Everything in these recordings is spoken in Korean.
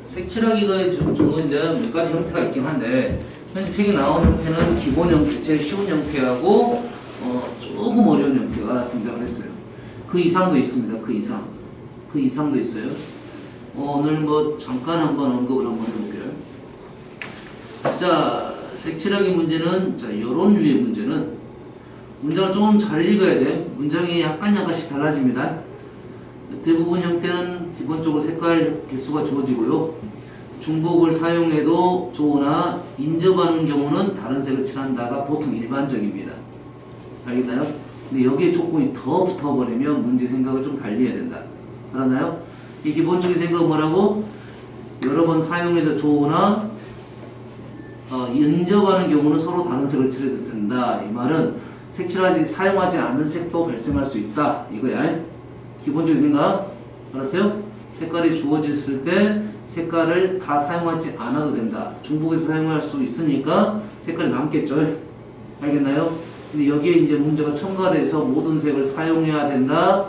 색칠하기가 좀 이제 몇 가지 형태가 있긴 한데 현재 책에 나온 형태는 기본 형태, 제일 쉬운 형태하고 조금 어려운 형태가 등장을 했어요. 그 이상도 있습니다. 그 이상도 있어요. 오늘 뭐 잠깐 한번 언급을 한번 해볼게요. 자, 색칠하기 문제는 자 이런 류의 문제는 문장을 좀 잘 읽어야 돼. 문장이 약간씩 달라집니다. 대부분 형태는 기본적으로 색깔 개수가 주어지고요. 중복을 사용해도 좋으나 인접하는 경우는 다른 색을 칠한다가 보통 일반적입니다. 알겠나요? 근데 여기에 조건이 더 붙어버리면 문제 생각을 좀 달리 해야 된다. 알았나요? 이 기본적인 생각은 뭐라고? 여러 번 사용해도 좋으나 인접하는 경우는 서로 다른 색을 칠해도 된다. 이 말은 사용하지 않는 색도 발생할 수 있다. 이거야. 기본적인 생각. 알았어요? 색깔이 주어졌을 때 색깔을 다 사용하지 않아도 된다. 중복해서 사용할 수 있으니까 색깔이 남겠죠. 알겠나요? 근데 여기에 이제 문제가 첨가돼서 모든 색을 사용해야 된다.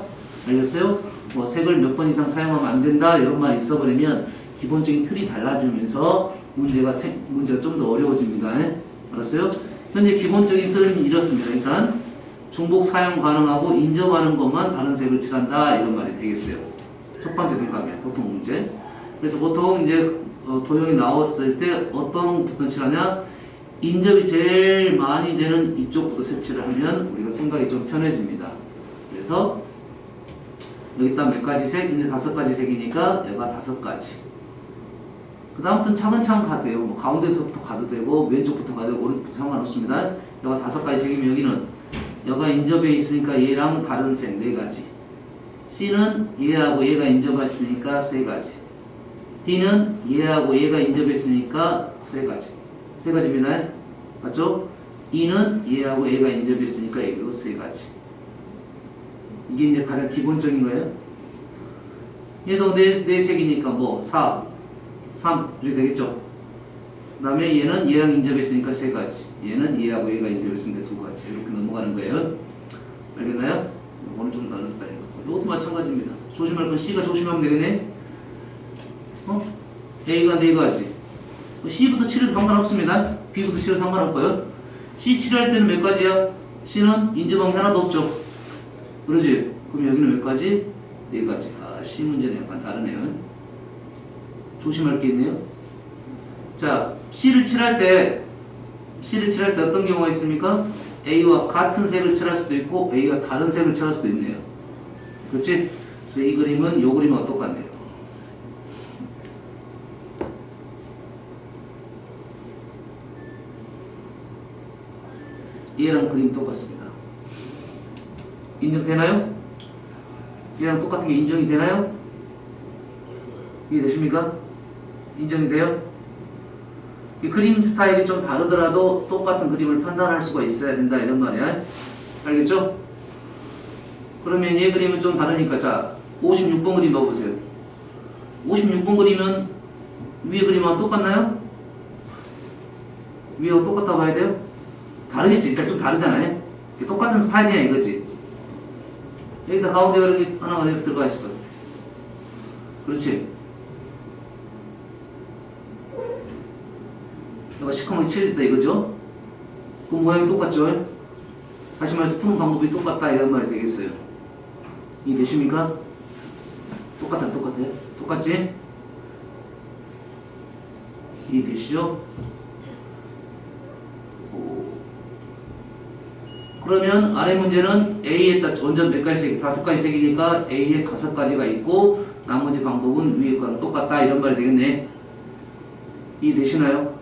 알겠어요? 뭐 색을 몇 번 이상 사용하면 안 된다. 이런 말이 있어버리면 기본적인 틀이 달라지면서 문제가 좀 더 어려워집니다. 알았어요? 현재 기본적인 틀은 이렇습니다. 일단 중복 사용 가능하고 인접하는 것만 다른 색을 칠한다. 이런 말이 되겠어요. 첫 번째 생각이야. 보통 문제. 그래서 보통 이제 도형이 나왔을 때 어떤 부터 칠하냐? 인접이 제일 많이 되는 이쪽부터 색칠을 하면 우리가 생각이 좀 편해집니다. 그래서 여기 딱 몇 가지 색? 이제 5가지 색이니까 얘가 5가지. 그 다음부터는 차근차근 가도 돼요. 뭐 가운데서부터 가도 되고 왼쪽부터 가도 되고 오른쪽부터 상관없습니다. 얘가 5가지 색이면 여기는 얘가 인접해 있으니까 얘랑 다른 색 4가지. C는 얘하고 얘가 인접했으니까 3가지. D는 얘하고 얘가 인접했으니까 3가지. 3가지입니다. 맞죠? E는 얘하고 얘가 인접했으니까 이거 3가지. 이게 이제 가장 기본적인 거예요. 얘도 4색이니까 뭐 4, 3 이렇게 되겠죠. 그 다음에 얘는 얘랑 인접했으니까 3가지. 얘는 얘하고 얘가 인접했으니까 2가지. 이렇게 넘어가는 거예요. 알겠나요? 이거는 좀 다른 스타일이고. 이것도 마찬가지입니다. 조심할 건 C가 조심하면 되겠네. A가 4가지. C부터 칠해도 상관없습니다. B부터 칠해도 상관없고요. C 칠할 때는 몇 가지야? C는 인접한 게 하나도 없죠. 그러지? 그럼 여기는 몇 가지? 4가지. 아, C 문제는 약간 다르네요. 조심할 게 있네요. 자, C를 칠할 때 어떤 경우가 있습니까? A와 같은 색을 칠할 수도 있고 A가 다른 색을 칠할 수도 있네요. 그렇지? 그래서 이 그림은 이 그림하고 똑같네요. 얘랑 그림 똑같습니다. 인정되나요? 얘랑 똑같은 게 인정이 되나요? 이해되십니까? 인정이 돼요? 이 그림 스타일이 좀 다르더라도 똑같은 그림을 판단할 수가 있어야 된다 이런 말이야. 알겠죠? 그러면 얘 그림은 좀 다르니까 자 56번 그림 봐보세요. 56번 그림은 위에 그림하고 똑같나요? 위하고 똑같다 봐야 돼요? 다르겠지. 일단 좀 다르잖아요. 똑같은 스타일이야 이거지. 여기다 가운데 이렇게 하나가 이렇게 들어가 있어. 그렇지. 얘가 시커멓게 칠해졌다 이거죠? 그 모양이 똑같죠? 다시 말해서 푸는 방법이 똑같다 이런 말이 되겠어요. 이해되십니까? 똑같아요? 똑같지? 이해되시죠? 그러면 아래 문제는 A에 완전 몇 가지 색, 5가지 색이니까 A에 5가지가 있고 나머지 방법은 위에 거랑 똑같다 이런 말이 되겠네. 이해되시나요?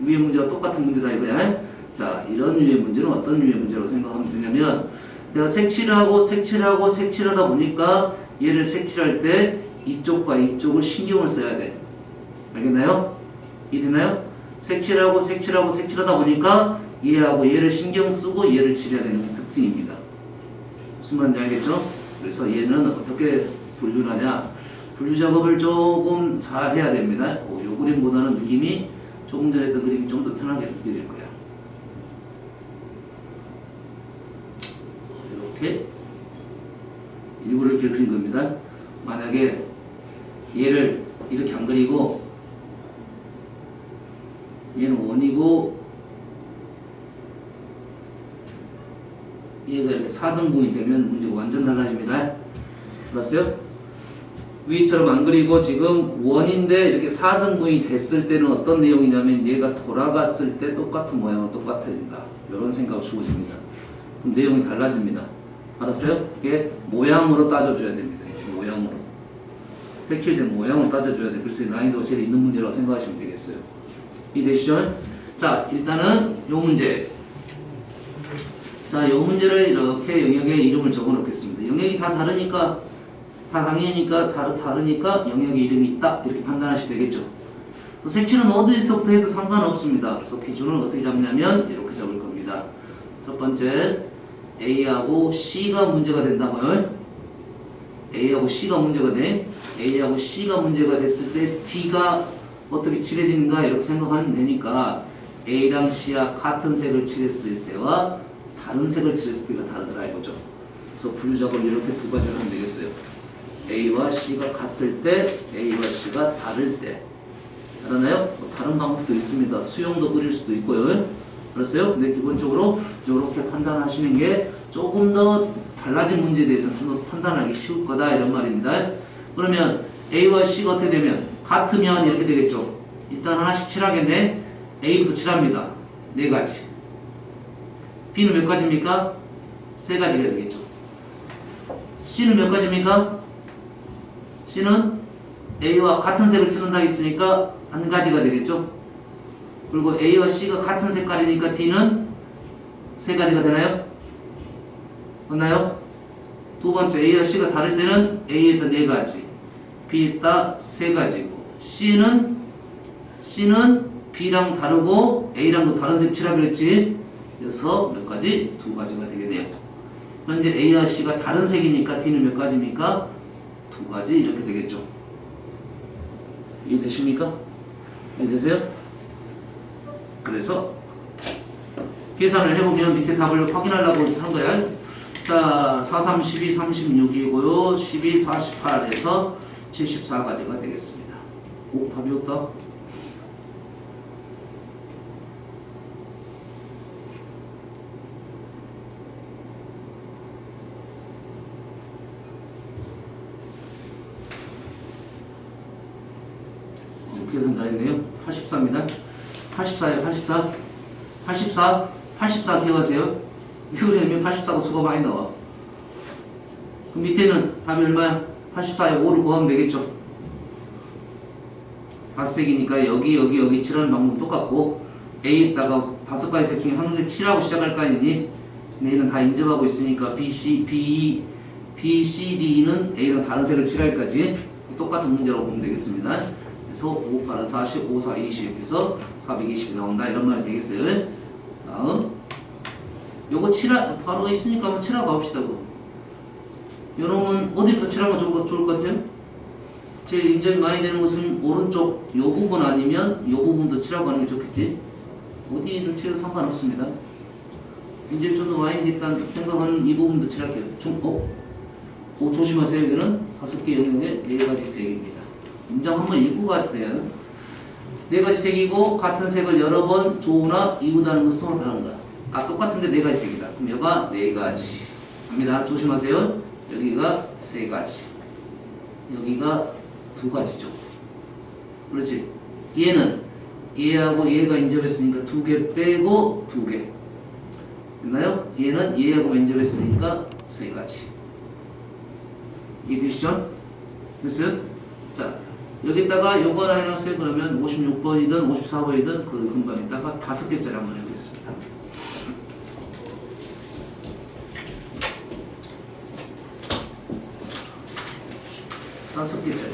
위에 문제와 똑같은 문제다 이거야. 자, 이런 류의 문제는 어떤 류의 문제라고 생각하면 되냐면 내가 색칠하다 보니까 얘를 색칠할 때 이쪽과 이쪽을 신경을 써야 돼. 알겠나요? 이해되나요? 색칠하다 보니까 얘하고 얘를 신경 쓰고 얘를 칠해야 되는 특징입니다. 무슨 말인지 알겠죠? 그래서 얘는 어떻게 분류를 하냐? 분류 작업을 조금 잘 해야 됩니다. 요 그림보다는 느낌이 조금 전에 했던 그림이 좀 더 편하게 느껴질 거야. 이렇게 일부러 이렇게 그린 겁니다. 만약에 얘를 이렇게 안 그리고 얘는 원이고 얘가 이렇게 4등분이 되면 문제가 완전 달라집니다. 알았어요? 위처럼 안 그리고 지금 원인데 이렇게 4등분이 됐을 때는 어떤 내용이냐면 얘가 돌아갔을 때 똑같은 모양은 똑같아진다. 이런 생각을 주어집니다. 그럼 내용이 달라집니다. 알았어요? 이게 모양으로 따져줘야 됩니다. 지금 모양으로. 색칠된 모양으로 따져줘야 돼. 그래서 난이도가 제일 있는 문제라고 생각하시면 되겠어요. 이해되시죠? 자, 일단은 요 문제. 자, 요 문제를 이렇게 영역의 이름을 적어 놓겠습니다. 영역이 다 다르니까, 다 당연히니까, 다르니까 영역의 이름이 있다. 이렇게 판단하시면 되겠죠. 색칠은 어디서부터 해도 상관없습니다. 그래서 기준을 어떻게 잡냐면, 이렇게 잡을 겁니다. 첫 번째, A하고 C가 문제가 된다고요. A하고 C가 문제가 돼. A하고 C가 문제가 됐을 때 D가 어떻게 칠해지는가 이렇게 생각하면 되니까 A랑 C가 같은 색을 칠했을 때와 다른 색을 칠했을 때가 다르더라 이거죠. 그래서 분류작업을 이렇게 두 가지를 하면 되겠어요. A와 C가 같을 때, A와 C가 다를 때. 알았나요? 뭐 다른 방법도 있습니다. 수용도 그릴 수도 있고요. 알았어요? 근데 기본적으로 이렇게 판단하시는 게 조금 더 달라진 문제에 대해서 좀 더 판단하기 쉬울 거다 이런 말입니다. 그러면 A와 C가 어떻게 되면 같으면 이렇게 되겠죠. 일단 하나씩 칠하겠네. A부터 칠합니다. 4가지. B는 몇 가지입니까? 3가지가 되겠죠. C는 몇 가지입니까? C는 A와 같은 색을 칠한다 했으니까 1가지가 되겠죠. 그리고 A와 C가 같은 색깔이니까 D는 3가지가 되나요? 맞나요? 두 번째 A와 C가 다를 때는 A에다 4가지, B에다 3가지고 C는 B랑 다르고 A랑도 다른 색 칠하기로 했지. 그래서 몇 가지? 2가지가 되겠네요. 현재 A와 C가 다른 색이니까 D는 몇 가지입니까? 2가지 이렇게 되겠죠. 이해되십니까? 이해되세요? 그래서 계산을 해보면 밑에 답을 확인하려고 한 거야. 자, 4, 3, 12, 36이고요. 12, 48에서 74가지가 되겠습니다. 오, 답이 없다. 계산 다 했네요. 84입니다. 84예요, 84. 84 기억하세요? 이거 되면 84가 수가 많이 나와. 그럼 밑에는 답이 얼마야? 84에 5를 구하면 되겠죠. 5색이니까 여기 칠하는 방법은 똑같고 A에다가 5가지 색 중에 한 색 칠하고 시작할 거 아니니? A는 다 인접하고 있으니까 B, C, D는 A랑 다른 색을 칠할까지 똑같은 문제라고 보면 되겠습니다. 그래서 5, 8은 40, 5, 4, 20 해서 420이 나온다 이런 말이 되겠어요. 다음 요거 바로 있으니까 한번 칠하고 가봅시다. 요놈은 어디부터 칠하면 좋을 것 같아요? 제일 인정이 많이 되는 것은 오른쪽 요 부분 아니면 요 부분도 칠하고 가는 게 좋겠지. 어디를 칠해도 상관없습니다. 이제 좀 더 많이 됐다는 생각하는 이 부분도 칠할게요. 조심하세요. 여기는 5개 영역에 4가지 색입니다. 문장 한번 읽고 가야 돼요. 4가지 색이고 같은 색을 여러 번 조우나 이우다는 것은 서로 다른 거야. 똑같은데 4가지 색이다. 그럼 여기가 4가지 합니다. 조심하세요. 여기가 3가지, 여기가 2가지죠. 그렇지. 얘하고 얘가 인접했으니까 2개 빼고 2개 됐나요? 얘는 얘하고 인접했으니까 3가지. 이해되시죠? 됐어요? 자, 여기다가 요거 하나 해놨어요. 그러면 56번이든 54번이든 그 금방에다가 5개짜리 한번 해보겠습니다. 다섯 개짜리.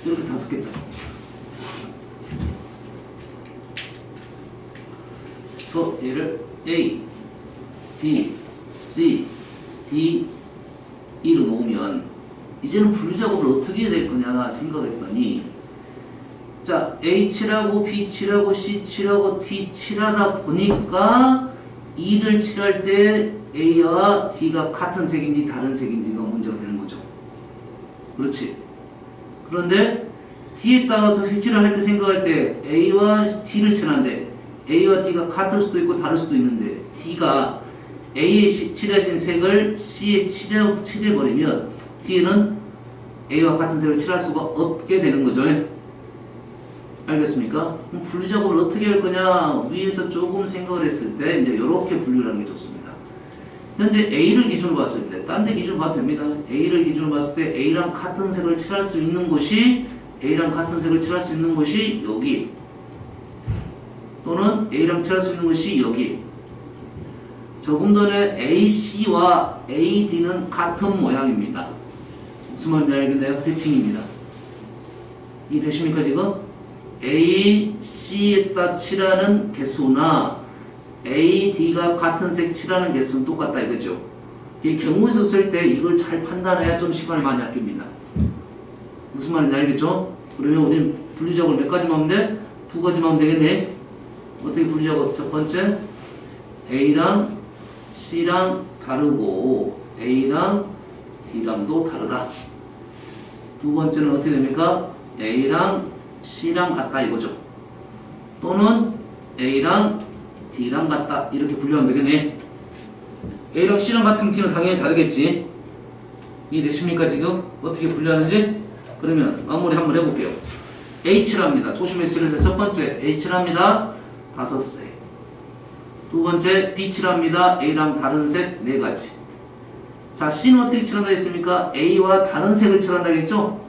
이렇게 5개짜리. 그래서 얘를 A, B, C, D, E로 놓으면 이제는 분류 작업을 어떻게 해야 될 거냐 생각했더니 자, A 칠하고 B 칠하고 C 칠하고 D 칠하다 보니까 2를 칠할 때 A와 D가 같은 색인지 다른 색인지가 문제가 되는 거죠. 그렇지. 그런데 D에 따라서 색칠을 할 때 생각할 때 A와 D를 칠하는데 A와 D가 같을 수도 있고 다를 수도 있는데 D가 A에 칠해진 색을 C에 칠해버리면 D는 A와 같은 색을 칠할 수가 없게 되는 거죠. 알겠습니까? 그럼 분류 작업을 어떻게 할 거냐? 위에서 조금 생각을 했을 때 이제 이렇게 분류를 하는 게 좋습니다. 현재 A를 기준으로 봤을 때, 딴 데 기준으로 봐도 됩니다. A를 기준으로 봤을 때 A랑 같은 색을 칠할 수 있는 곳이 여기, 또는 A랑 칠할 수 있는 곳이 여기. 조금 전에 AC와 AD는 같은 모양입니다. 무슨 말인지 알겠나요? 대칭입니다. 이해되십니까 지금? A, C에다 칠하는 개수나 A, D가 같은 색 칠하는 개수는 똑같다 이거죠. 이 경우에서 쓸 때 이걸 잘 판단해야 좀 시간을 많이 아낍니다. 무슨 말인지 알겠죠? 그러면 우린 분류작업을 몇 가지만 하면 돼? 2가지만 하면 되겠네. 어떻게 분류작업? 첫 번째 A랑 C랑 다르고 A랑 D랑도 다르다. 두 번째는 어떻게 됩니까? A랑 C랑 같다 이거죠. 또는 A랑 D랑 같다 이렇게 분류하면 되겠네. A랑 C랑 같은 D는 당연히 다르겠지. 이해되십니까 지금? 어떻게 분류하는지? 그러면 마무리 한번 해볼게요. H랍니다. 조심해서 첫 번째 H랍니다. 5색. 두 번째 B칠합니다. A랑 다른 색 4가지. 자, C는 어떻게 칠한다 했습니까? A와 다른 색을 칠한다 했죠?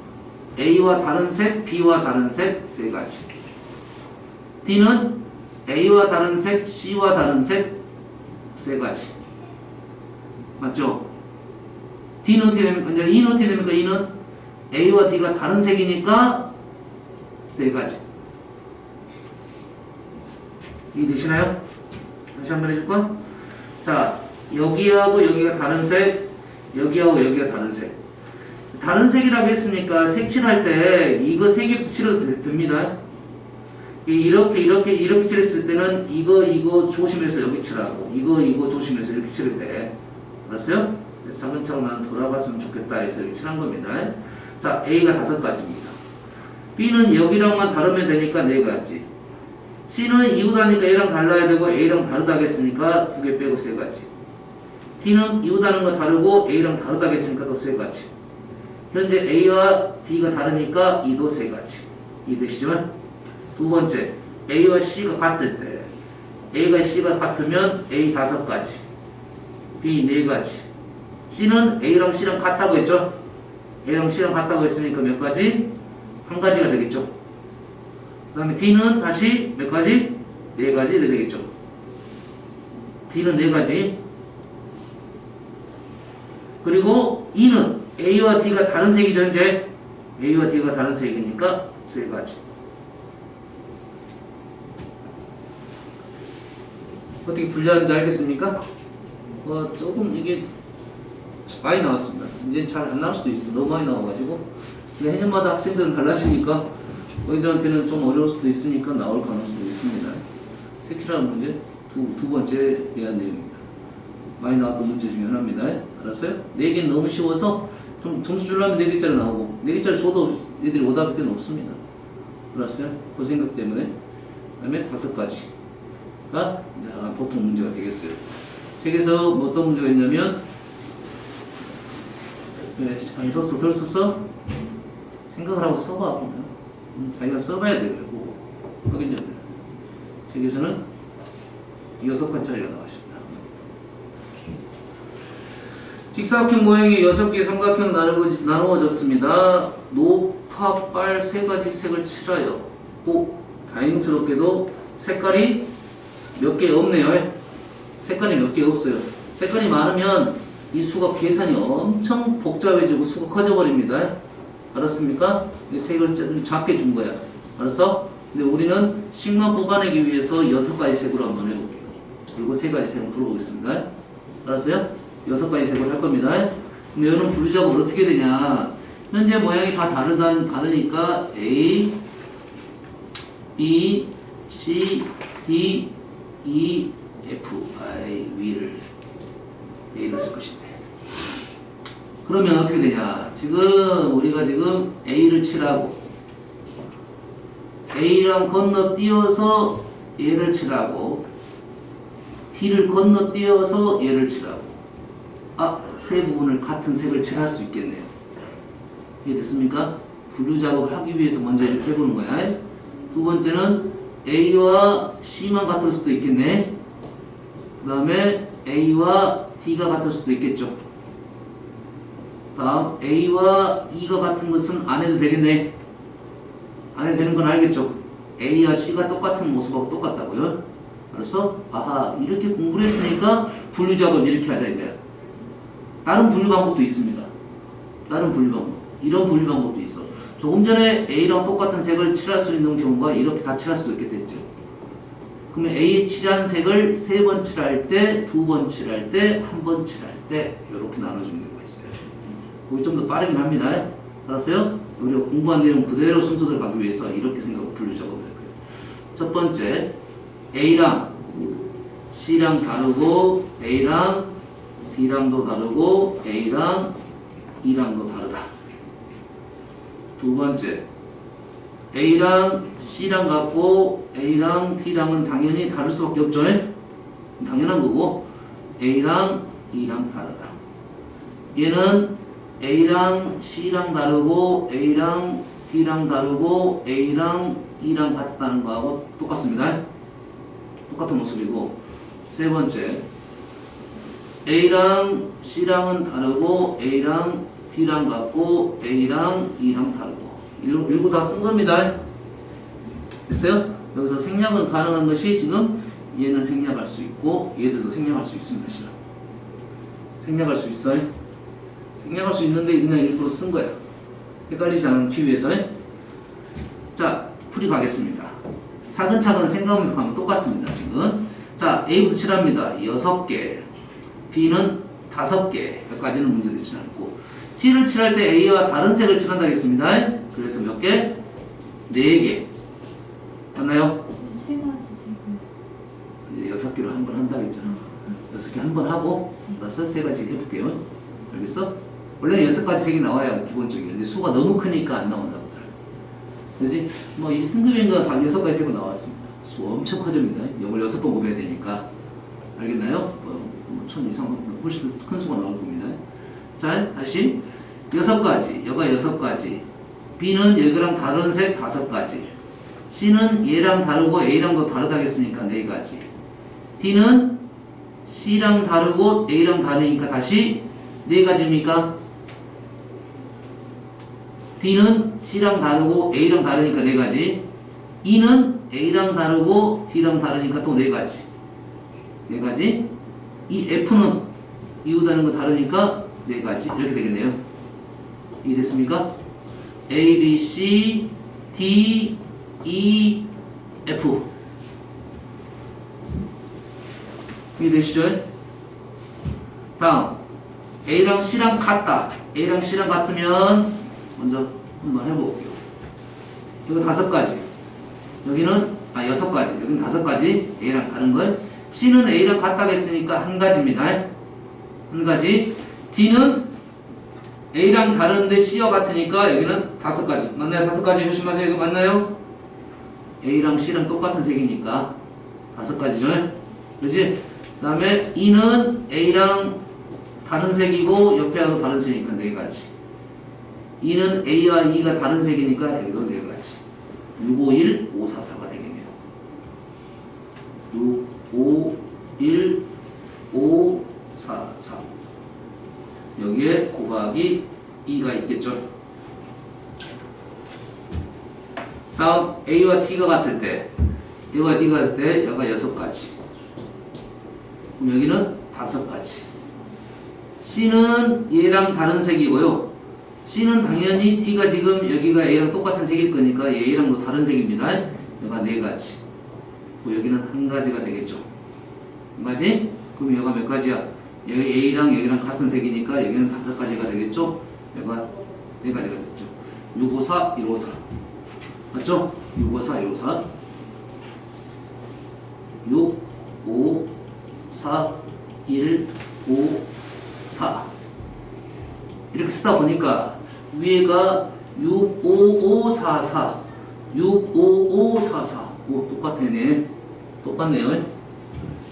A와 다른 색, B와 다른 색 3가지. D는 A와 다른 색, C와 다른 색 3가지. 맞죠? D는 어떻게 됩니까? 이제 E는 어떻게 됩니까? E는 A와 D가 다른 색이니까 3가지. 이해되시나요? 다시 한번 해줄까? 자, 여기하고 여기가 다른 색, 여기하고 여기가 다른 색. 다른 색이라고 했으니까 색칠할 때 이거 3개 칠해도 됩니다. 이렇게 칠했을 때는 이거 조심해서 여기 칠하고 이거 조심해서 이렇게 칠해도 돼. 알았어요? 그래서 차근차근 나는 돌아갔으면 좋겠다 해서 이렇게 칠한 겁니다. 자, A가 5가지입니다. B는 여기랑만 다르면 되니까 4가지. C는 이웃하니까 A랑 달라야 되고 A랑 다르다겠으니까 2개 빼고 3가지. D는 이웃하는 거 다르고 A랑 다르다겠으니까 또 3가지. 현재 A와 D가 다르니까 이도 3가지. 이해되시죠? 두 번째, A와 C가 같을 때 A가 C가 같으면 A 5가지, B 4가지. C는 A랑 C랑 같다고 했죠? A랑 C랑 같다고 했으니까 몇 가지? 1가지가 되겠죠. 그 다음에 D는 다시 몇 가지? 4가지 이렇게 되겠죠. D는 4가지. 그리고 E는 A와 D가 다른 색이죠. 현재 A와 D가 다른 색이니까 3가지. 어떻게 분류하는지 알겠습니까? 조금 이게 많이 나왔습니다. 이제 잘 안 나올 수도 있어. 너무 많이 나와가지고. 해년마다 학생들은 달라지니까 너희들한테는 좀 어려울 수도 있으니까 나올 가능성도 있습니다. 색칠하는 문제 두 번째 대한 내용입니다. 많이 나왔던 문제 중에 하나입니다. 알았어요? 4개는 너무 쉬워서 좀 점수 주려면 4개짜리 나오고 4개짜리 줘도 애들이 오답할 때는 없습니다. 알았어요? 그 생각 때문에. 그 다음에 5가지가 보통 문제가 되겠어요. 책에서 뭐 어떤 문제가 있냐면 안 썼어? 덜 썼어? 생각을 하고 써봐. 자기가 써봐야 돼. 그리고 확인됩니다. 책에서는 6판짜리가 나왔습니다. 직사각형 모양이 6개의 삼각형 나누어졌습니다. 노파, 빨 3가지 색을 칠하여 다행스럽게도 색깔이 몇 개 없네요. 색깔이 몇 개 없어요. 색깔이 많으면 이 수가 계산이 엄청 복잡해지고 수가 커져버립니다. 알았습니까? 색을 좀 작게 준 거야. 알았어? 근데 우리는 식만 뽑아내기 위해서 6가지 색으로 한번 해볼게요. 그리고 3가지 색을 풀어보겠습니다. 알았어요? 6가지 색을 할 겁니다. 그럼 여러분 분류 작업을 어떻게 되냐? 현재 모양이 다 다르니까 A, B, C, D, E, F, I, 위를 A를 쓸 것인데. 그러면 어떻게 되냐? 지금 우리가 지금 A를 칠하고 A랑 건너뛰어서 얘를 칠하고 T를 건너뛰어서 얘를 칠하고 세 부분을 같은 색을 칠할 수 있겠네요. 이해됐습니까? 분류 작업을 하기 위해서 먼저 이렇게 해보는 거야. 두 번째는 A와 C만 같을 수도 있겠네. 그 다음에 A와 D가 같을 수도 있겠죠. 다음 A와 E가 같은 것은 안 해도 되겠네. 안 해도 되는 건 알겠죠? A와 C가 똑같은 모습하고 똑같다고요. 알았어? 아하, 이렇게 공부를 했으니까 분류 작업 이렇게 하자 이거야. 다른 분류 방법도 있습니다. 다른 분류 방법. 이런 분류 방법도 있어. 조금 전에 A랑 똑같은 색을 칠할 수 있는 경우가 이렇게 다 칠할 수 있게 됐죠. 그러면 A에 칠한 색을 3번 칠할 때, 2번 칠할 때, 1번 칠할 때 이렇게 나눠주는 경우가 있어요. 그게 좀 더 빠르긴 합니다. 알았어요? 우리가 공부한 내용 그대로 순서대로 가기 위해서 이렇게 생각하고 분류 작업을 할 거예요. 첫 번째, A랑 C랑 다르고 A랑 D랑도 다르고 A랑 E랑도 다르다. 두 번째, A랑 C랑 같고 A랑 D랑은 당연히 다를 수밖에 없죠. 당연한 거고 A랑 E랑 다르다. 얘는 A랑 C랑 다르고 A랑 D랑 다르고 A랑 E랑 같다는 거하고 똑같습니다. 똑같은 모습이고 세 번째, A랑 C랑은 다르고 A랑 D랑 같고 A랑 E랑 다르고 일부 다 쓴 겁니다. 됐어요? 여기서 생략은 가능한 것이 지금 얘는 생략할 수 있고 얘들도 생략할 수 있습니다. 실은 생략할 수 있어요. 생략할 수 있는데 그냥 일부러 쓴 거야. 헷갈리지 않기 위해서. 자, 풀이 가겠습니다. 차근차근 생각하면서 가면 똑같습니다. 지금 자, A부터 칠합니다. 6개, B는 5개. 여기까지는 문제되지 않고 T를 칠할 때 A와 다른 색을 칠한다 했습니다. 그래서 몇 개? 4개. 맞나요? 세 가지 이제 6개로 한 번 한다 했잖아. 6개 한 번 하고 나서 3가지 해볼게요. 알겠어? 원래는 6가지 색이 나와야 기본적이에요. 근데 수가 너무 크니까 안 나온다고 하더라고요. 그래서 뭐 1등급인 건 다 6가지 색으로 나왔습니다. 수 엄청 커집니다. 이걸 6번 곱해야 되니까. 알겠나요? 1000 이상 훨씬 더 큰 수가 나올 겁니다. 자, 다시 6가지. 여가 6가지. B는 여기랑 다른 색 5가지. C는 얘랑 다르고 A랑도 다르다겠으니까 4가지. D는 C랑 다르고 A랑 다르니까 다시 4가지입니까? D는 C랑 다르고 A랑 다르니까 4가지. E는 A랑 다르고 D랑 다르니까 또 4가지. 4가지. 이 F는 이유다는 거 다르니까 4가지. 이렇게 되겠네요. 이해됐습니까? A, B, C, D, E, F. 이해되시죠? 다음 A랑 C랑 같다. A랑 C랑 같으면 먼저 한번 해볼게요. 이거 5가지. 여기는 6가지. 여기는 5가지. A랑 다른 거. C는 A랑 같다고 했으니까 1가지입니다. 1가지. D는 A랑 다른데 C와 같으니까 여기는 5가지. 맞나요? 5가지 조심하세요. 이거 맞나요? A랑 C랑 똑같은 색이니까 5가지죠. 그렇지? 그 다음에 E는 A랑 다른 색이고 옆에 하고 다른 색이니까 4가지. E는 A와 E가 다른 색이니까 여기도 4가지. 6, 5, 1, 5, 4, 4가 되겠네요. 6, 5, 1, 5, 4, 4. 여기에 곱하기 2가 있겠죠. 다음 A와 T가 같을 때 A와 D가 같을 때 여기가 6가지. 그럼 여기는 5가지. C는 얘랑 다른 색이고요. C는 당연히 D가 지금 여기가 A랑 똑같은 색일 거니까 A랑도 다른 색입니다. 여기가 4가지. 여기는 1가지가 되겠죠. 1가지? 그럼 여기가 몇 가지야? 여기 A랑 여기랑 같은 색이니까 여기는 5가지가 되겠죠? 여기가 4가지가 되겠죠. 6, 5, 4, 1, 5, 4. 맞죠? 6, 5, 4, 1, 5, 4. 6, 5, 4, 1, 5, 4 이렇게 쓰다 보니까 위에가 6, 5, 5, 4, 4 6, 5, 5, 4, 4 오, 똑같네. 똑같네요.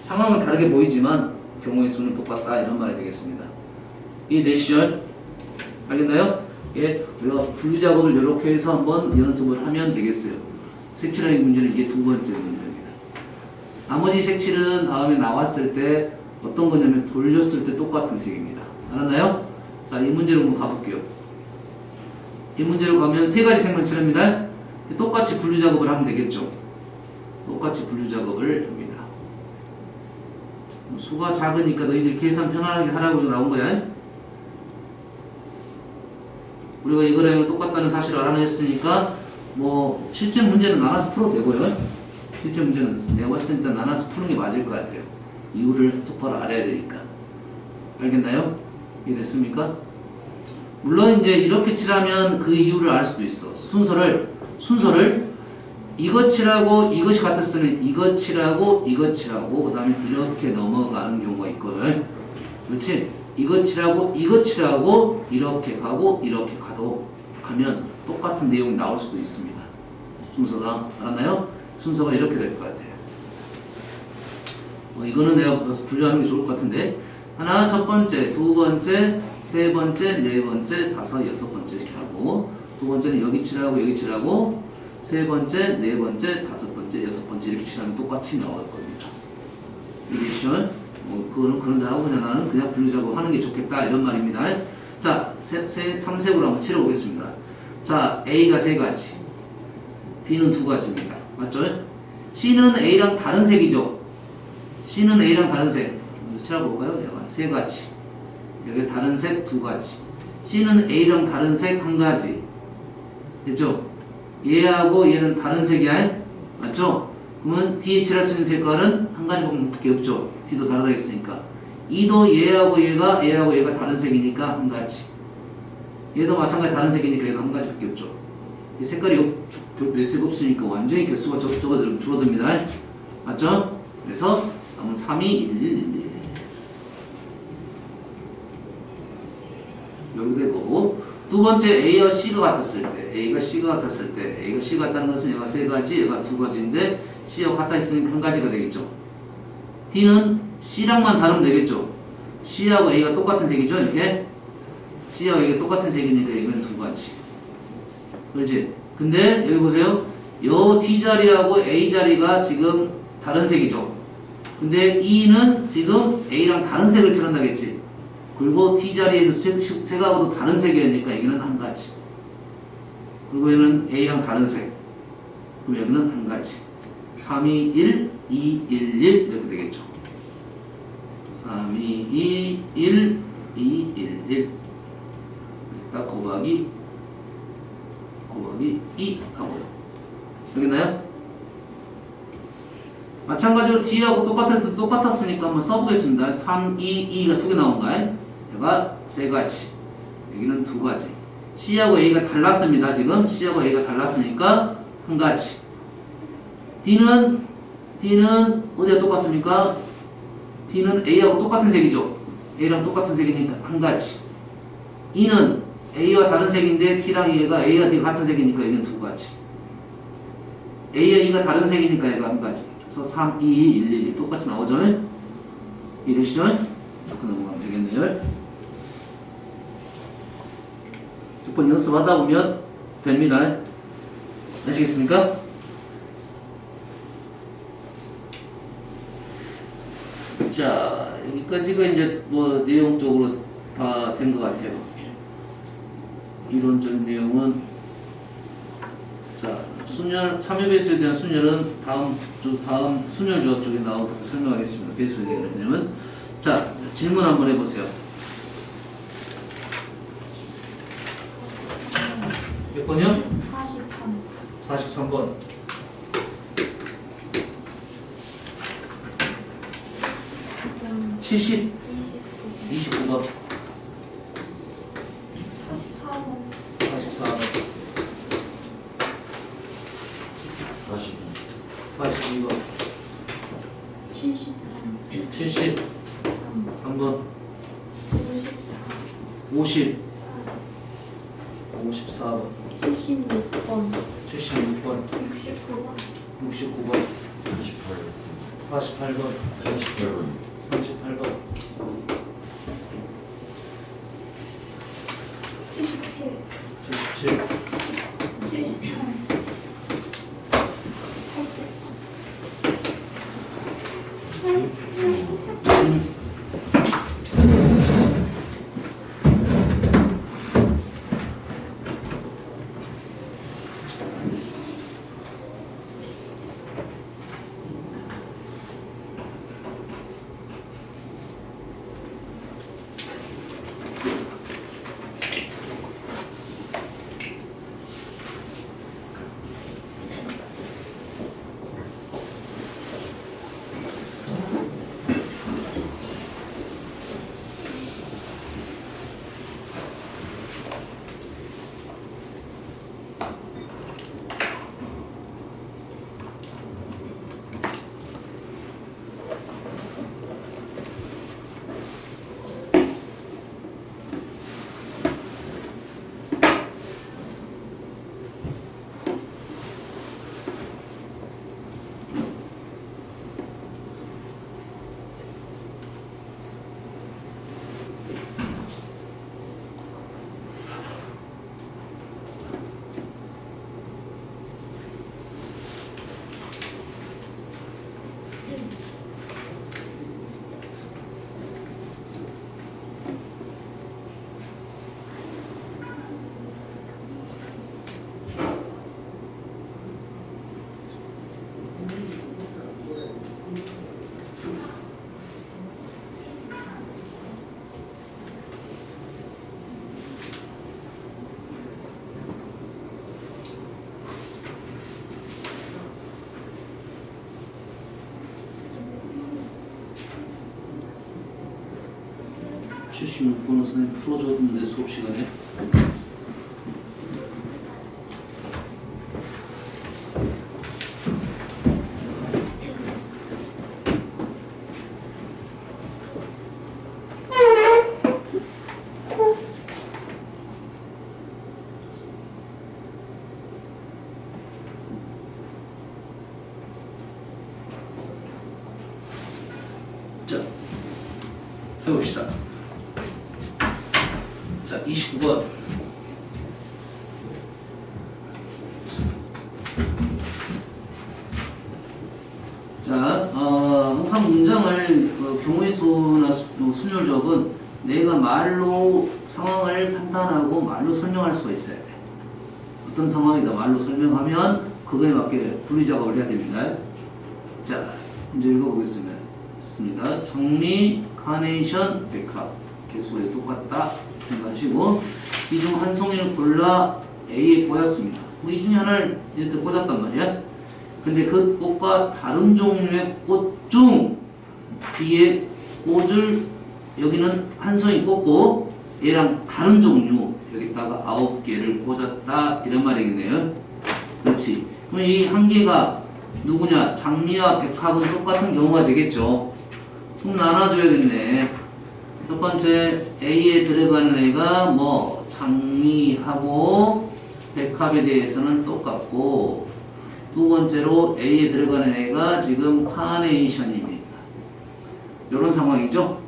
상황은 다르게 보이지만 경우의 수는 똑같다 이런 말이 되겠습니다. 이해되시죠? 알겠나요? 예, 우리가 분류 작업을 이렇게 해서 한번 연습을 하면 되겠어요. 색칠하기 문제는 이게 두 번째 문제입니다. 나머지 색칠은 다음에 나왔을 때 어떤 거냐면 돌렸을 때 똑같은 색입니다. 알았나요? 자, 이 문제로 한번 가볼게요. 이 문제로 가면 세 가지 색만 칠합니다. 똑같이 분류 작업을 하면 되겠죠. 똑같이 분류 작업을 합니다. 수가 작으니까 너희들 계산 편안하게 하라고 나온 거야. 우리가 이거랑 똑같다는 사실을 알아냈으니까 뭐 실제 문제는 나눠서 풀어도 되고요. 실제 문제는 내가 봤을 때 일단 나눠서 푸는 게 맞을 것 같아요. 이유를 똑바로 알아야 되니까. 알겠나요? 이해됐습니까? 물론 이제 이렇게 칠하면 그 이유를 알 수도 있어. 순서를 이것 칠하고 이것이 같았으면 이것 칠하고 이것 칠하고 그 다음에 이렇게 넘어가는 경우가 있거든. 그렇지? 이것 칠하고 이것 칠하고 이렇게 가고 이렇게 가면 똑같은 내용이 나올 수도 있습니다. 순서가 알았나요? 순서가 이렇게 될 것 같아요. 이거는 내가 분류하는 게 좋을 것 같은데 하나, 첫 번째, 두 번째, 세 번째, 네 번째, 다섯, 여섯 번째 이렇게 하고 두 번째는 여기 칠하고 여기 칠하고 세 번째, 네 번째, 다섯 번째, 여섯 번째 이렇게 칠하면 똑같이 나올 겁니다. 이해되시죠? 그거는 그런데 하고 그냥 나는 그냥 분류 작업하는 게 좋겠다 이런 말입니다. 자, 3색으로 한번 칠해보겠습니다. 자, A가 세 가지, B는 두 가지입니다. 맞죠? C는 A랑 다른 색이죠? C는 A랑 다른 색. 먼저 칠해볼까요? 얘가 세 가지. 여기 다른 색 두 가지. C는 A랑 다른 색 한 가지. 됐죠? 얘하고 얘는 다른 색이야. 맞죠? 그러면 D에 칠할 수 있는 색깔은 한 가지 밖에 없죠. D도 다르다 했으니까. E도 얘하고 얘가 다른 색이니까 한 가지. 얘도 마찬가지 다른 색이니까 얘도 한 가지 밖에 없죠. 이 색깔이 몇 색 없으니까 완전히 개수가 줄어듭니다. 맞죠? 그래서 남은 3, 2, 1, 1, 1, 1. 여기 되고 두 번째 A와 C가 같았을 때 A가 C가 같다는 것은 얘가 세 가지, 얘가 두 가지인데 C하고 같다 했으니까 한 가지가 되겠죠. D는 C랑만 다르면 되겠죠. C하고 A가 똑같은 색이죠. 이렇게 C하고 A가 똑같은 색이니까 이건 두 가지. 그렇지? 근데 여기 보세요. 요 D 자리하고 A 자리가 지금 다른 색이죠. 근데 E는 지금 A랑 다른 색을 칠한다겠지. 그리고 D 자리에는 색하고도 다른 색이니까 여기는 한 가지. 그리고 여기는 A랑 다른 색. 그럼 여기는 한 가지. 3, 2, 1, 2, 1, 1 이렇게 되겠죠. 3, 2, 1, 2, 1, 1 딱 곱하기 2 하고요. 되겠나요? 마찬가지로 D하고 똑같았으니까 한번 써보겠습니다. 3, 2, 2가 두 개 나온가요? 얘가 세 가지. 여기는 두 가지. C하고 A가 달랐습니다. 지금 C하고 A가 달랐으니까 한 가지. D는 어디가 똑같습니까? D는 A하고 똑같은 색이죠. A랑 똑같은 색이니까 한 가지. E는 A와 다른 색인데 T랑 A가 D가 같은 색이니까 얘는 두 가지. A와 E가 다른 색이니까 얘가 한 가지. 그래서 3, 2, 1, 1 똑같이 나오죠? 이러시죠? 이렇게 넘어가면 되겠네요. 몇 번 연습하다 보면 됩니다. 아시겠습니까? 자, 여기까지가 이제 뭐 내용적으로 다 된 것 같아요. 이론적인 내용은 자, 순열 3회 배수에 대한 순열은 다음 순열 조합 쪽에 나올 때 설명하겠습니다. 배수에 대한 개념은 자, 질문 한번 해보세요. 몇 번이요? 43번. 29번. 44번. 42번. 73번 50 54번 76번 76번 69번 48번 38번 77 77 78 76번은 선생님 풀어줬는데 수업 시간에 자 해봅시다. 자, 29번. 자, 항상 문장을 경우의 수나 순열적은 내가 말로 상황을 판단하고 말로 설명할 수가 있어야 돼. 어떤 상황이다 말로 설명하면 그거에 맞게 분리 작업을 해야 됩니다. 자, 이제 읽어보겠습니다. 장미, 카네이션, 백합. 개수에 똑같다 생각하시고 이 중 한 송이를 골라 A에 꽂았습니다. 이 중에 하나를 이렇게 꽂았단 말이야. 근데 그 꽃과 다른 종류의 꽃 중 B에 꽃을 여기는 한 송이 꽂고 얘랑 다른 종류 여기다가 9개를 꽂았다 이런 말이겠네요. 그렇지. 그럼 이 한 개가 누구냐? 장미와 백합은 똑같은 경우가 되겠죠. 그럼 나눠줘야겠네. 첫 번째 A에 들어가는 애가 뭐 장미하고 백합에 대해서는 똑같고 두 번째로 A에 들어가는 애가 지금 카네이션입니다. 이런 상황이죠.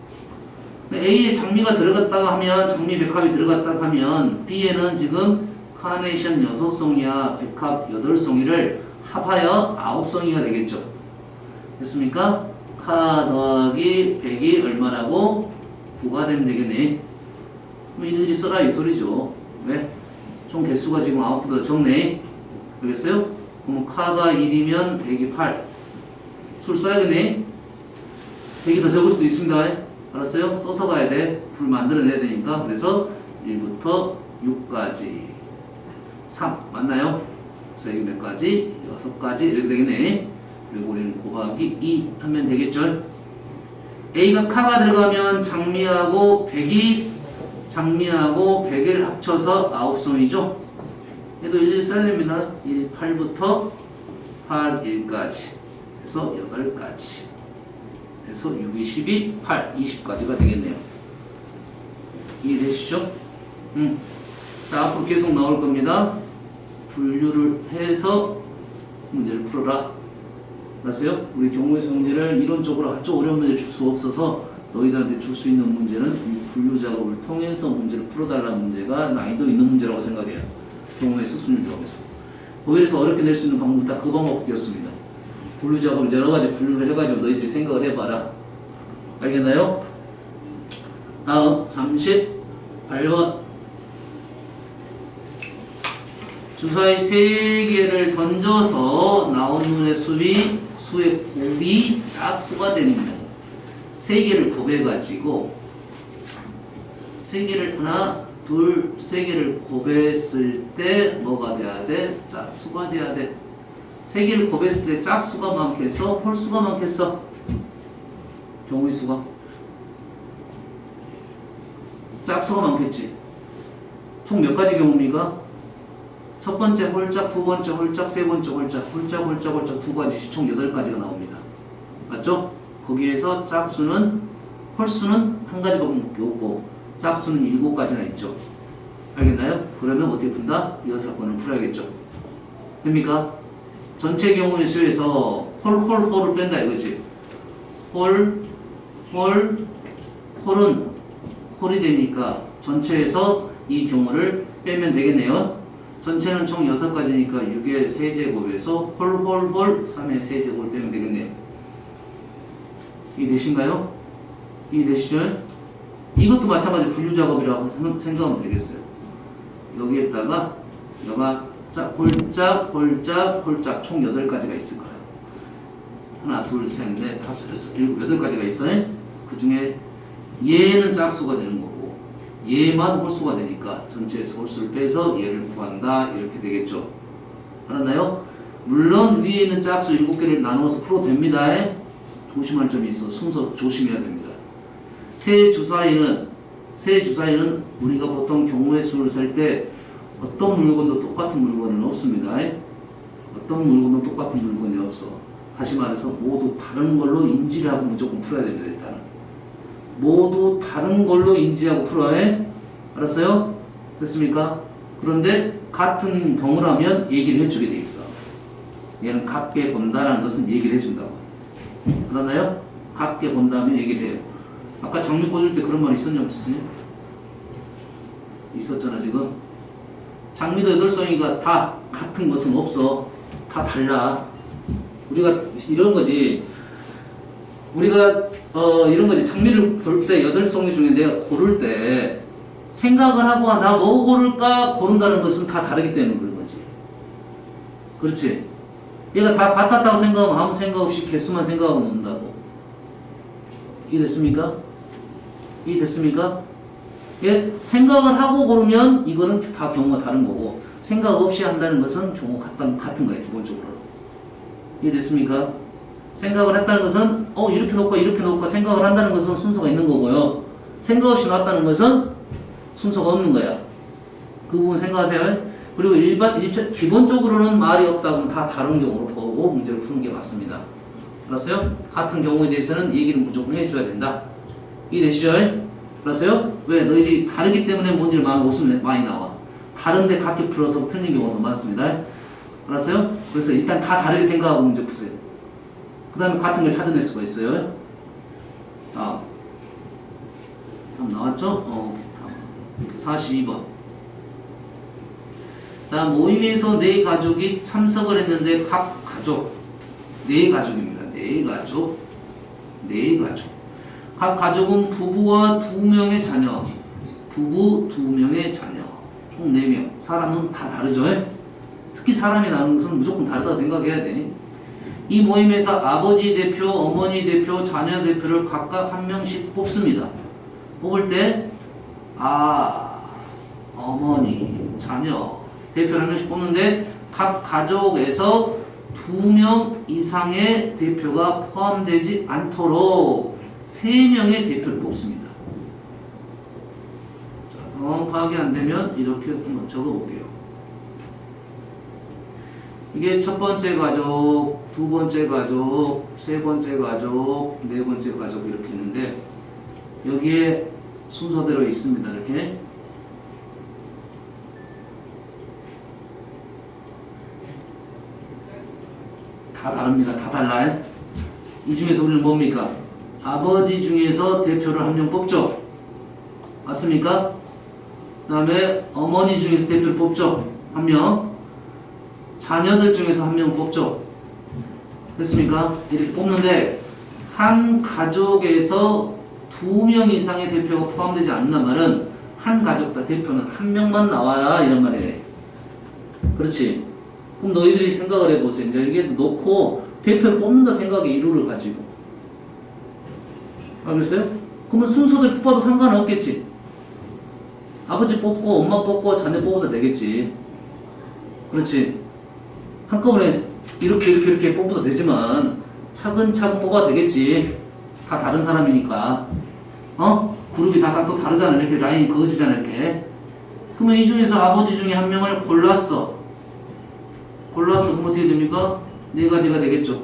A에 장미가 들어갔다가 하면 장미 백합이 들어갔다가 하면 B에는 지금 카네이션 6송이와 백합 8송이를 합하여 9송이가 되겠죠. 됐습니까? 카 더하기 100이 얼마라고? 9가 되면 되겠네. 그럼 이들이 써라 이 소리죠. 왜? 총 개수가 지금 9보다 적네. 알겠어요? 그럼 카가 1이면 100이 8. 술 써야겠네. 100이 더 적을 수도 있습니다. 알았어요? 써서 가야 돼. 불 만들어내야 되니까. 그래서 1부터 6까지 3 맞나요? 그래서 여기 몇 가지? 6가지 이렇게 되겠네. 그리고 우리는 곱하기 2 하면 되겠죠? A가 카가 들어가면 장미하고 100을 합쳐서 9송이죠? 얘도 일일이 써야 됩니다. 1, 8부터 8, 1까지 해서 8가지 그래서 6, 22, 8, 20까지가 되겠네요. 이해되시죠? 자, 앞으로 계속 나올 겁니다. 분류를 해서 문제를 풀어라. 알았어요? 우리 경우의 성질을 이론적으로 아주 어려운 문제 줄 수 없어서 너희들한테 줄 수 있는 문제는 이 분류 작업을 통해서 문제를 풀어달라는 문제가 난이도 있는 문제라고 생각해요. 경우에서 순위 조합에서. 거기에서 어렵게 낼 수 있는 방법은 딱 그 방법이었습니다. 분류 작업을 여러 가지 분류를 해가지고 너희들이 생각을 해봐라. 알겠나요? 다음 38번. 주사위 3개를 던져서 나온 눈의 수의 곱이 짝수가 되는 경우. 3개를 곱해가지고 3개를 하나, 둘, 3개를 곱했을 때 뭐가 돼야 돼? 짝수가 돼야 돼. 3개를 곱했을 때 짝수가 많겠어? 홀수가 많겠어? 경우의 수가? 짝수가 많겠지. 총 몇 가지 경우입니까? 첫 번째 홀짝, 두 번째 홀짝, 세 번째 홀짝, 홀짝 두 가지씩 총 8가지가 나옵니다. 맞죠? 거기에서 짝수는, 홀수는 한 가지 방법밖에 없고 짝수는 7가지나 있죠. 알겠나요? 그러면 어떻게 푼다? 이 사건을 풀어야겠죠. 됩니까? 전체 경우의 수에서 홀을 뺀다 이거지. 홀은 홀이 되니까 전체에서 이 경우를 빼면 되겠네요. 전체는 총 6가지니까 6의 세제곱에서 홀 3의 세제곱을 빼면 되겠네요. 이해되신가요? 이해되시죠? 이것도 마찬가지 분류 작업이라고 생각하면 되겠어요. 여기에다가 여가 홀짝 총 8가지가 있을 거예요. 하나, 둘, 셋, 넷, 다섯, 여섯, 일곱, 8가지가 있어요. 그 중에 얘는 짝수가 되는 거고 얘만 홀수가 되니까 전체에서 홀수를 빼서 얘를 구한다. 이렇게 되겠죠. 알았나요? 물론 위에 있는 짝수 7개를 나눠서 풀어도 됩니다. 조심할 점이 있어. 순서 조심해야 됩니다. 세 주사위는 우리가 보통 경우의 수를 살 때 어떤 물건도 똑같은 물건은 없습니다. 어떤 물건도 똑같은 물건이 없어. 다시 말해서 모두 다른 걸로 인지를 하고 무조건 풀어야 됩니다. 일단은 모두 다른 걸로 인지하고 풀어야 해. 알았어요? 됐습니까? 그런데 같은 경우라면 얘기를 해주게 돼 있어. 얘는 같게 본다라는 것은 얘기를 해준다고. 알았나요? 같게 본다면 얘기를 해요. 아까 장미 꽂을 때 그런 말 있었냐 없었냐? 있었잖아 지금. 장미도 8송이가 다 같은 것은 없어. 다 달라. 우리가 이런 거지. 우리가 이런 거지. 장미를 볼 때 8송이 중에 내가 고를 때 생각을 하고 나 뭐 고를까 고른다는 것은 다 다르기 때문에 그런 거지. 그렇지? 얘가 다 같았다고 생각하면 아무 생각 없이 개수만 생각하고 논다고. 이해됐습니까? 이해됐습니까? 예? 생각을 하고 고르면 이거는 다 경우가 다른 거고 생각 없이 한다는 것은 경우 같은 거예요. 기본적으로. 이해됐습니까? 생각을 했다는 것은 이렇게 놓고 생각을 한다는 것은 순서가 있는 거고요. 생각 없이 놨다는 것은 순서가 없는 거야. 그 부분 생각하세요. 그리고 기본적으로는 말이 없다고 다 다른 경우로 보고 문제를 푸는 게 맞습니다. 알았어요? 같은 경우에 대해서는 얘기를 무조건 해줘야 된다. 이해되시죠? 알았어요? 왜? 너희들이 다르기 때문에 문제를 많이 나와. 다른데 같게 풀어서 틀린 경우가 많습니다. 알았어요? 그래서 일단 다 다르게 생각하고 문제 푸세요. 그 다음에 같은 걸 찾아낼 수가 있어요. 다음 나왔죠? 42번. 자, 모임에서 4가족이 참석을 했는데 각 가족 4가족입니다. 4가족. 각 가족은 부부와 2명의 자녀, 부부 2명의 자녀, 총 4명. 사람은 다 다르죠? 특히 사람이 나누는 것은 무조건 다르다고 생각해야 돼. 이 모임에서 아버지 대표, 어머니 대표, 자녀 대표를 각각 한 명씩 뽑습니다. 뽑을 때 어머니, 자녀 대표를 한 명씩 뽑는데 각 가족에서 2명 이상의 대표가 포함되지 않도록 3명의 대표를 뽑습니다. 자, 상황 파악이 안 되면 이렇게 한번 적어볼게요. 이게 첫 번째 가족, 두 번째 가족, 세 번째 가족, 네 번째 가족 이렇게 있는데 여기에 순서대로 있습니다. 이렇게 다 다릅니다. 다 달라요. 이 중에서 우리는 뭡니까? 아버지 중에서 대표를 한 명 뽑죠. 맞습니까? 그 다음에 어머니 중에서 대표를 뽑죠. 한 명. 자녀들 중에서 한 명 뽑죠. 됐습니까? 이렇게 뽑는데 한 가족에서 2명 이상의 대표가 포함되지 않는 말은 한 가족 다 대표는 한 명만 나와라 이런 말이래. 그렇지? 그럼 너희들이 생각을 해보세요. 이제 이게 놓고 대표를 뽑는다 생각의 이유를 가지고. 알겠어요? 그러면 순서대로 뽑아도 상관없겠지. 아버지 뽑고 엄마 뽑고 자녀 뽑아도 되겠지. 그렇지? 한꺼번에 이렇게 뽑아도 되지만 차근차근 뽑아도 되겠지. 다 다른 사람이니까. 그룹이 다 또 다르잖아. 이렇게 라인이 그어지잖아. 이렇게. 그러면 이 중에서 아버지 중에 한 명을 골랐어. 그럼 어떻게 됩니까? 네 가지가 되겠죠.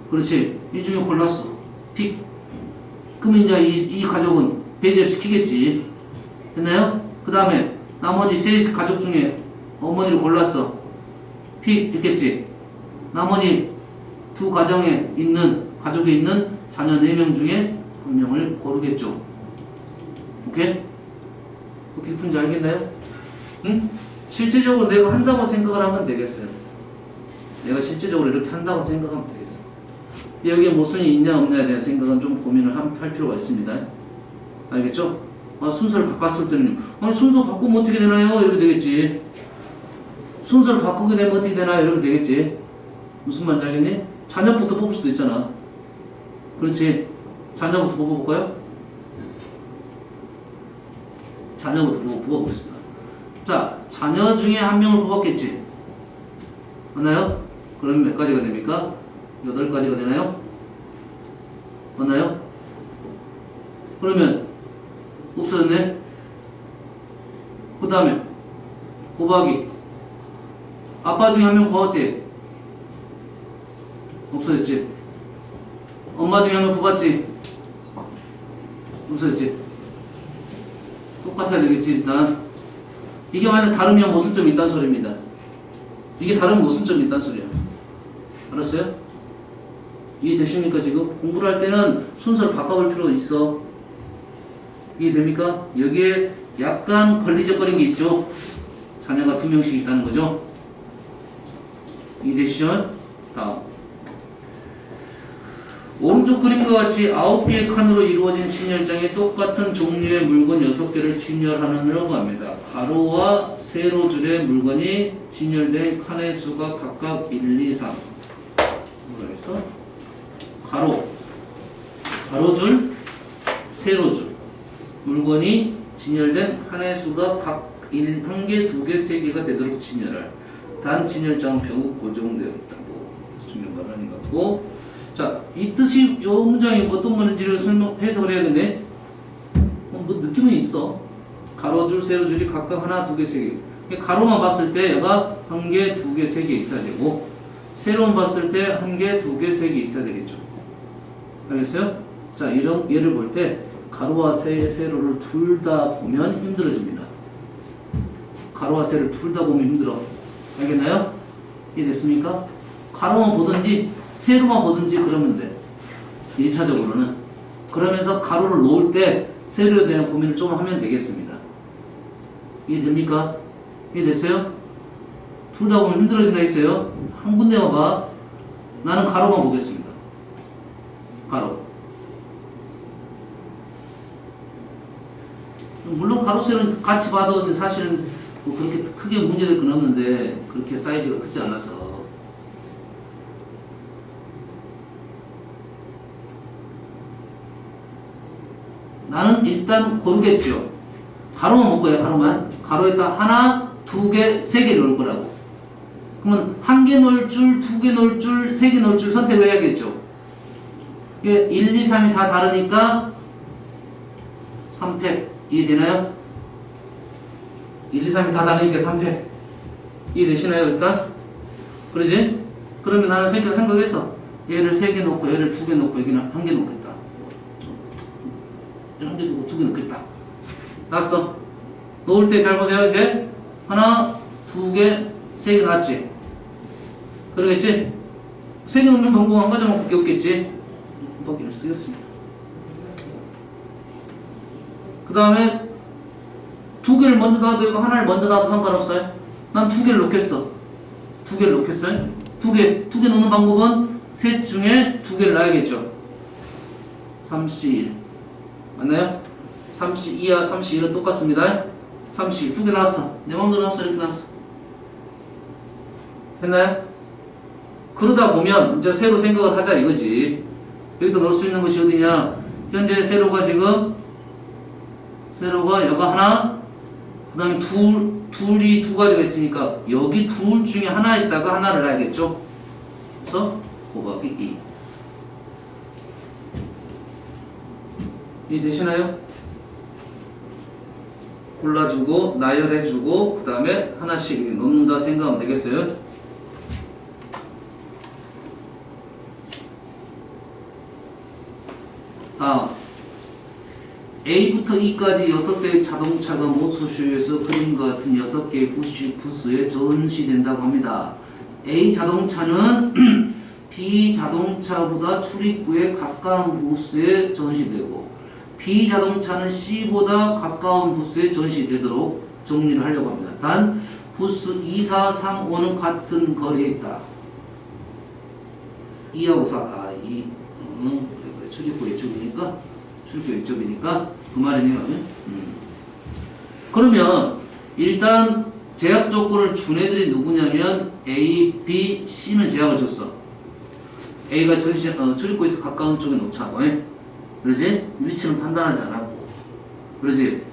그렇지. 이 중에 골랐어. 픽. 그러면 이제 이 가족은 배제를 시키겠지. 됐나요? 그 다음에 나머지 세 가족 중에 어머니를 골랐어. 픽 했겠지. 나머지 두 가정에 있는 가족에 있는 자녀 4명 중에 한 명을 고르겠죠. 오케이? 어떻게 푼지 알겠나요? 응? 실제적으로 내가 한다고 생각을 하면 되겠어요. 내가 실제적으로 이렇게 한다고 생각하면 되겠어요. 여기에 모순이 있냐 없냐에 대한 생각은 좀 고민을 할 필요가 있습니다. 알겠죠? 순서를 바꿨을 때는 아니 순서 바꾸면 어떻게 되나요? 이렇게 되겠지. 순서를 바꾸게 되면 어떻게 되나요? 이렇게 되겠지. 무슨 말인지 알겠니? 자녀부터 뽑을 수도 있잖아. 그렇지. 자녀부터 뽑아볼까요? 자녀부터 뽑아보겠습니다. 자, 자녀 중에 한 명을 뽑았겠지. 맞나요? 그러면 몇 가지가 됩니까? 8가지가 되나요? 맞나요? 그러면 없어졌네. 그 다음에 곱하기 아빠 중에 한 명 뽑았지? 없어졌지? 엄마 중에 한 명 뽑았지? 없어졌지? 똑같아야 되겠지 일단. 이게 만약 다르면 모순점이 있다는 소리입니다. 이게 다르면 모순점이 있다는 소리야. 알았어요? 이해되십니까 지금? 공부를 할 때는 순서를 바꿔볼 필요가 있어. 이해됩니까? 여기에 약간 걸리적거린 게 있죠? 자녀가 2명씩 있다는 거죠? 이해되시죠? 다음. 오른쪽 그림과 같이 9개의 칸으로 이루어진 진열장에 똑같은 종류의 물건 6개를 진열하는이라고 합니다. 가로와 세로 줄의 물건이 진열된 칸의 수가 각각 1, 2, 3. 그래서 가로줄, 세로줄 물건이 진열된 칸의 수가 각 1개, 2개, 3개가 되도록 진열할 단 진열장은 병우 고정되어 있다고 중요한 말 아닌 것 같고. 자, 이 뜻이 이 문장이 어떤 말인지를 해석을 해야겠네. 뭐 느낌은 있어. 가로줄, 세로줄이 각각 하나, 2개, 3개. 가로만 봤을 때 얘가 1개, 2개, 3개 있어야 되고 세로만 봤을 때 1개, 2개, 3개 있어야 되겠죠. 알겠어요? 자, 이런 예를 볼 때 가로와 세로를 둘 다 보면 힘들어집니다. 가로와 세로를 둘 다 보면 힘들어. 알겠나요? 이해됐습니까? 가로만 보든지 세로만 보든지 그러면 돼. 1차적으로는. 그러면서 가로를 놓을 때 세로에 대한 고민을 좀 하면 되겠습니다. 이해됩니까? 이해됐어요? 둘 다 보면 힘들어진다 했어요. 한 군데만 봐. 나는 가로만 보겠습니다. 가로. 물론 가로 세로는 같이 봐도 사실은 뭐 그렇게 크게 문제될 건 없는데 그렇게 사이즈가 크지 않아서. 나는 일단 고르겠죠. 가로만 볼 거예요. 가로에다 하나, 2개, 3개 넣을 거라고. 그러면 1개 넣을 줄, 2개 넣을 줄, 3개 넣을 줄 선택을 해야겠죠. 이게 1, 2, 3이 다 다르니까 3팩. 이해되나요? 1, 2, 3이 다 다르니까 3팩. 이해되시나요 일단? 그러지? 그러면 나는 생각했어. 얘를 3개 놓고 얘를 2개 놓고 여기는 1개 놓겠다. 얘를 1개 두고 2개 놓겠다. 났어. 놓을 때 잘 보세요. 이제 하나, 2개, 3개 놨지. 그러겠지? 3개 놓으면 방법 한 가지만 밖에 없겠지. 밖에 쓰겠습니다. 그 다음에 2개를 먼저 놔도 되고 하나를 먼저 놔도 상관없어요. 난 2개를 놓겠어. 2개를 놓겠어요. 2개 놓는 방법은 셋 중에 2개를 놔야겠죠. 32일 맞나요? 32와 31은 똑같습니다. 32 2개 놨어. 내 맘대로 놨어. 이렇게 놨어. 했나요? 그러다 보면 이제 세로 생각을 하자 이거지. 여기다 넣을 수 있는 것이 어디냐? 현재 세로가 지금 세로가 여기 하나, 그 다음에 둘이 2가지가 있으니까 여기 둘 중에 하나에다가 하나를 놔야겠죠? 그래서 곱하기 2. 이해되시나요? 골라주고 나열해주고 그 다음에 하나씩 넣는다 생각하면 되겠어요? A부터 E까지 6대의 자동차가 모터쇼에서 그림과 같은 6개의 부스에 전시된다고 합니다. A 자동차는 B 자동차보다 출입구에 가까운 부스에 전시되고 B 자동차는 C보다 가까운 부스에 전시되도록 정리를 하려고 합니다. 단 부스 2, 4, 3, 5는 같은 거리에 있다. 2하고 4, 출입구 이쪽이니까 그 말이네요. 그러면 일단 제약 조건을 준 애들이 누구냐면 A, B, C는 제약을 줬어. A가 출입구에서 가까운 쪽에 놓자고 해. 그러지? 위치는 판단하지 않았고. 그러지?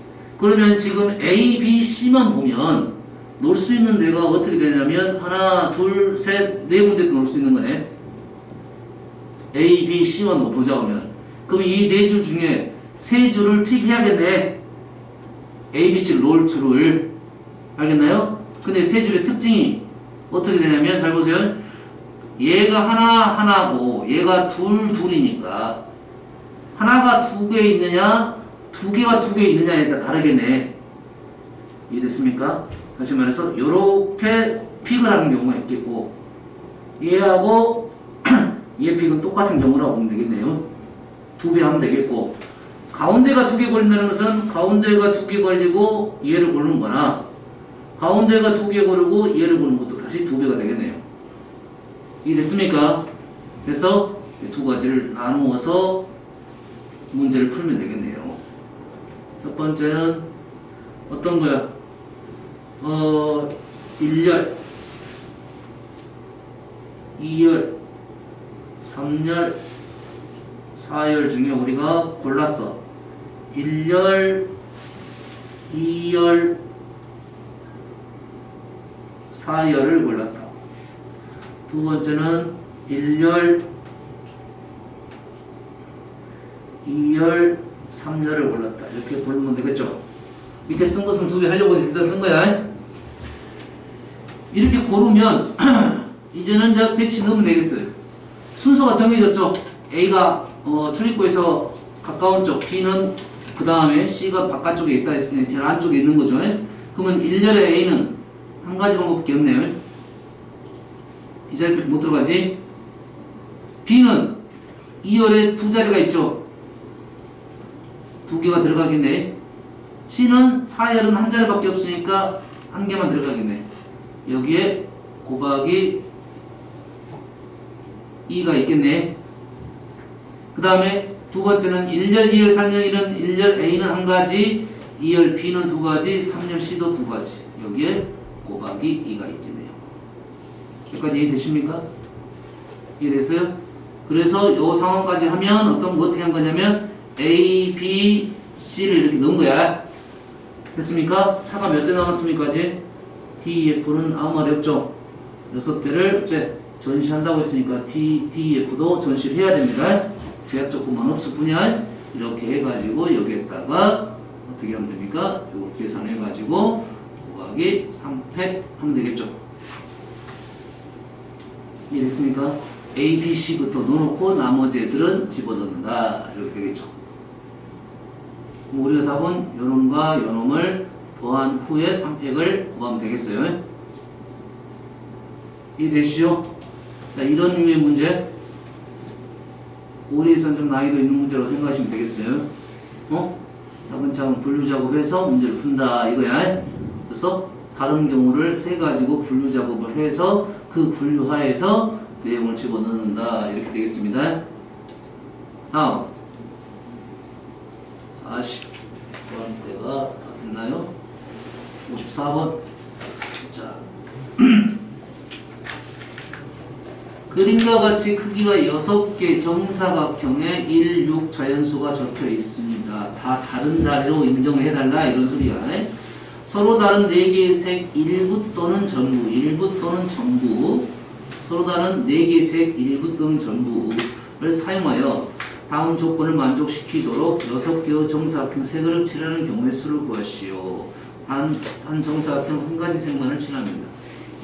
그러면 지금 A, B, C만 보면 놓을 수 있는 데가 어떻게 되냐면 하나, 둘, 셋, 네 군데도 놓을 수 있는 거네. A, B, C만 보자 하면 그럼 이 네 줄 중에 세 줄을 픽해야겠네. A, B, C 롤 줄을 알겠나요? 근데 세 줄의 특징이 어떻게 되냐면 잘 보세요. 얘가 하나고 얘가 둘이니까 하나가 2개 있느냐 2개가 2개 있느냐에 따라 다르겠네. 이해됐습니까? 다시 말해서 이렇게 픽을 하는 경우가 있겠고 얘하고 얘 픽은 똑같은 경우라고 보면 되겠네요. 2배 하면 되겠고 가운데가 2개 걸린다는 것은 가운데가 2개 걸리고 얘를 고르는 거나 가운데가 2개 고르고 얘를 고르는 것도 다시 2배가 되겠네요. 이해됐습니까? 그래서 이 두 가지를 나누어서 문제를 풀면 되겠네요. 첫 번째는 어떤 거야? 1열, 2열, 3열, 4열 중에 우리가 골랐어. 1열, 2열, 4열을 골랐다. 두 번째는 1열, 2열, 3열을 골랐다. 이렇게 고르면 되겠죠. 밑에 쓴 것은 2개 하려고 일단 쓴 거야. 이렇게 고르면 이제는 이제 배치 넣으면 되겠어요. 순서가 정해졌죠. A가 출입구에서 가까운 쪽, B는 그 다음에 C가 바깥쪽에 있다 했으니 제일 안쪽에 있는 거죠. 그러면 1열의 A는 한 가지 방법밖에 없네요. 이 자리에 못 들어가지. B는 2열에 2자리가 있죠. 2개가 들어가겠네. C는 4열은 한 자리밖에 없으니까 한 개만 들어가겠네. 여기에 곱하기 2가 있겠네. 그 다음에 두 번째는 1열, 2열, 3열, 1은 1열 A는 한 가지, 2열 B는 2가지, 3열 C도 2가지. 여기에 곱하기 2가 있겠네요. 여기까지 이해되십니까? 이해됐어요? 그래서 이 상황까지 하면 어떻게 한 거냐면 A, B, C를 이렇게 넣은 거야. 됐습니까? 차가 몇 대 남았습니까? 이제 DEF는 아무 말이 없죠. 6대를 이제 전시한다고 했으니까 DEF도 전시를 해야 됩니다. 제약 조건만 없을 뿐이야. 이렇게 해가지고 여기에다가 어떻게 하면 됩니까? 이거 계산해가지고 곱하기 3팩 하면 되겠죠. 이해됐습니까? A, B, C부터 넣어놓고 나머지 애들은 집어넣는다. 이렇게 되겠죠. 그럼 우리가 답은 요놈과 요놈을 더한 후에 3팩을 구하면 되겠어요. 이해되시죠? 자, 이런 류의 문제, 고리에서는 좀 난이도 있는 문제라고 생각하시면 되겠어요. 차근차근 분류 작업해서 문제를 푼다 이거야. 그래서 다른 경우를 세 가지고 분류 작업을 해서 그 분류하에서 내용을 집어넣는다 이렇게 되겠습니다. 다음 40번대가 다 됐나요? 54번. 자 그림과 같이 크기가 6개 정사각형에 1, 6 자연수가 적혀 있습니다. 다 다른 자리로 인정해달라 이런 소리야. 서로 다른 4개의 색 일부 또는 전부, 일부 또는 전부, 서로 다른 4개의 색 일부 또는 전부를 사용하여 다음 조건을 만족시키도록 6개의 정사각형 색을 칠하는 경우의 수를 구하시오. 한 정사각형 한 가지 색만을 칠합니다.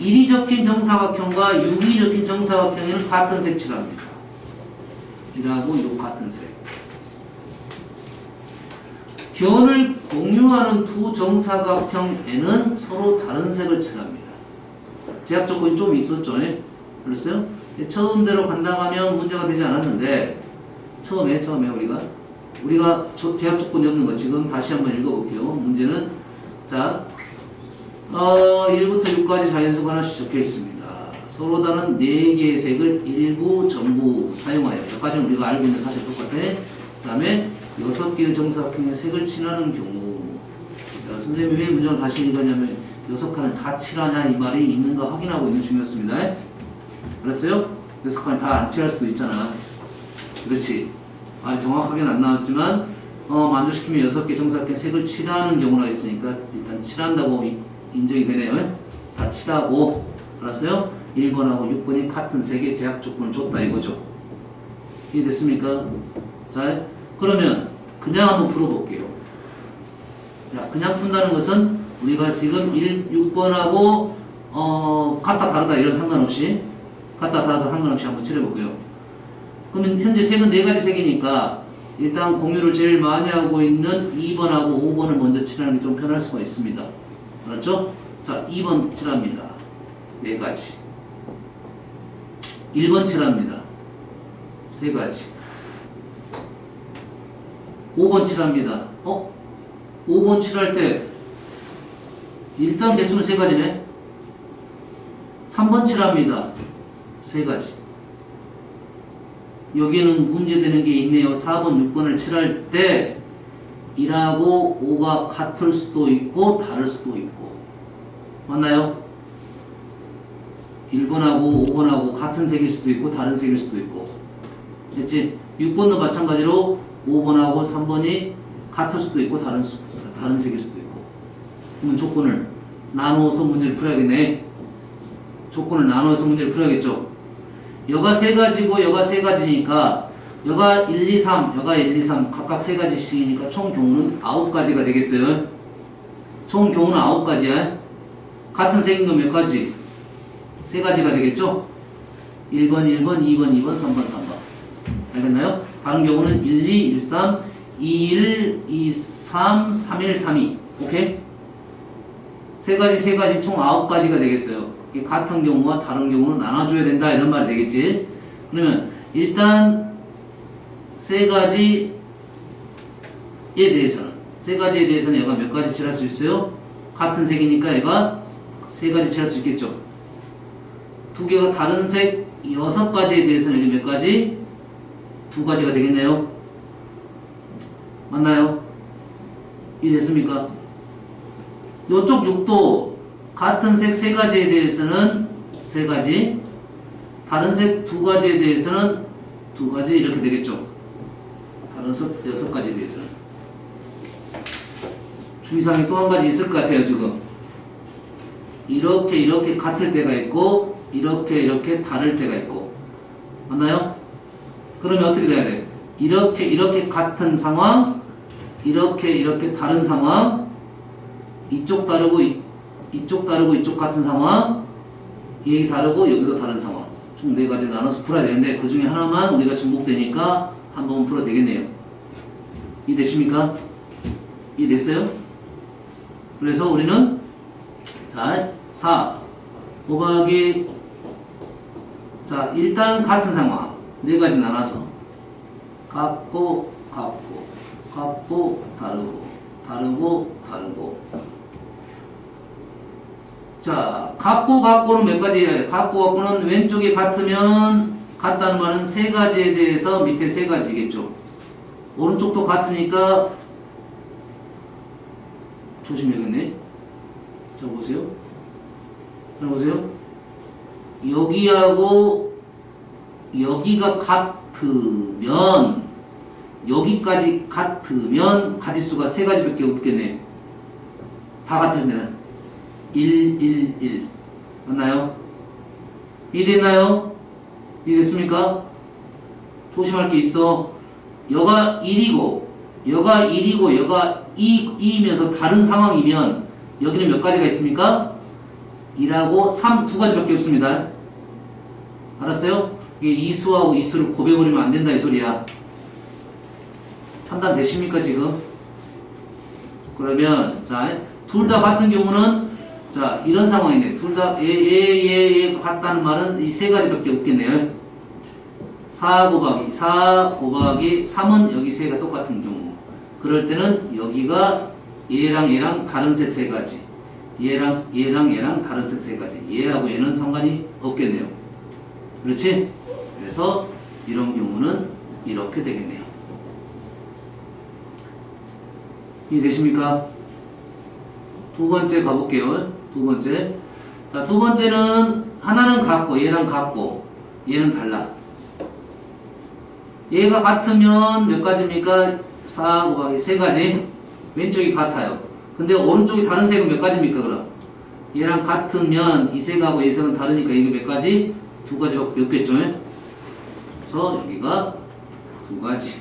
1이 적힌 정사각형과 6이 적힌 정사각형에는 같은 색 칠합니다. 1하고 6 같은 색. 변을 공유하는 두 정사각형에는 서로 다른 색을 칠합니다. 제약 조건이 좀 있었죠? 그랬어요? 처음대로 간다면 문제가 되지 않았는데 처음에 우리가 제약 조건이 없는 거 지금 다시 한번 읽어볼게요. 문제는 자 1부터 6까지 자연수가 하나씩 적혀 있습니다. 서로 다른 4개의 색을 일부, 전부 사용하여. 여기까지는 우리가 알고 있는 사실 똑같아. 그 다음에 6개의 정사각형의 색을 칠하는 경우. 자, 선생님이 왜 문장을 다시 읽었냐면 6칸을 다 칠하냐 이 말이 있는가 확인하고 있는 중이었습니다. 그랬어요? 6칸을 다 안 칠할 수도 있잖아. 그렇지. 말이 정확하게는 안 나왔지만 만족시키면 6개 정사각형 색을 칠하는 경우가 있으니까 일단 칠한다고 인정이 되네요. 다 칠하고, 알았어요? 1번하고 6번이 같은 색의 제약 조건을 줬다 이거죠. 이해됐습니까? 자, 그러면 그냥 한번 풀어볼게요. 자, 그냥 푼다는 것은 우리가 지금 6번하고 같다 다르다 이런 상관없이 한번 칠해볼게요. 그러면 현재 색은 4가지 색이니까 일단 공유를 제일 많이 하고 있는 2번하고 5번을 먼저 칠하는 게 좀 편할 수가 있습니다. 알았죠? 자, 2번 칠합니다. 4가지. 1번 칠합니다. 3가지. 5번 칠합니다. 5번 칠할 때 일단 개수는 3가지네. 3번 칠합니다. 3가지. 여기에는 문제되는 게 있네요. 4번, 6번을 칠할 때 1하고 5가 같을 수도 있고 다를 수도 있고. 맞나요? 1번하고 5번하고 같은 색일 수도 있고 다른 색일 수도 있고. 됐지? 6번도 마찬가지로 5번하고 3번이 같을 수도 있고 다른 색일 수도 있고. 그러면 조건을 나누어서 문제를 풀어야겠네. 조건을 나누어서 문제를 풀어야겠죠. 여가 3가지고 여가 3가지니까 여가 1, 2, 3, 여가 1, 2, 3 각각 3가지씩이니까 총 경우는 9가지가 되겠어요. 총 경우는 9가지야. 같은 색인 거 몇 가지? 3가지가 되겠죠? 1번, 1번, 2번, 2번, 3번, 3번. 알겠나요? 다른 경우는 1, 2, 1, 3, 2, 1, 2, 3, 3, 1, 3, 2. 오케이? 3가지 총 9가지가 되겠어요. 같은 경우와 다른 경우는 나눠줘야 된다 이런 말이 되겠지. 그러면 일단 3가지에 대해서는 얘가 몇 가지 칠할 수 있어요? 같은 색이니까 얘가 3가지 칠할 수 있겠죠. 2개가 다른 색 6가지에 대해서는 여기 몇 가지? 2가지가 되겠네요. 맞나요? 이해됐습니까? 이쪽 6도 같은 색 3가지에 대해서는 3가지, 다른 색 2가지에 대해서는 2가지 이렇게 되겠죠. 다른 색 6가지에 대해서는. 주의사항이 또 한 가지 있을 것 같아요. 지금 이렇게 같을 때가 있고 이렇게 다를 때가 있고. 맞나요? 그러면 어떻게 돼야 돼? 이렇게 같은 상황, 이렇게 다른 상황, 이쪽 다르고 이쪽 같은 상황, 얘 다르고 여기도 다른 상황. 총 4가지 나눠서 풀어야 되는데 그 중에 하나만 우리가 중복되니까 한 번 풀어도 되겠네요. 이해되십니까? 이해됐어요? 그래서 우리는 자 4 곱하기 자 일단 같은 상황 4가지 나눠서 같고 같고 같고 다르고 다르고 다르고 자 같고 같고는 몇 가지예요? 같고 같고는 왼쪽이 같으면 같다는 말은 3가지에 대해서 밑에 3가지겠죠. 오른쪽도 같으니까 조심해야겠네. 자 보세요. 자 보세요. 여기하고 여기가 같으면 여기까지 같으면 가지수가 3가지밖에 없겠네. 다 같은 데는 1, 1, 1 맞나요? 이해됐나요? 이해됐습니까? 조심할 게 있어. 여가 1이고 여가 1이고 여가 2이면서 다른 상황이면 여기는 몇 가지가 있습니까? 2하고 3 2가지밖에 없습니다. 알았어요? 이게 이수하고 이수를 곱해버리면 안 된다 이 소리야. 판단 되십니까 지금? 그러면 자 둘 다 같은 경우는 자 이런 상황이네. 둘 다 얘 같다는 말은 이 3가지밖에 없겠네요. 4 곱하기 3은 여기 3가 똑같은 경우. 그럴 때는 여기가 얘랑 다른 색 3가지, 얘랑 다른 색 3가지. 얘하고 얘는 상관이 없겠네요. 그렇지? 그래서 이런 경우는 이렇게 되겠네요. 이해되십니까? 두 번째 가볼게요. 두 번째. 자, 두 번째는 하나는 같고 얘랑 같고 얘는 달라. 얘가 같으면 몇 가지입니까? 4 곱하기 3가지. 왼쪽이 같아요. 근데 오른쪽이 다른 색은 몇 가지입니까? 그럼 얘랑 같으면 이 색하고 이 색은 다르니까 이게 몇 가지? 2가지밖에 없겠죠. 그래서 여기가 2가지에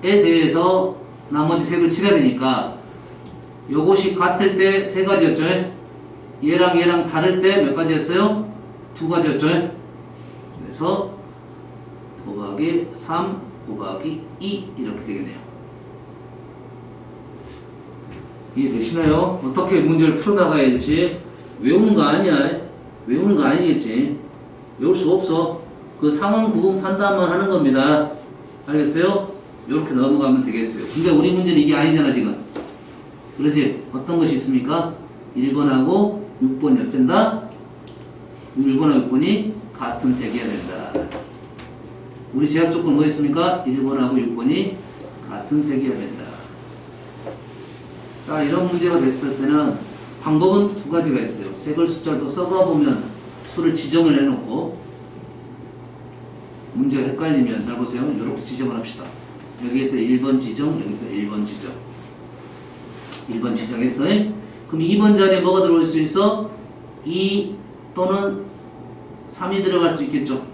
대해서 나머지 색을 칠해야 되니까 요것이 같을 때 3가지였죠. 얘랑 다를 때 몇 가지였어요? 2가지였죠. 그래서 곱하기 3 곱하기 2 이렇게 되겠네요. 이해되시나요? 어떻게 문제를 풀어나가야 할지. 외우는 거 아니야. 외우는 거 아니겠지. 외울 수 없어. 그 상황 구분 판단만 하는 겁니다. 알겠어요? 이렇게 넘어가면 되겠어요. 근데 우리 문제는 이게 아니잖아 지금. 그러지? 어떤 것이 있습니까? 1번하고 6번이 어쩐다? 1번하고 6번이 같은 색이어야 된다. 우리 제약 조건 뭐였습니까? 1번하고 6번이 같은 색이어야 된다. 자, 이런 문제가 됐을 때는 방법은 2가지가 있어요. 색을 숫자를 또 써가보면 수를 지정을 해놓고 문제가 헷갈리면 잘 보세요. 이렇게 지정을 합시다. 여기에 또 1번 지정, 여기 또 1번 지정. 1번 지정했어요. 그럼 2번 자리에 뭐가 들어올 수 있어? 2 또는 3이 들어갈 수 있겠죠.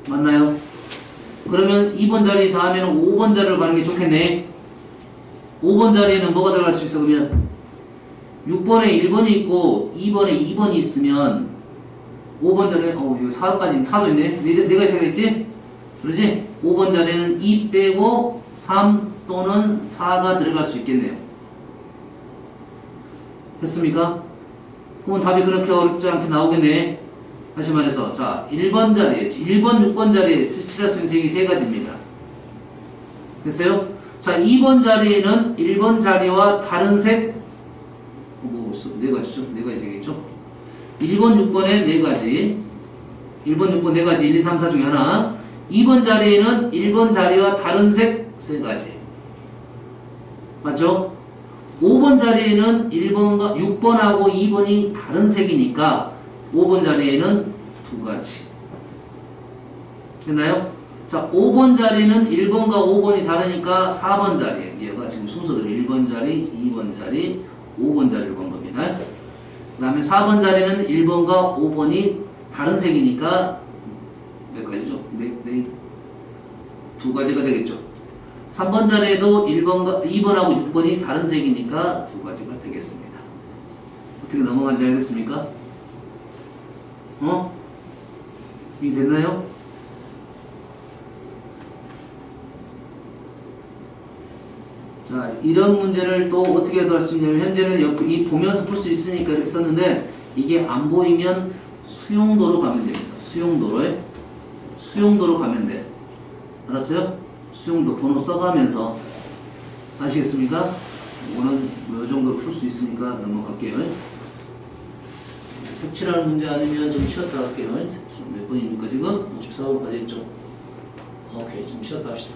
맞나요? 그러면 2번 자리 다음에는 5번 자리로 가는 게 좋겠네. 5번 자리에는 뭐가 들어갈 수 있어? 그러면 6번에 1번이 있고 2번에 2번이 있으면 5번 자리에 여기 4까지 4도 있네. 내가 생각했지? 그러지? 5번 자리에는 2 빼고 3 또는 4가 들어갈 수 있겠네요. 됐습니까? 그러면 답이 그렇게 어렵지 않게 나오겠네. 다시 말해서 자 1번 자리에 1번 6번 자리에 칠할 수 있는 색이 3가지입니다. 됐어요? 자 2번 자리에는 1번 자리와 다른 색 4가지죠? 4가지 색이죠? 1번 6번에 4가지 1번 6번 4가지 1, 2, 3, 4 중에 하나. 2번 자리에는 1번 자리와 다른 색 3가지. 맞죠? 5번 자리에는 1번과 6번하고 2번이 다른 색이니까 5번 자리에는 2가지. 됐나요? 자, 5번 자리는 1번과 5번이 다르니까 4번 자리에 얘가 지금 순서대로 1번 자리, 2번 자리, 5번 자리를 본 겁니다. 그 다음에 4번 자리는 1번과 5번이 다른 색이니까 몇 가지죠? 2가지가 되겠죠. 3번 자리에도 2번하고 6번이 다른 색이니까 2가지가 되겠습니다. 어떻게 넘어간지 알겠습니까? 어? 이해됐나요? 자, 이런 문제를 또 어떻게 할 수 있냐면, 현재는 이 보면서 풀 수 있으니까 이렇게 썼는데, 이게 안 보이면 수용도로 가면 됩니다. 수용도로 가면 돼. 알았어요? 수용도 번호 써가면서. 아시겠습니까? 이거는 뭐 이 정도로 풀 수 있으니까 넘어갈게요. 색칠하는 문제 아니면 좀 쉬었다 할게요. 몇 분입니까 지금? 54분까지 했죠? 오케이, 좀 쉬었다 합시다.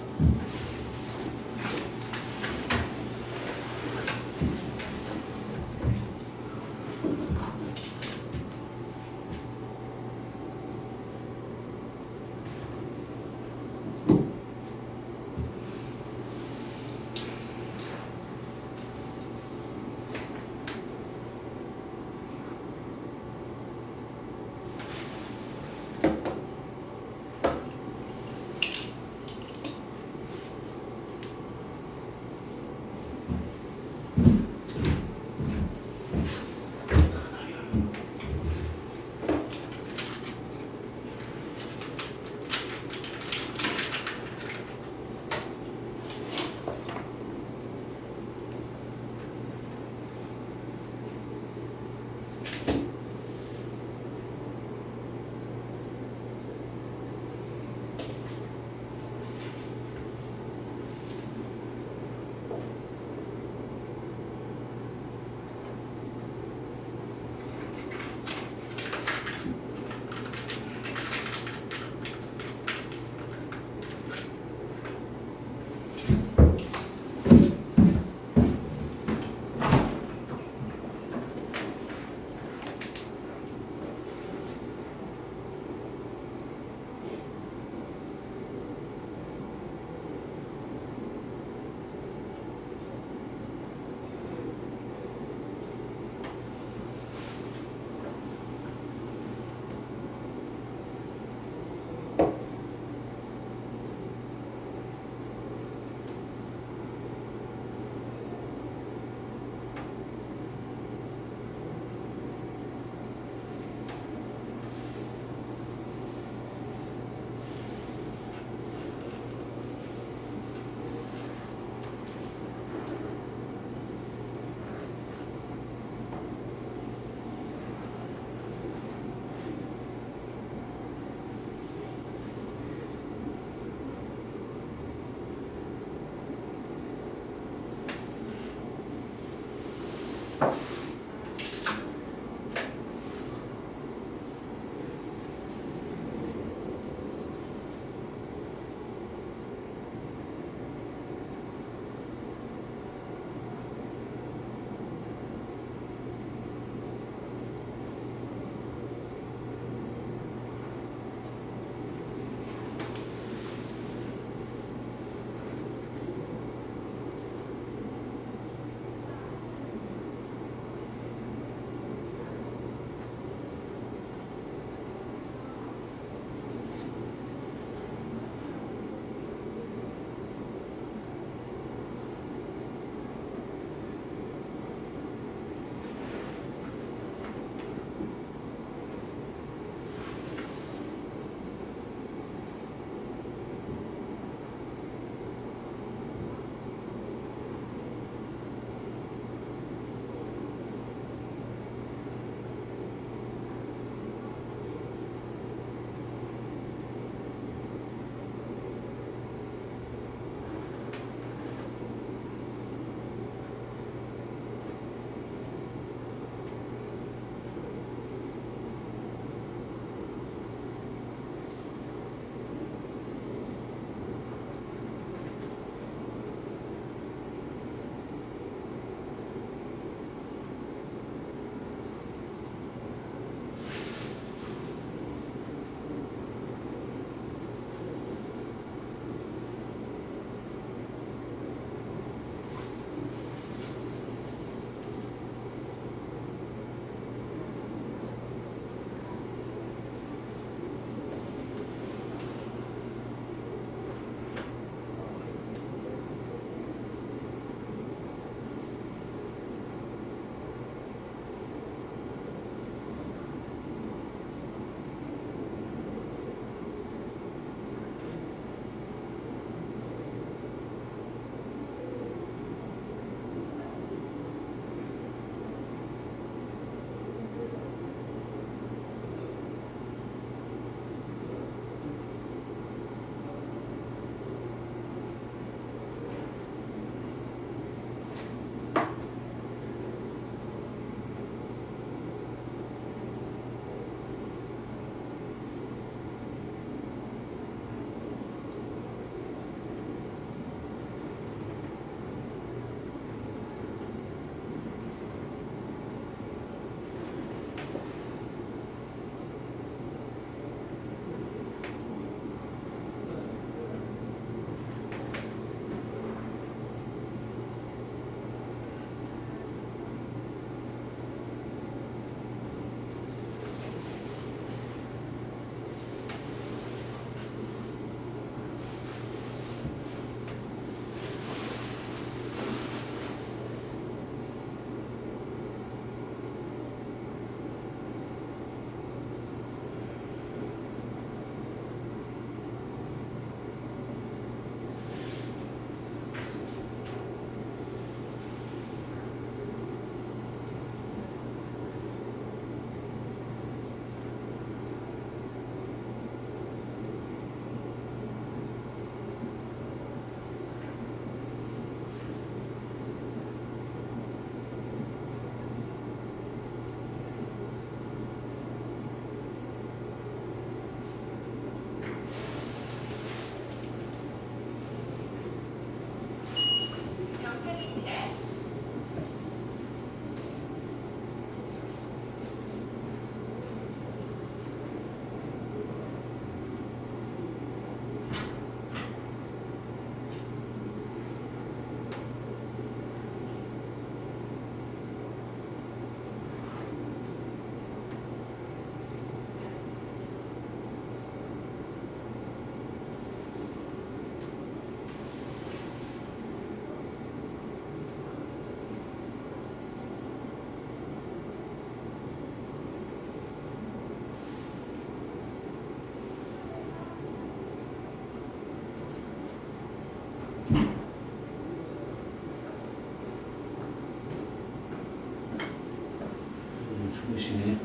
죽으시네.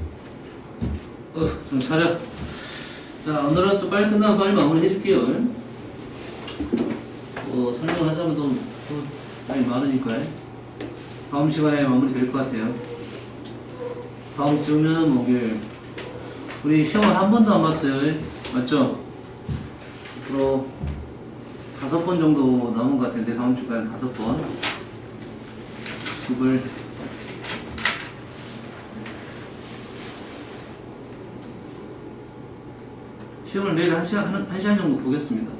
좀 차려. 자, 오늘은 좀 빨리 끝나면 빨리 마무리 해줄게요. 설명을 하자면 더 많이 많으니까요. 다음 시간에 마무리 될 것 같아요. 다음 주면 목요일. 우리 시험을 한 번도 안 봤어요. 맞죠? 앞으로 5번 정도 남은 것 같은데, 다음 주까지 5번. 수업을 시험을 매일 1시간 정도 보겠습니다.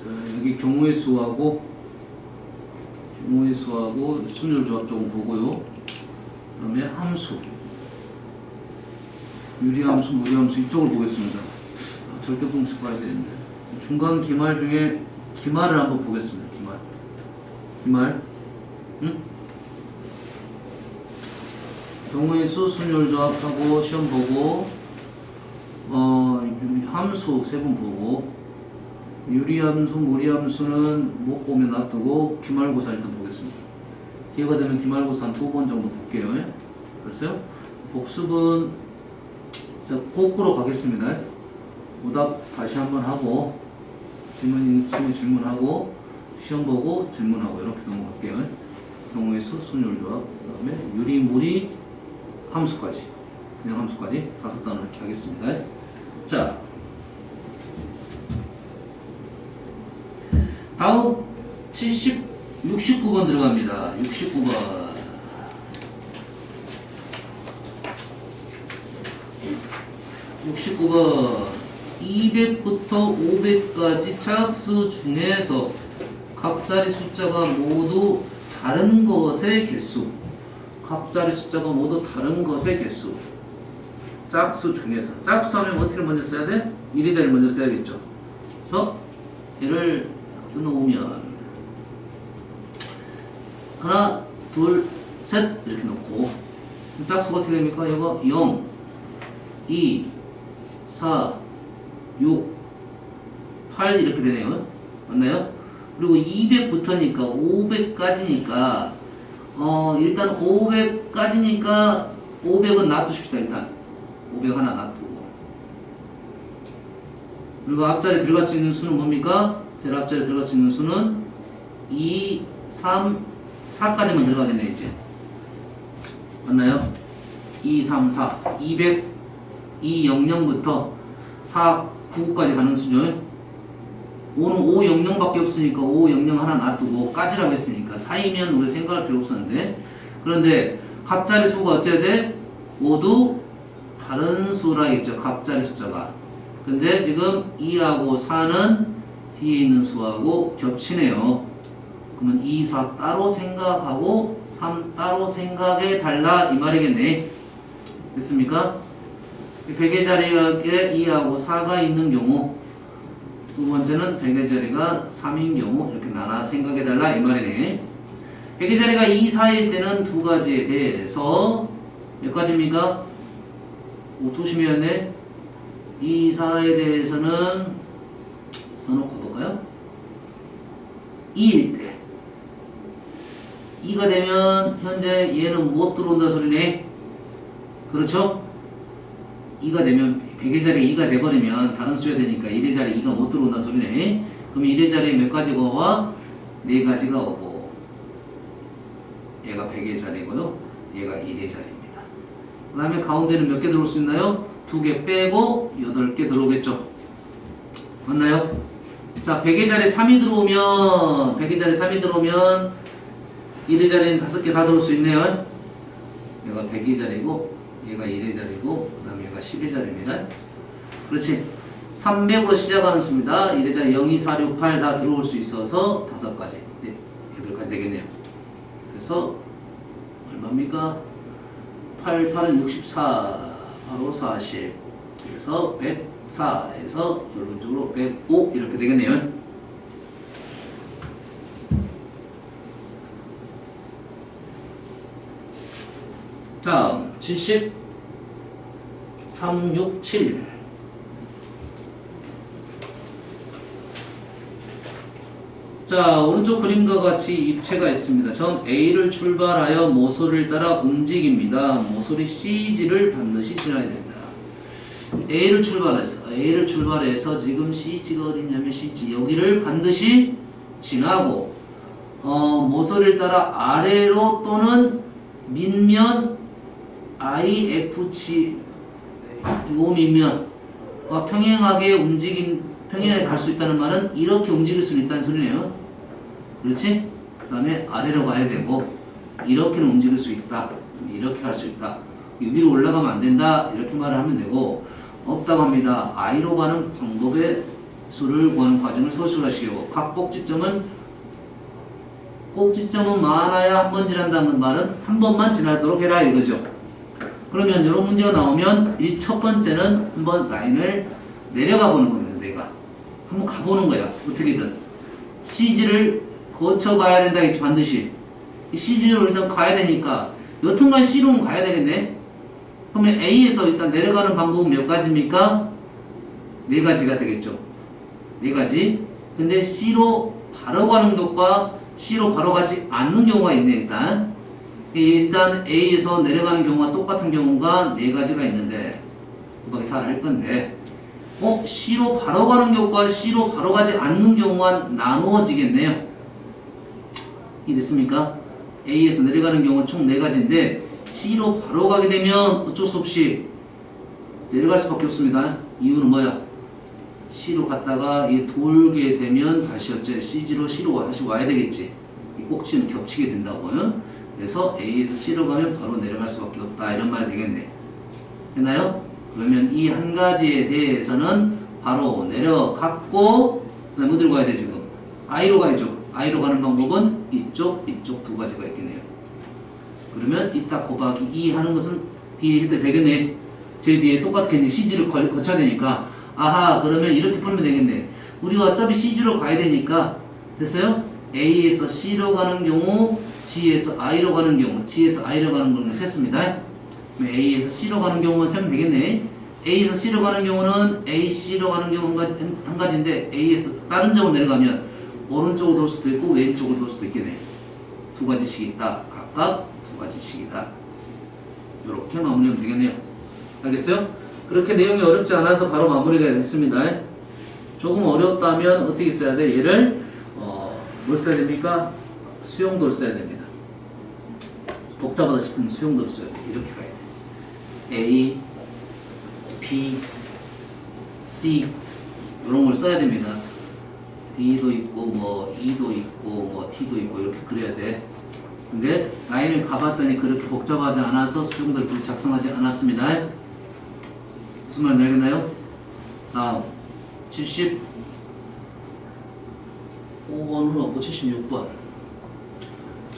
자, 여기 경우의 수하고 순열 조합 조금 보고요. 그 다음에 함수, 유리함수, 무리함수 이쪽을 보겠습니다. 절대분수 봐야 되는데. 중간 기말 중에 기말을 한번 보겠습니다. 기말. 응? 경우의 수, 순열 조합하고 시험 보고, 함수 3번 보고, 유리함수, 무리함수는 못 보면 놔두고 기말고사 일단 보겠습니다. 기회가 되면 기말고사 한 2번 정도 볼게요. 그랬어요? 복습은 복구로 가겠습니다. 오답 다시 한번 하고, 질문 있으면 질문하고, 시험 보고 질문하고 이렇게 넘어갈게요. 경우의 수, 순열 조합, 그 다음에 유리, 무리, 함수까지, 그냥 함수까지 5단원 이렇게 하겠습니다. 자, 다음 69번 들어갑니다. 69번. 200부터 500까지 짝수 중에서 갑자리 숫자가 모두 다른 것의 개수. 갑자리 숫자가 모두 다른 것의 개수. 짝수 중에서. 짝수 하면 어떻게 먼저 써야 돼? 1의 자리 먼저 써야겠죠. 그래서 얘를 끊어오면 하나, 둘, 셋 이렇게 놓고 짝수가 어떻게 됩니까? 이거 0, 2, 4, 6, 8 이렇게 되네요. 맞나요? 그리고 200부터니까 500까지니까 일단 500까지니까 500은 놔두십시다. 일단 500 하나 놔두고, 그리고 앞자리에 들어갈 수 있는 수는 뭡니까? 제일 앞자리에 들어갈 수 있는 수는 2, 3, 4까지만 들어가겠네 이제. 맞나요? 2, 3, 4 200 200부터 499까지 가는 수죠. 5는 500밖에 없으니까 500 하나 놔두고 까지라고 했으니까 4이면 우리 생각할 필요 없었는데, 그런데 갑자리 수가 어째야 돼? 모두 다른 수라 했죠. 갑자리 숫자가. 근데 지금 2하고 4는 뒤에 있는 수하고 겹치네요. 그러면 2, 4 따로 생각하고 3 따로 생각해 달라 이 말이겠네. 됐습니까? 100의 자리에 2하고 4가 있는 경우, 두 번째는 100의 자리가 3인 경우 이렇게 나눠 생각해 달라 이 말이네. 100의 자리가 2, 4일 때는 두 가지에 대해서 몇 가지입니까? 조심해야 돼. 2, 4에 대해서는 써놓고 볼까요? 2일 때 2가 되면 현재 얘는 못 들어온다 소리네. 그렇죠? 2가 되면 100의 자리에 2가 돼버리면 다른 수야 되니까 1의 자리에 2가 못 들어온다 소리네. 그럼 1의 자리에 몇 가지가 와? 4가지가 오고, 얘가 100의 자리고요, 얘가 1의 자리입니다. 그 다음에 가운데는 몇 개 들어올 수 있나요? 2개 빼고 8개 들어오겠죠. 맞나요? 자, 100의 자리에 3이 들어오면 1의 자리는 5개 다 들어올 수 있네요. 얘가 100의 자리고, 얘가 1의 자리고, 그 다음에 얘가 10의 자리입니다. 그렇지. 300으로 시작하는 수입니다. 1의 자리 0, 2, 4, 6, 8 다 들어올 수 있어서 5가지, 8가지 되겠네요. 그래서 얼마입니까? 8, 8은 64, 바로 40. 그래서 104에서 결론적으로 105 이렇게 되겠네요. 다음 70, 3, 6, 7. 자, 오른쪽 그림과 같이 입체가 있습니다. 점 A를 출발하여 모서리를 따라 움직입니다. 모서리 CG를 반드시 지나야 됩니다. A를 출발해서 지금 CG가 어디냐면 CG 여기를 반드시 지나고 모서리를 따라 아래로 또는 밑면 IFC 요 밑면과 평행하게 갈 수 있다는 말은 이렇게 움직일 수 있다는 소리네요. 그렇지? 그 다음에 아래로 가야 되고 이렇게는 움직일 수 있다. 이렇게 갈 수 있다. 위로 올라가면 안 된다. 이렇게 말을 하면 되고 없다고 합니다. I로 가는 방법의 수를 구하는 과정을 서술하시오. 각 꼭지점은 많아야 한 번 지난다는 말은 한 번만 지나도록 해라 이거죠. 그러면 이런 문제가 나오면 첫 번째는 한번 라인을 내려가 보는 겁니다. 내가 한번 가보는 거야. 어떻게든 CG를 거쳐가야 된다 했지. 반드시 이 CG로 일단 가야 되니까 여튼간 C로는 가야 되겠네. 그러면 A에서 일단 내려가는 방법은 몇 가지입니까? 네 가지가 되겠죠. 네 가지. 근데 C로 바로 가는 것과 C로 바로 가지 않는 경우가 있네. 일단 A에서 내려가는 경우가 똑같은 경우가 네 가지가 있는데 그밖에 잘 할 건데 C로 바로 가는 경우와 C로 바로 가지 않는 경우가 나누어지겠네요. 이해됐습니까? A에서 내려가는 경우는 총 네 가지인데 C로 바로 가게 되면 어쩔 수 없이 내려갈 수밖에 없습니다. 이유는 뭐야? C로 갔다가 돌게 되면 다시 C로 C로 다시 와야 되겠지. 이 꼭지는 겹치게 된다고요. 그래서 A에서 C로 가면 바로 내려갈 수밖에 없다. 이런 말이 되겠네. 됐나요? 그러면 이 한 가지에 대해서는 바로 내려갔고 그다음에 어디로 가야 돼 지금? I로 가야죠. I로 가는 방법은 이쪽 두 가지가 있겠네요. 그러면 이따 곱하기 2 하는 것은 뒤에 해도 되겠네. 제일 뒤에 똑같겠네. CG를 거쳐야 되니까. 아하, 그러면 이렇게 풀면 되겠네. 우리가 어차피 CG로 가야 되니까 됐어요? A에서 C로 가는 경우, G에서 I로 가는 경우, G에서 I로 가는 경우 셌습니다. A에서 C로 가는 경우는 세면 되겠네. A에서 C로 가는 경우는 AC로 가는 경우 한 가지인데 A에서 다른 점으로 내려가면 오른쪽으로 돌 수도 있고 왼쪽으로 돌 수도 있겠네. 두 가지씩 있다. 각각 두 가지씩이다. 이렇게 마무리하면 되겠네요. 알겠어요? 그렇게 내용이 어렵지 않아서 바로 마무리가 됐습니다. 조금 어려웠다면 어떻게 써야 돼? 얘를 뭘 써야 됩니까? 수용도를 써야 됩니다. 복잡하다 싶으면 수용도를 써야 돼. 이렇게 가야 돼. A, B, C 이런 걸 써야 됩니다. B도 있고 뭐 E도 있고 뭐 T도 있고 이렇게 그려야 돼. 근데 라인을 가봤더니 그렇게 복잡하지 않아서 수용도를 굳이 작성하지 않았습니다. 무슨 말인지 알겠나요? 다음 75번은 없고 76번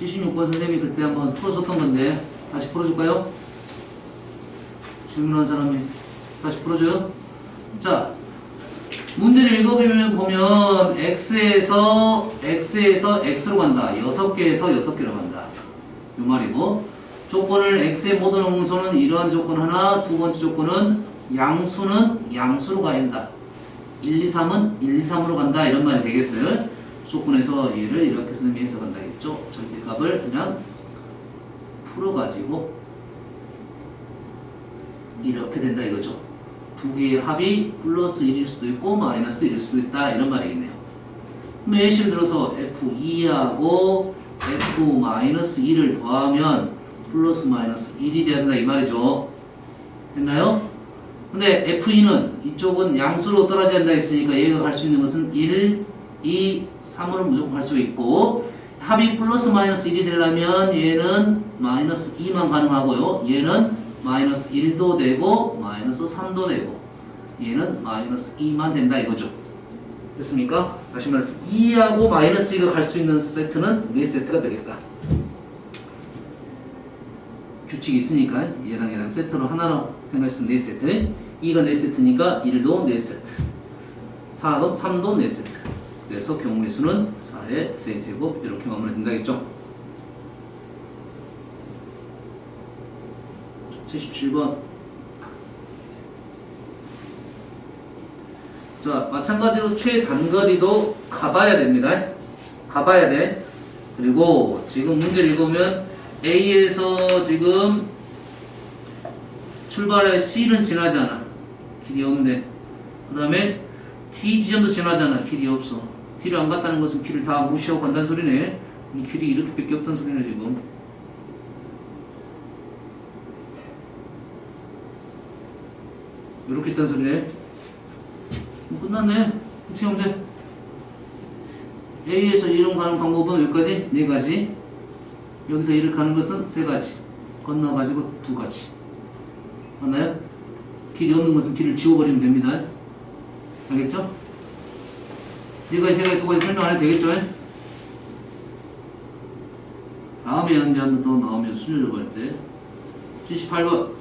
76번 선생님이 그때 한번 풀어줬던 건데 다시 풀어줄까요? 질문한 사람이 다시 풀어줘요? 자, 문제를 읽어보면 X에서 X로 간다. 6개에서 6개로 간다. 이 말이고 조건을 X의 모든 음수는 이러한 조건 하나, 두 번째 조건은 양수는 양수로 가야 한다. 1, 2, 3은 1, 2, 3으로 간다. 이런 말이 되겠어요. 조건에서 얘를 이렇게 선생님이 해석한다 했죠. 절대값을 그냥 풀어가지고 이렇게 된다 이거죠. 두 개의 합이 플러스 1일 수도 있고 마이너스 1일 수도 있다. 이런 말이겠네요. 그럼 예시를 들어서 F2하고 F-1을 더하면 플러스 마이너스 1이 된다 이 말이죠. 됐나요? 근데 F2는 이쪽은 양수로 떨어져야 한다 했으니까 얘가 갈 수 있는 것은 1, 2, 3으로 무조건 갈 수 있고 합이 플러스 마이너스 1이 되려면 얘는 마이너스 2만 가능하고요. 얘는 마이너스 1도 되고 마이너스 3도 되고 얘는 마이너스 2만 된다 이거죠. 됐습니까? 다시 말해서 2하고 마이너스 2가 갈 수 있는 세트는 4세트가 되겠다. 규칙이 있으니까 얘랑 세트로 하나로 생각했으면 4세트 2가 4세트니까 1도 4세트 3도 4세트 그래서 경우의 수는 4의 세제곱 이렇게 마무리된다겠죠. 77번 자 마찬가지로 최단거리도 가봐야 됩니다. 가봐야 돼. 그리고 지금 문제를 읽으면 A에서 지금 출발해 C는 지나잖아. 길이 없네. 그 다음에 T 지점도 지나잖아. 길이 없어. T를 안 갔다는 것은 길을 다 무시하고 간다는 소리네. 이 길이 이렇게밖에 없다는 소리네 지금. 이렇게 있다는 소리네. 끝났네. 어떻게 하면 돼? A에서 E로 가는 방법은 여기까지 4가지. 여기서 E를 가는 것은 3가지. 건너가지고 2가지. 맞나요? 길이 없는 것은 길을 지워버리면 됩니다. 알겠죠? 4가지, 3가지, 2가지 설명 안 해도 되겠죠? 다음에 언제 한 번 더 나오면 수녀적 할 때. 78번.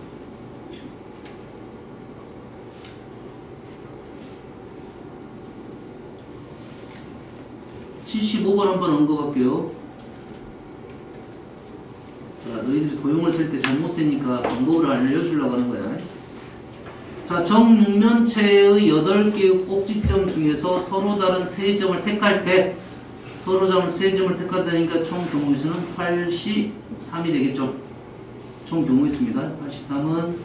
75번 한번 언급할게요. 자, 너희들이 도형을 쓸 때 잘못 쓰니까 방법을 알려주려고 하는 거야. 자, 정육면체의 8개의 꼭지점 중에서 서로 다른 3점을 택할 때, 서로 다른 3점을 택할 때니까 총 경우의 수는 83이 되겠죠. 총 경우의 수입니다. 83은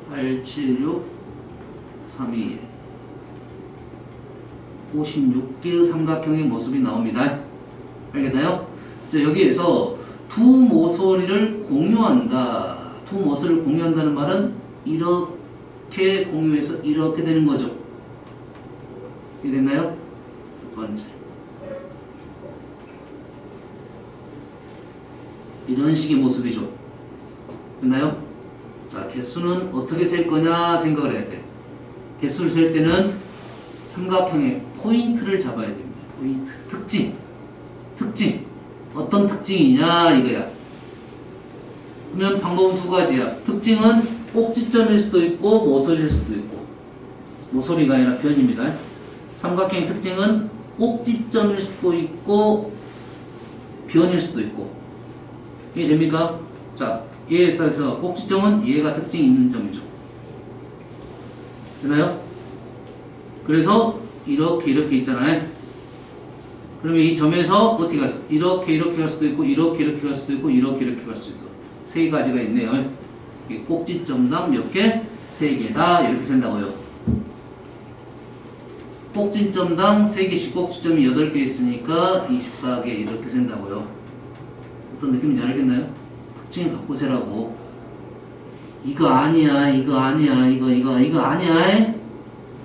8, 7, 6, 3, 2. 56개의 삼각형의 모습이 나옵니다. 알겠나요? 자, 여기에서 두 모서리를 공유한다. 두 모서리를 공유한다는 말은 이렇게 공유해서 이렇게 되는 거죠. 이해됐나요? 첫 번째. 이런 식의 모습이죠. 됐나요? 자, 개수는 어떻게 셀 거냐 생각을 해야 돼. 개수를 셀 때는 삼각형의 포인트를 잡아야 됩니다. 포인트, 특징. 어떤 특징이냐 이거야. 그러면 방법은 2가지야. 특징은 꼭지점일 수도 있고 모서리일 수도 있고. 모서리가 아니라 변입니다. 삼각형의 특징은 꼭지점일 수도 있고 변일 수도 있고. 이해됩니까? 자, 얘에 따라서 꼭지점은 얘가 특징이 있는 점이죠. 되나요? 그래서 이렇게 있잖아요. 그러면 이 점에서 어떻게 갈 수? 이렇게 갈 수도 있고 이렇게 갈 수도 있고 이렇게 갈 수도 있어. 3가지가 있네요. 꼭지점당 몇 개? 3개다. 이렇게 센다고요. 꼭지점당 3개씩 꼭지점이 8개 있으니까 24개 이렇게 센다고요. 어떤 느낌인지 알겠나요? 특징을 갖고 세라고. 이거 아니야. 이거 아니야.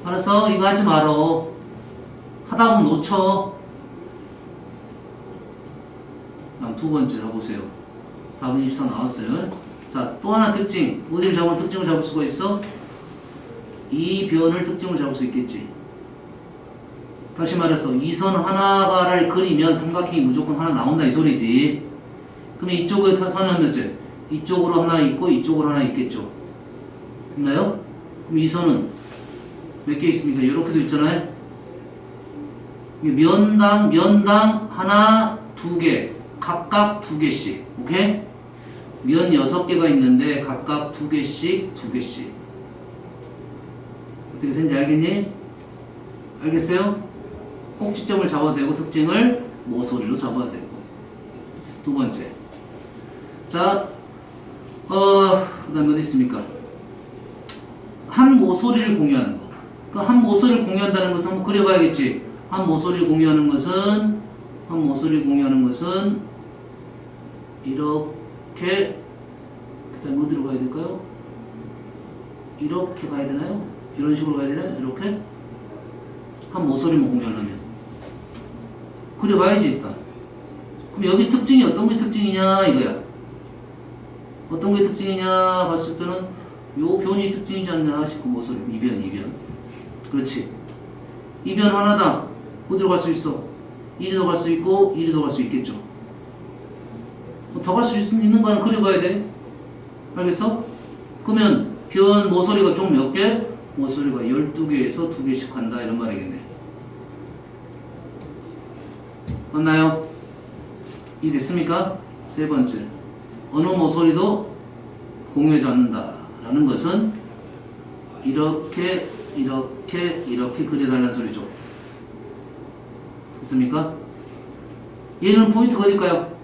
알았어? 이거 하지 말어. 하다 보면 놓쳐. 다음 2번째 가보세요. 답은 24 나왔어요. 자, 또 하나 특징. 어디를 잡으면 특징을 잡을 수가 있어? 이 변을 특징을 잡을 수 있겠지. 다시 말해서 이 선 하나를 그리면 삼각형이 무조건 하나 나온다 이 소리지. 그럼 이쪽에 선하면 이제 이쪽으로 하나 있고 이쪽으로 하나 있겠죠. 있나요? 그럼 이 선은 몇 개 있습니까? 이렇게도 있잖아요. 면당 하나, 2개, 각각 2개씩. 오케이? 면 6개가 있는데 각각 2개씩. 어떻게 생긴지 알겠니? 알겠어요? 꼭지점을 잡아야 되고 특징을 모서리로 잡아야 되고. 2번째. 자, 그 다음에 어디 있습니까? 한 모서리를 공유하는 거. 그 한 모서리를 공유한다는 것은 한번 그려봐야겠지. 한 모서리를 공유하는 것은 이렇게, 그 다음에 어디로 가야 될까요? 이렇게 가야 되나요? 이런 식으로 가야 되나요? 이렇게? 한 모서리만 공유하려면. 그려봐야지, 일단. 그럼 여기 특징이 어떤 게 특징이냐, 이거야. 어떤 게 특징이냐 봤을 때는 요 변이 특징이지 않냐 싶고 모서리. 이변. 그렇지. 이변 하나당 어디로 갈 수 있어? 이리도 갈 수 있고 이리도 갈 수 있겠죠. 더 갈 수 있는 거는 그려봐야 돼. 알겠어? 그러면 변 모서리가 총 몇 개? 모서리가 12개에서 2개씩 간다 이런 말이겠네. 맞나요? 이해됐습니까? 3번째. 어느 모서리도 공유하지 않는다라는 것은 이렇게 그려달라는 소리죠. 됐습니까? 얘는 포인트가 어딜까요?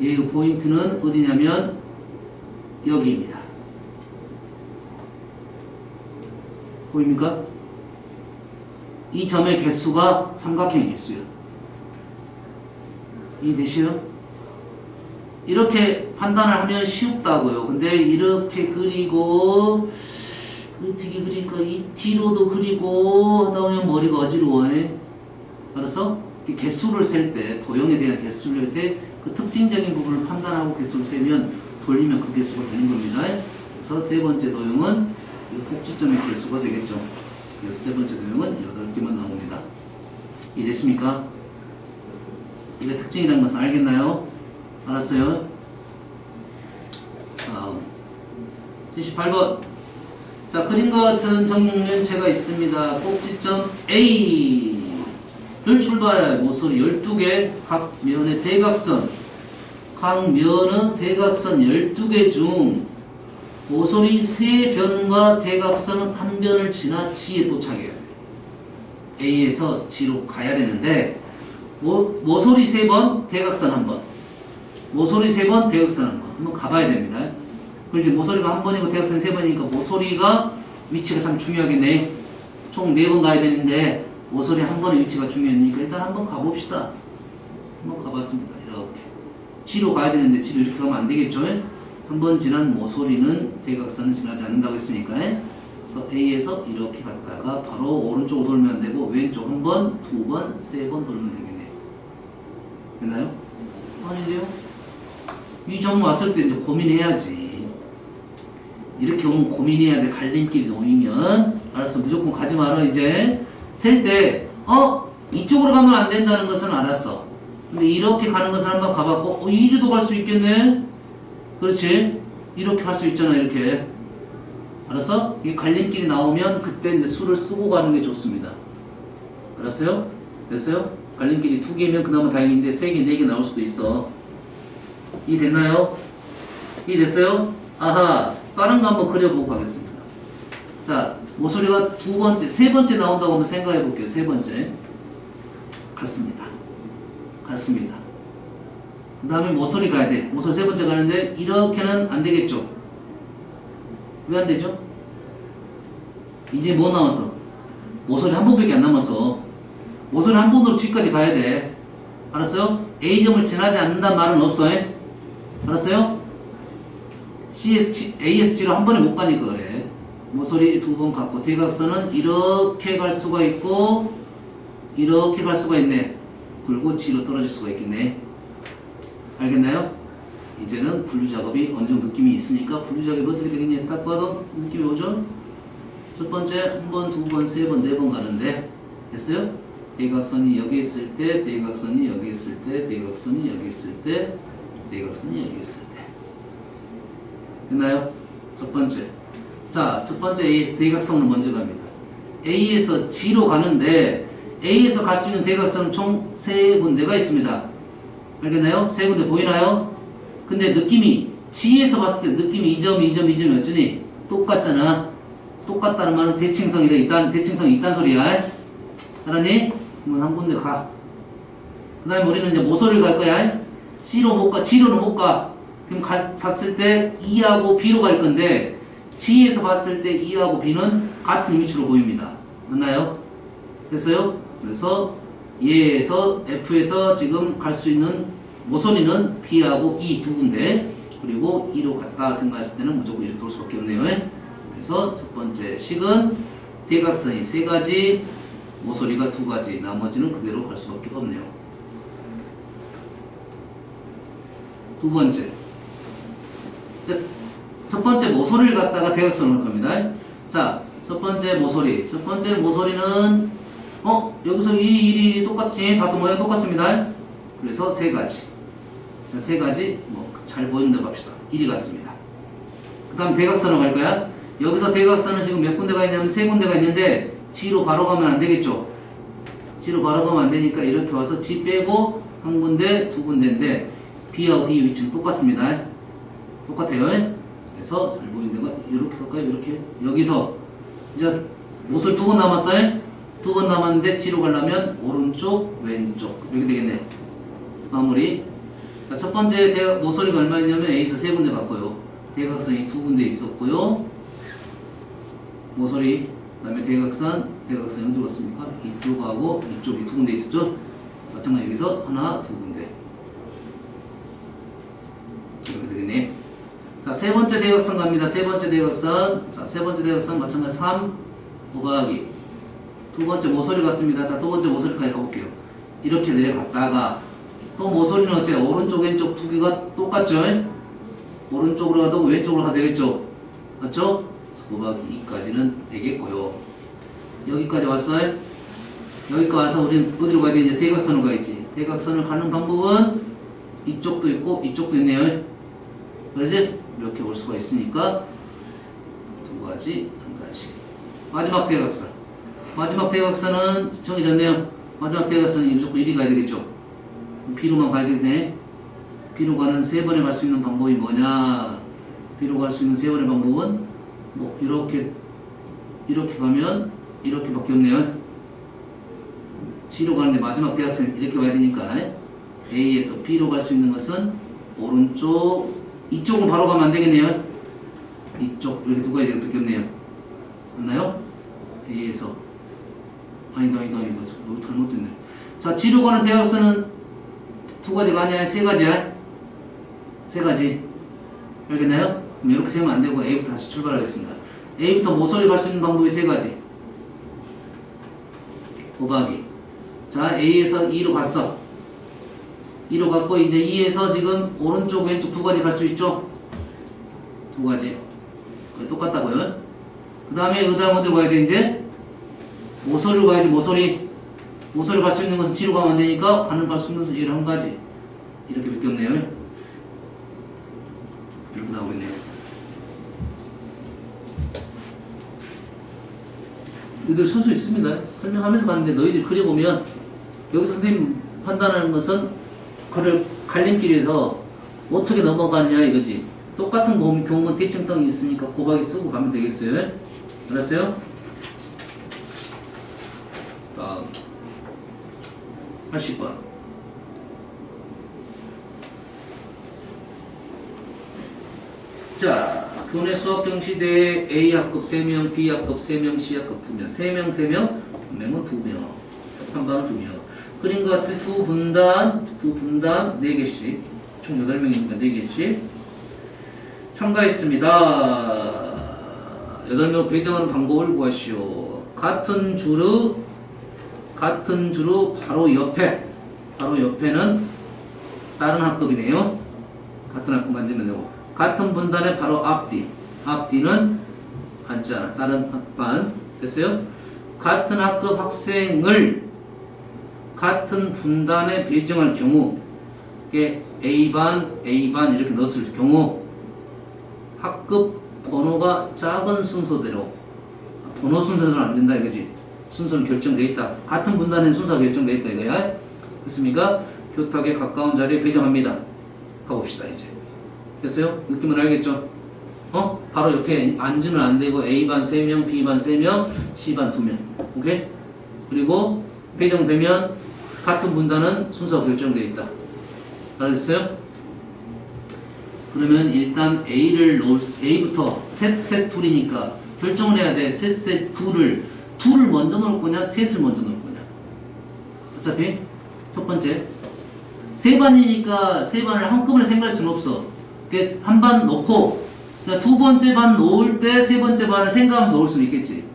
얘의 포인트는 어디냐면 여기입니다. 보입니까? 이 점의 개수가 삼각형의 개수예요. 이해되시요? 이렇게 판단을 하면 쉽다고요. 근데 이렇게 그리고 어떻게 그릴까? 이 뒤로도 그리고 하다 보면 머리가 어지러워해. 알았어? 이 개수를 셀 때, 도형에 대한 개수를 셀 때 그 특징적인 부분을 판단하고 개수를 세면 돌리면 그 개수가 되는 겁니다. 그래서 세 번째 도형은 이 꼭지점의 개수가 되겠죠. 그래서 세 번째 도형은 8개만 나옵니다. 이해됐습니까? 이게 특징이라는 것은 알겠나요? 알았어요? 다음 78번. 자, 그림과 같은 정육면체가 있습니다. 꼭지점 A를 출발할 모서리 12개, 각 면의 대각선, 각 면의 대각선 12개 중 모서리 3변과 대각선 1변을 지나 G에 도착해야 돼요. A에서 G로 가야 되는데 모서리 3번, 대각선 1번. 모서리 3번, 대각선 1번. 한번 가봐야 됩니다. 그럼 이제 모서리가 1번이고 대각선이 3번이니까 모서리가 위치가 참 중요하겠네. 총 4번 가야 되는데 모서리 1번의 위치가 중요하니까 일단 한번 가봅시다. 한번 가봤습니다. 이렇게. G로 가야 되는데 G로 이렇게 가면 안 되겠죠? 한번 지난 모서리는 대각선을 지나지 않는다고 했으니까. 그래서 A에서 이렇게 갔다가 바로 오른쪽으로 돌면 되고 왼쪽 1번, 2번, 3번 돌면 되겠네요. 됐나요? 아니래요? 이 점 왔을 때 이제 고민해야지. 이렇게 오면 고민해야 돼. 갈림길이 놓이면. 알았어. 무조건 가지 마라. 이제 셀 때 이쪽으로 가면 안 된다는 것은 알았어. 근데 이렇게 가는 것을 한번 가봤고 이리도 갈 수 있겠네. 그렇지? 이렇게 갈 수 있잖아. 이렇게. 알았어? 이 갈림길이 나오면 그때 이제 수를 쓰고 가는 게 좋습니다. 알았어요? 됐어요? 갈림길이 2개면 그나마 다행인데 3개, 4개 나올 수도 있어. 이해됐나요? 이해됐어요? 아하. 다른 거 한번 그려보고 가겠습니다. 자, 모서리가 2번째, 3번째 나온다고 한번 생각해 볼게요. 3번째. 같습니다. 같습니다. 그 다음에 모서리 가야 돼. 모서리 3번째 가는데 이렇게는 안 되겠죠? 왜 안 되죠? 이제 뭐 남았어? 모서리 한 번밖에 안 남았어. 모서리 한 번으로 G까지 가야 돼. 알았어요? A점을 지나지 않는다는 말은 없어. 알았어요? ASG로 한 번에 못 가니까 그래. 모서리 2번 갖고 대각선은 이렇게 갈 수가 있고 이렇게 갈 수가 있네. 그리고 G로 떨어질 수가 있겠네. 알겠나요? 이제는 분류 작업이 어느 정도 느낌이 있으니까 분류 작업이 어떻게 되겠냐 딱 봐도 느낌이 오죠? 첫 번째 1번, 2번, 3번, 4번 가는데 됐어요? 대각선이 여기 있을 때, 대각선이 여기 있을 때, 대각선이 여기 있을 때, 대각선이 여기 있을 때. 됐나요? 첫 번째. 자, 첫 번째 A에서 대각선을 먼저 갑니다. A에서 G로 가는데 A에서 갈 수 있는 대각선은 총 3군데가 있습니다. 알겠나요? 3군데 보이나요? 근데 느낌이 G에서 봤을 때 느낌이 이 점, 이 점, 이 점이 어쩌니? 똑같잖아. 똑같다는 말은 대칭성이다. 대칭성이 있단 소리야. 알았니? 그러면 한 군데 가. 그 다음에 우리는 이제 모서리를 갈 거야. C로 못 가, G로는 못 가. 그럼 갔을 때 E하고 B로 갈 건데 G에서 봤을 때 E하고 B는 같은 위치로 보입니다. 맞나요? 됐어요? 그래서 얘에서 F에서 지금 갈 수 있는 모서리는 B하고 E 두 군데 그리고 E로 갔다 생각했을 때는 무조건 이렇게 돌 수밖에 없네요. 그래서 첫 번째 식은 대각선이 3가지 모서리가 2가지 나머지는 그대로 갈 수밖에 없네요. 두 번째 첫 번째 모서리를 갖다가 대각선을 할 겁니다. 자, 첫 번째 모서리. 첫 번째 모서리는 여기서 일이 똑같지? 다 모양 똑같습니다. 그래서 3가지. 3가지 잘 보이는 대로 갑시다. 1이 같습니다. 그 다음 대각선을 갈 거야. 여기서 대각선은 지금 몇 군데가 있냐면 3군데가 있는데 G로 바로 가면 안 되겠죠? G로 바로 가면 안 되니까 이렇게 와서 G 빼고 한 군데, 2군데인데 B하고 D 위치는 똑같습니다. 똑같아요. 그래서 잘 보이는 데가 이렇게 할까요? 이렇게. 여기서 이제 모서리 2번 남았어요. 두 번 남았는데 뒤로 가려면 오른쪽, 왼쪽 이렇게 되겠네. 마무리. 자, 첫 번째 모서리가 얼마였냐면 A에서 세 군데 갔고요. 대각선이 두 군데 있었고요. 모서리, 그 다음에 대각선이 어디로 갔습니까? 이쪽하고 이쪽이 두 군데 있었죠? 마찬가지 여기서 하나, 두 군데. 이렇게 되겠네. 자, 세 번째 대각선 갑니다. 세 번째 대각선. 자, 세 번째 대각선 마찬가지 3 곱하기 두 번째 모서리 갔습니다. 자, 두 번째 모서리까지 가볼게요. 이렇게 내려갔다가 또 모서리는 어째 오른쪽 왼쪽 두 개가 똑같죠? 오른쪽으로 가도 왼쪽으로 가도 되겠죠? 맞죠? 곱하기 2까지는 되겠고요. 여기까지 왔어요? 여기까지 와서 우리는 어디로 가야 되냐? 대각선으로 가야지. 대각선을 가는 방법은 이쪽도 있고 이쪽도 있네요. 그러지? 이렇게 올 수가 있으니까 두 가지, 한 가지. 마지막 대각선. 마지막 대각선은 정해졌네요. 마지막 대각선은 무조건 1이 가야 되겠죠? B로만 가야 되겠네. B로 가는 세 번에 갈 수 있는 방법이 뭐냐? B로 갈 수 있는 세 번의 방법은 뭐 이렇게 가면 이렇게밖에 없네요. G로 가는데 마지막 대각선 이렇게 와야 되니까 A에서 B로 갈 수 있는 것은 오른쪽 이쪽으로 바로 가면 안 되겠네요. 이쪽 이렇게 두고 가야 될 밖에 없네요. 맞나요? A에서 아니다 여기 잘못됐네. 자, G로 가는 대각선은 두 가지가 아니야. 세 가지야. 세 가지. 알겠나요? 그럼 이렇게 세면 안 되고 A부터 다시 출발하겠습니다. A부터 모서리 갈 수 있는 방법이 세 가지. 곱하기. 자, A에서 2로 갔어. 2로 갔고 이제 2에서 지금 오른쪽 왼쪽 두 가지 갈 수 있죠? 두 가지. 똑같다고요. 그 다음에 다음 어디로 가야 돼 이제? 모서리로 가야지. 모서리 갈 수 있는 것은 G로 가면 안 되니까 갈 수 있는 것은 얘를 한 가지. 이렇게 밖에 없네요. 이렇게 나오고 있네요. 너희들 쓸 수 있습니다. 설명하면서 갔는데 너희들이 그려보면 여기서 선생님 판단하는 것은 그를 갈림길에서 어떻게 넘어가느냐 이거지. 똑같은 경우는 대칭성이 있으니까 곱하기 쓰고 가면 되겠어요. 알았어요? 다음 80번. 자, 교내 수학경시대에 A학급 3명, B학급 3명, C학급 2명, 3명, 3명, 1명은 2명, 3반은 2명. 그린 것 같은 두 분단 4개씩, 총 8명이니까 4개씩 참가했습니다. 8명 배정하는 방법을 구하시오. 같은 주르 바로 옆에는 다른 학급이네요. 같은 학급 만지면 되고, 같은 분단의 바로 앞뒤는 앉잖아. 다른 학반. 됐어요? 같은 학급 학생을 같은 분단에 배정할 경우, A반 이렇게 넣었을 경우 학급 번호가 작은 순서대로, 번호 순서대로 안 된다 이거지. 순서는 결정되어 있다. 같은 분단의 순서가 결정되어 있다 이거야. 됐습니까? 교탁에 가까운 자리에 배정합니다. 가봅시다 이제. 됐어요? 느낌은 알겠죠? 바로 옆에 앉으면 안 되고 A반 3명, B반 3명, C반 2명. 오케이? 그리고 배정되면 같은 분단은 순서가 결정되어 있다. 알겠어요? 그러면 일단 A부터 셋 둘이니까 결정을 해야 돼. 셋 둘을 먼저 넣을 거냐, 셋을 먼저 넣을 거냐. 어차피 첫 번째 세 반이니까 세 반을 한꺼번에 생각할 수는 없어. 한 반 넣고 두 번째 반 놓을 때 세 번째 반을 생각하면서 놓을 수는 있겠지.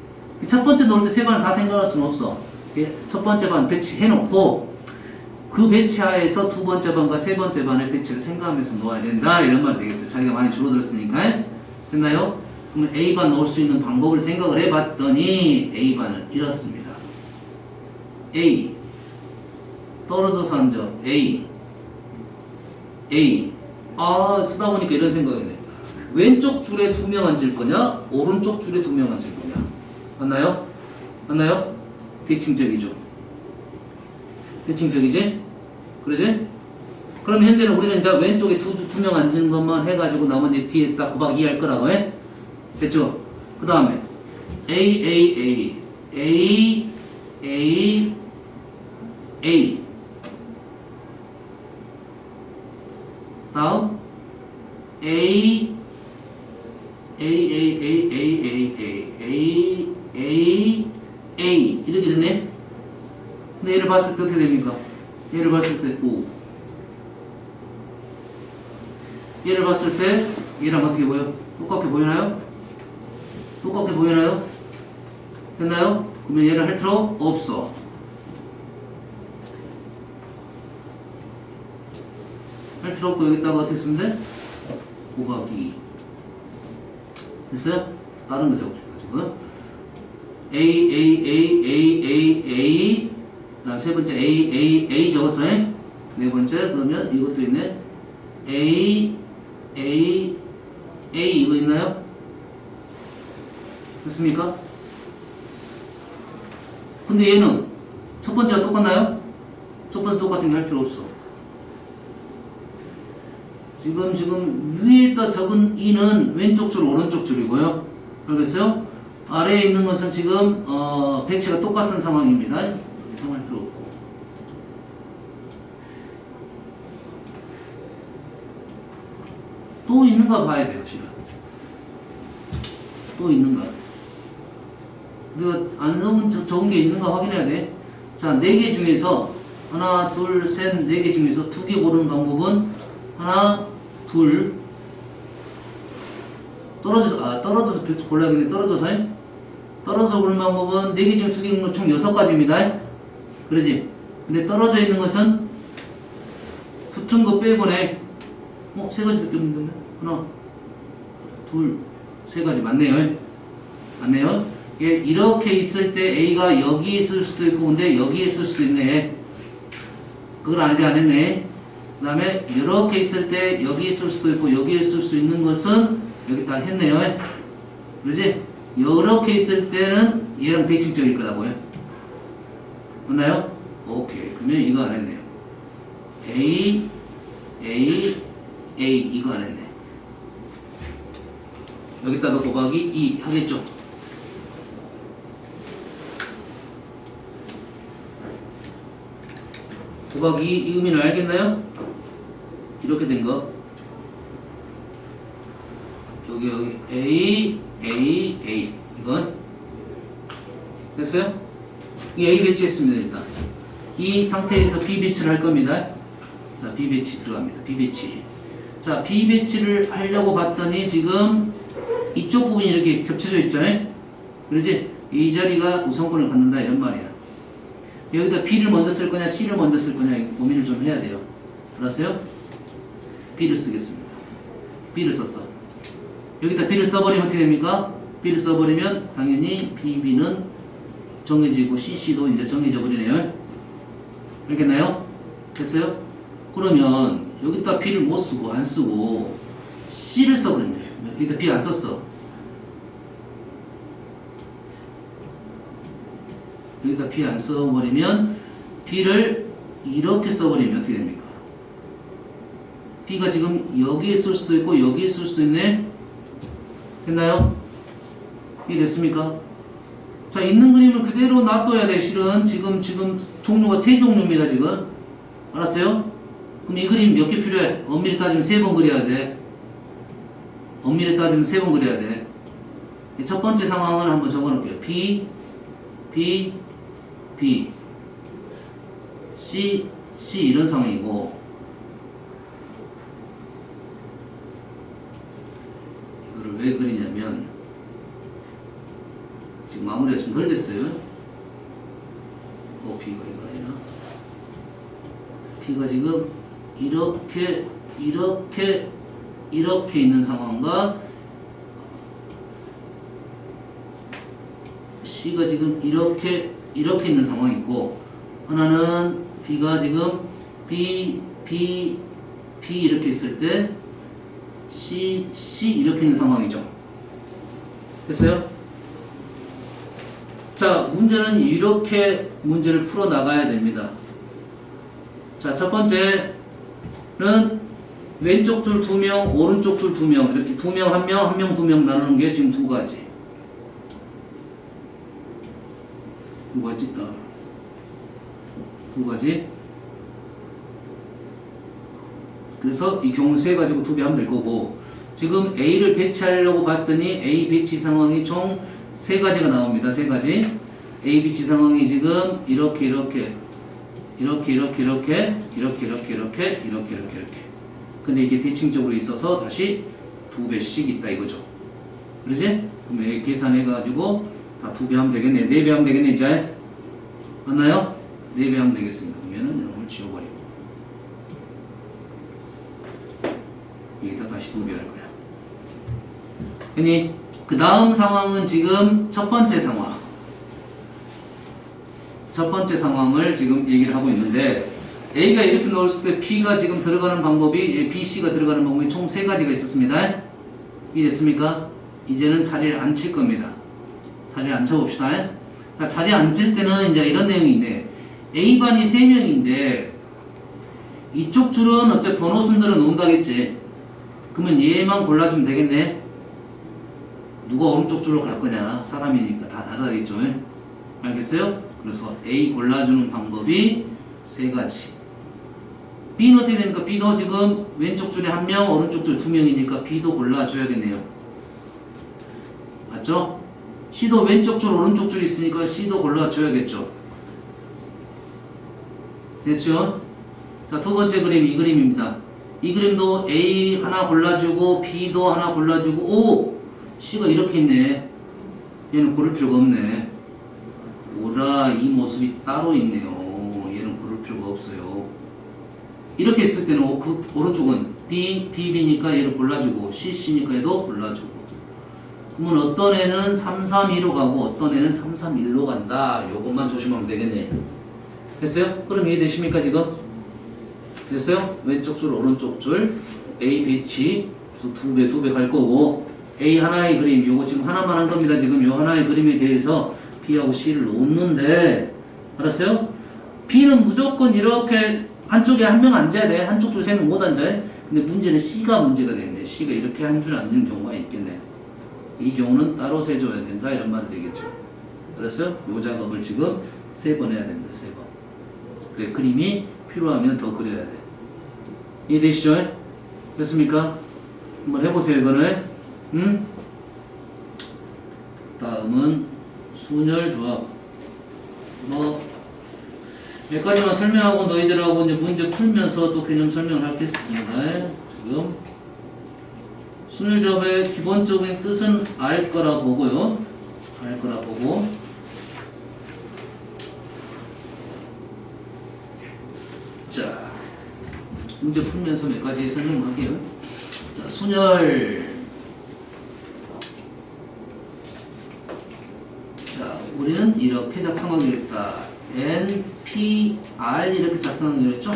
첫 번째 놓을 때 세 반을 다 생각할 수는 없어. 첫 번째 반 배치해놓고 그 배치하에서 두 번째 반과 세 번째 반의 배치를 생각하면서 놓아야 된다. 이런 말이 되겠어요. 자기가 많이 줄어들었으니까. 됐나요? 그러면 A반 넣을 수 있는 방법을 생각을 해봤더니 A반은 이렇습니다. A 떨어져서 앉아. A 쓰다 보니까 이런 생각이네. 왼쪽 줄에 2명 앉을 거냐, 오른쪽 줄에 2명 앉을 거냐. 맞나요? 대칭적이죠. 대칭적이지? 그러지? 그럼 현재는 우리는 이제 왼쪽에 2명 앉은 것만 해가지고 나머지 뒤에 딱 곱하기 2 할 거라고 해? 됐죠? 그 다음에 A A A 다음 A 이렇게 됐네. 근데 얘를 봤을 때 어떻게 됩니까? 얘를 봤을 때 O. 얘를 봤을 때 얘랑 어떻게 보여? 똑같게 보이나요? 똑같게 보이나요? 됐나요? 그러면 얘를 할 필요 없어. 할 필요 없고 여기다가 어떻게 쓰면 돼? 곱하기. 됐어요? 다른 거 적어줄까 지금? A 다음 세 번째 A 적었어요? 네 번째 그러면 이것도 있네. A 이거 있나요? 됐습니까? 근데 얘는 첫 번째가 똑같나요? 첫 번째 똑같은 게 할 필요 없어. 지금 위에다 적은 E는 왼쪽 줄 오른쪽 줄이고요. 알겠어요? 아래에 있는 것은 지금 배치가 똑같은 상황입니다. 이상할 필요 없고. 또 있는가 봐야 돼요, 지금. 또 있는가. 우리가 안 적은 게 있는가 확인해야 돼. 자, 4개 중에서 하나, 둘, 셋, 4개 중에서 2개 고르는 방법은 하나, 둘 떨어져서 골라야겠네. 떨어져서 고르는 방법은 4개 중 2개 총 6가지입니다. 그러지? 근데 떨어져 있는 것은 붙은 거 빼고네. 3가지밖에 없는데? 하나, 둘, 3가지. 맞네요. 맞네요. 이렇게 있을 때 A가 여기 있을 수도 있고, 근데 여기 있을 수도 있네. 그걸 안 했네. 그 다음에 이렇게 있을 때 여기 있을 수도 있고, 여기 있을 수 있는 것은 여기 다 했네요. 그러지? 이렇게 있을 때는 얘랑 대칭적일 거다고요. 맞나요? 오케이. 그러면 이거 안 했네요. A 이거 안 했네. 여기다가 곱하기 2 하겠죠. 곱하기 이 의미는 알겠나요? 이렇게 된 거. 여기 A 이건 됐어요? 이 A 배치했습니다. 일단 이 상태에서 B 배치를 할 겁니다. 자, B 배치 들어갑니다. B 배치. 자, B 배치를 하려고 봤더니 지금 이쪽 부분이 이렇게 겹쳐져 있잖아요. 그러지? 이 자리가 우선권을 갖는다 이런 말이야. 여기다 B를 먼저 쓸 거냐 C를 먼저 쓸 거냐 고민을 좀 해야 돼요. 알았어요? B를 쓰겠습니다. B를 썼어. 여기다 B를 써버리면 어떻게 됩니까? B를 써버리면 당연히 BB는 정해지고 CC도 이제 정해져 버리네요. 알겠나요? 됐어요? 그러면 여기다 B를 못 쓰고 안 쓰고 C를 써버리면 돼요. 여기다 B 안 썼어. 여기다 B 안 써버리면 B를 이렇게 써버리면 어떻게 됩니까? B가 지금 여기에 쓸 수도 있고 여기에 쓸 수도 있네. 됐나요? 이해 됐습니까? 자, 있는 그림을 그대로 놔둬야 돼. 실은 지금 종류가 3종류입니다. 지금 알았어요? 그럼 이 그림 몇 개 필요해? 엄밀히 따지면 3번 그려야 돼. 엄밀히 따지면 3번 그려야 돼. 첫 번째 상황을 한번 적어놓을게요. B C 이런 상황이고, 이거를 왜 그리냐면 지금 마무리가 좀 덜 됐어요. B가 이거 아니라 B가 지금 이렇게 있는 상황과 C가 지금 이렇게 있는 상황이 있고, 하나는 B가 지금 B 이렇게 있을 때 C 이렇게 있는 상황이죠. 됐어요? 자, 문제는 이렇게 문제를 풀어 나가야 됩니다. 자, 첫 번째는 왼쪽 줄 2명, 오른쪽 줄 2명, 이렇게 2명 1명, 1명 2명 나누는 게 지금 2가지. 두 가지. 그래서 이 경우 세 가지고 두 배 하면 될 거고, 지금 A를 배치하려고 봤더니 A 배치 상황이 총 세 가지가 나옵니다. 세 가지. A 배치 상황이 지금 이렇게 근데 이게 대칭적으로 있어서 다시 두 배씩 있다 이거죠. 그러지? 그럼 여기 계산해가지고 다 두 배 하면 되겠네. 네 배 하면 되겠네, 이제. 맞나요? 네 배 하면 되겠습니다. 그러면은 이걸 지워버리고. 여기다 다시 두 배 할 거야. 그니, 그 다음 상황은 지금 첫 번째 상황. 첫 번째 상황을 지금 얘기를 하고 있는데, A가 이렇게 넣었을 때 B가 지금 들어가는 방법이, B, C가 들어가는 방법이 총 세 가지가 있었습니다. 이해됐습니까? 이제는 자리를 안 칠 겁니다. 자리를 앉혀봅시다. 자, 자리에 앉을 때는 이제 이런 내용이 있네. A반이 3명인데, 이쪽 줄은 어차피 번호 순대로 놓는다겠지. 그러면 얘만 골라주면 되겠네. 누가 오른쪽 줄로 갈 거냐. 사람이니까 다 다르다겠죠. 알겠어요? 그래서 A 골라주는 방법이 세 가지. B는 어떻게 됩니까? B도 지금 왼쪽 줄에 1명, 오른쪽 줄 2명이니까 B도 골라줘야겠네요. 맞죠? C도 왼쪽 줄, 오른쪽 줄 있으니까 C도 골라줘야겠죠. 됐죠? 자, 두 번째 그림, 이 그림입니다. 이 그림도 A 하나 골라주고, B도 하나 골라주고, 오! C가 이렇게 있네. 얘는 고를 필요가 없네. 오라, 이 모습이 따로 있네요. 얘는 고를 필요가 없어요. 이렇게 했을 때는 오른쪽은 B니까 얘를 골라주고, C니까 얘도 골라주고. 그러면 어떤 애는 3, 3, 2로 가고, 어떤 애는 3, 3, 1로 간다. 요것만 조심하면 되겠네. 됐어요? 그럼 이해되십니까, 지금? 됐어요? 왼쪽 줄, 오른쪽 줄, A 배치. 그래서 두 배 갈 거고, A 하나의 그림, 요거 지금 하나만 한 겁니다. 지금 요 하나의 그림에 대해서 B하고 C를 놓는데, 알았어요? B는 무조건 이렇게 한쪽에 한 명 앉아야 돼. 한쪽 줄 3명 못 앉아요. 근데 문제는 C가 문제가 되겠네. C가 이렇게 한 줄 앉는 경우가 있겠네. 이 경우는 따로 세줘야 된다. 이런 말이 되겠죠. 알았어요? 요 작업을 지금 3번 해야 됩니다. 3번. 그래, 그림이 필요하면 더 그려야 돼. 이해되시죠? 됐습니까? 한번 해보세요, 이거는. 다음은 순열조합. 몇 가지만 설명하고 너희들하고 이제 문제 풀면서 또 개념 설명을 하겠습니다. 지금 순열조합의 기본적인 뜻은 알 거라 보고요. 알 거라 보고. 자, 문제 풀면서 몇 가지 설명을 할게요. 자, 순열. 자, 우리는 이렇게 작성하기로 했다. N, P, R 이렇게 작성하기로 했죠?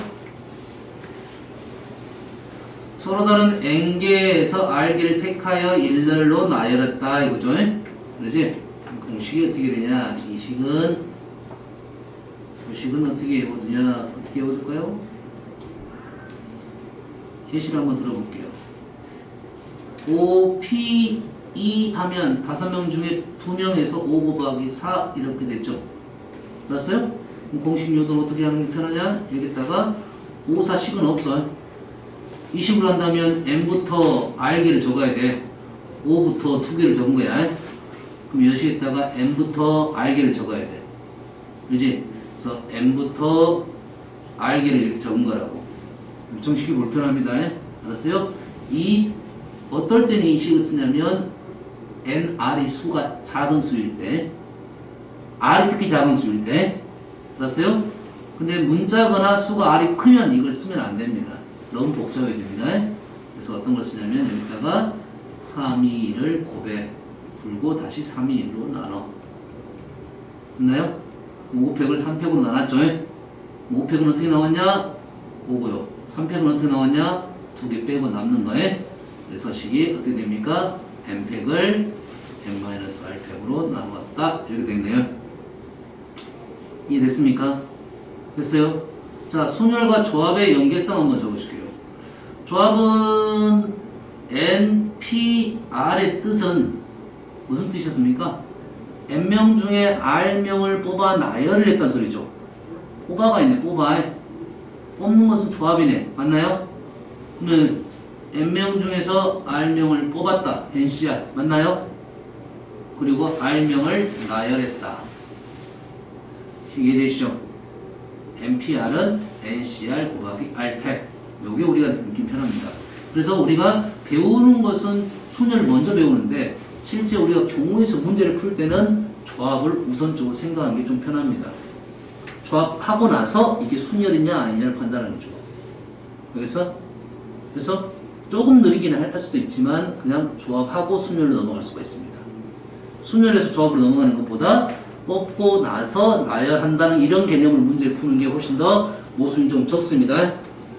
서로 다른 N개에서 R개를 택하여 일렬로 나열했다 이거죠? 그러지? 공식이 어떻게 되냐? 이 식은 어떻게 해보느냐? 어떻게 해볼까요? 예시를 한번 들어볼게요. O, P, E 하면 5명 중에 2명에서 5 곱하기 4 이렇게 됐죠? 알았어요? 공식 요도는 어떻게 하는 게 편하냐? 여기다가 5, 4식은 없어. 이 식으로 한다면 N부터 R개를 적어야 돼. 5부터 2개를 적은 거야. 그럼 여기에다가 N부터 R개를 적어야 돼. 그렇지? 그래서 N부터 R개를 이렇게 적은 거라고. 정식이 불편합니다. 알았어요? 어떨 때는 이 식을 쓰냐면 NR이 수가 작은 수일 때, R이 특히 작은 수일 때, 알았어요? 근데 문자거나 수가 R이 크면 이걸 쓰면 안 됩니다. 너무 복잡해집니다. 그래서 어떤 걸 쓰냐면 여기다가 3, 2, 1을 곱해 풀고 다시 3, 2, 1로 나눠. 됐나요? 5팩을 3팩으로 나눴죠? 5팩은 어떻게 나왔냐? 5고요. 3팩은 어떻게 나왔냐? 2개 빼고 남는 거에. 그래서 식이 어떻게 됩니까? N팩을 N-R팩으로 나누었다. 이렇게 되겠네요. 이해됐습니까? 됐어요? 자, 순열과 조합의 연계성 한번 적어줄게요. 조합은 N, P, R의 뜻은 무슨 뜻이었습니까? N명 중에 R명을 뽑아 나열을 했단 소리죠. 뽑아가 있네. 뽑아. 뽑는 것은 조합이네. 맞나요? 그러면 N명 중에서 R명을 뽑았다. NCR. 맞나요? 그리고 R명을 나열했다. 이해되시죠? NPR은 NCR 곱하기 R팩. 요게 우리가 느낌 편합니다. 그래서 우리가 배우는 것은 순열을 먼저 배우는데 실제 우리가 경우에서 문제를 풀 때는 조합을 우선적으로 생각하는 게 좀 편합니다. 조합하고 나서 이게 순열이냐 아니냐를 판단하는 거죠. 그래서 조금 느리긴 할 수도 있지만 그냥 조합하고 순열로 넘어갈 수가 있습니다. 순열에서 조합으로 넘어가는 것보다 뽑고 나서 나열한다는 이런 개념을 문제를 푸는 게 훨씬 더 모순이 좀 적습니다.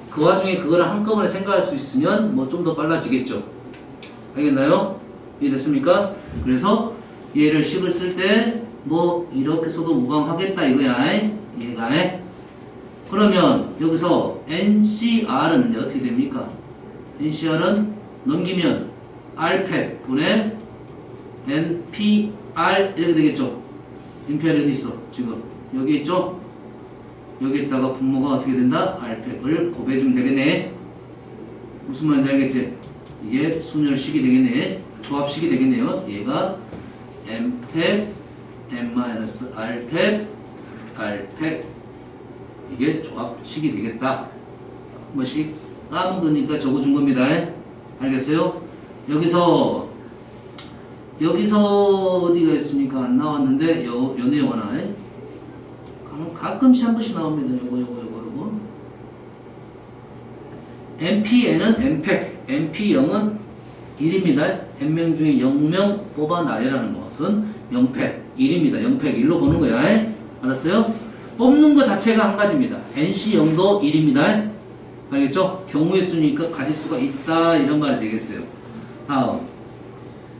그 와중에 그거를 한꺼번에 생각할 수 있으면 뭐 좀 더 빨라지겠죠. 알겠나요? 이해됐습니까? 그래서 얘를 식을 쓸 때 뭐 이렇게 써도 무방하겠다 이거야. 얘가. 그러면 여기서 NCR은 이제 어떻게 됩니까? NCR은 넘기면 R팩 분의 NPR 이렇게 되겠죠. NPR이 어디 있어? 지금 여기 있죠? 여기에다가 분모가 어떻게 된다? R팩을 곱해주면 되겠네. 무슨 말인지 알겠지? 이게 순열식이 되겠네. 조합식이 되겠네요. 얘가 M팩 N-R팩 R팩 이게 조합식이 되겠다. 한 번씩 까먹은 거니까 적어준 겁니다. 알겠어요? 여기서 어디가 있습니까? 안 나왔는데 연애원화 가끔씩 한 번씩 나옵니다. 요거 MPN은 N팩 MP0은 1입니다. N명 중에 0명 뽑아 나열하는 것은 0팩 1입니다. 0팩 1로 보는 거야. 알았어요? 뽑는 것 자체가 한 가지입니다. NC0도 1입니다. 알겠죠? 경우의 수니까 가질 수가 있다 이런 말이 되겠어요. 다음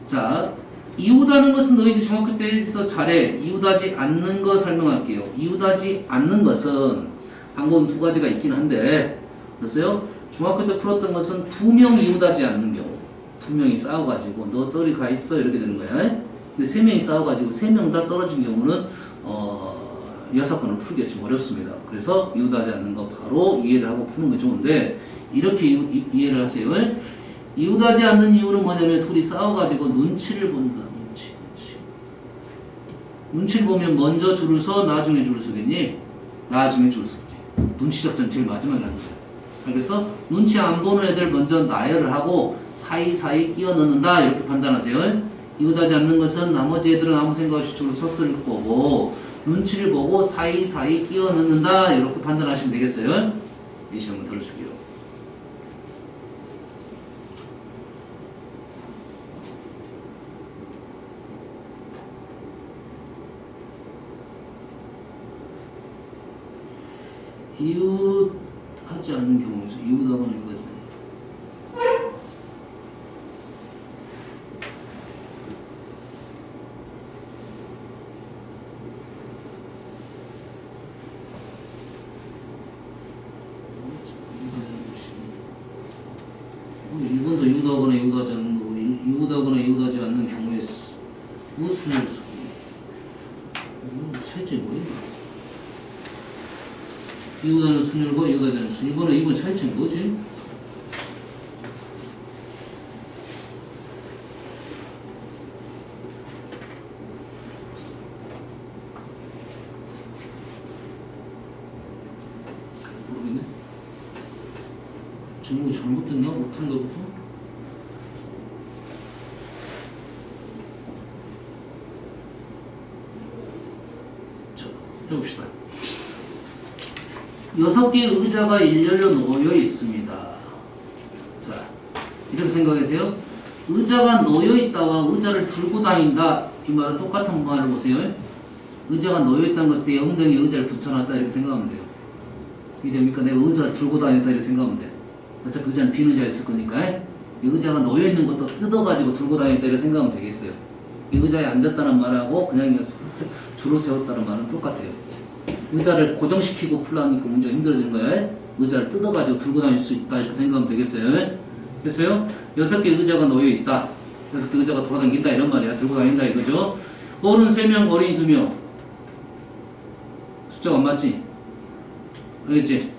자 이웃하는 것은 너희들 중학교 때에서 잘해. 이웃하지 않는 거 설명할게요. 이웃하지 않는 것은 방법은 두 가지가 있긴 한데 그랬어요? 중학교 때 풀었던 것은 2명 이웃하지 않는 경우 2명이 싸워가지고 너 저리 가 있어 이렇게 되는 거야. 근데 3명이 싸워가지고 3명 다 떨어진 경우는 6번을 풀기가 좀 어렵습니다. 그래서 이웃하지 않는 거 바로 이해를 하고 푸는 게 좋은데 이렇게 이해를 하세요. 이웃하지 않는 이유는 뭐냐면 둘이 싸워가지고 눈치를 본다. 눈치를 보면 먼저 줄을 서 나중에 줄을 서겠니? 나중에 줄을 서지. 눈치적 전체를 마지막에 하는 거야. 그래서 눈치 안 보는 애들 먼저 나열을 하고 사이사이 끼워 넣는다 이렇게 판단하세요. 이웃하지 않는 것은 나머지 애들은 아무 생각 없이 줄을 섰을 거고 눈치를 보고 사이사이 끼워 넣는다 이렇게 판단하시면 되겠어요. 이 시험을 들어주기로. 이웃하지 않는 경우에서 이웃하거나 이웃하지 않는 일본도 이웃하거나 이웃하지 않는 거고 이웃하거나 이웃하지 않는 경우에 무슨 차이점이 뭐예요? 이웃하는 순열과 이웃하지 않는 순열 이번 차이점이 뭐지? 모르겠네. 정보 잘못됐나? 못한가 보다? 자, 해봅시다. 6개의 의자가 일렬로 놓여 있습니다. 자, 이렇게 생각하세요. 의자가 놓여 있다와 의자를 들고 다닌다. 이 말은 똑같은 말을 보세요. 의자가 놓여 있다는 것은 내 엉덩이에 의자를 붙여놨다 이렇게 생각하면 돼요. 이해됩니까? 내가 의자를 들고 다녔다 이렇게 생각하면 돼요. 어차피 의자는 빈 의자 있을 거니까 이 의자가 놓여 있는 것도 뜯어가지고 들고 다녔다 이렇게 생각하면 되겠어요. 이 의자에 앉았다는 말하고 그냥 줄을 세웠다는 말은 똑같아요. 의자를 고정시키고 풀라니까 문제가 힘들어지는 거야. 의자를 뜯어가지고 들고 다닐 수 있다 이렇게 생각하면 되겠어요. 됐어요? 6개 의자가 놓여 있다. 6개 의자가 돌아다닌다 이런 말이야. 들고 다닌다 이거죠. 어른 3명, 어린이 2명. 숫자가 안 맞지? 알겠지?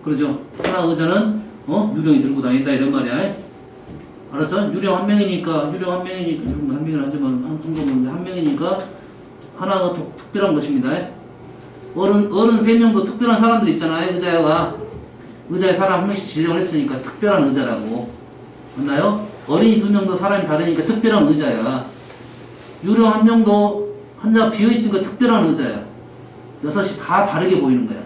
그러죠? 하나 의자는 유령이 들고 다닌다 이런 말이야. 알았죠? 유령 한 명이니까 유령 한 명이라 하지만 한 명이니까 하나가 특별한 것입니다. 어른 3명도 특별한 사람들 있잖아요. 의자에 사람 한 명씩 지정을 했으니까 특별한 의자라고. 맞나요? 어린이 2명도 사람이 다르니까 특별한 의자야. 유령 한 명도 한자 비어있으니까 특별한 의자야. 6이 다 다르게 보이는 거야.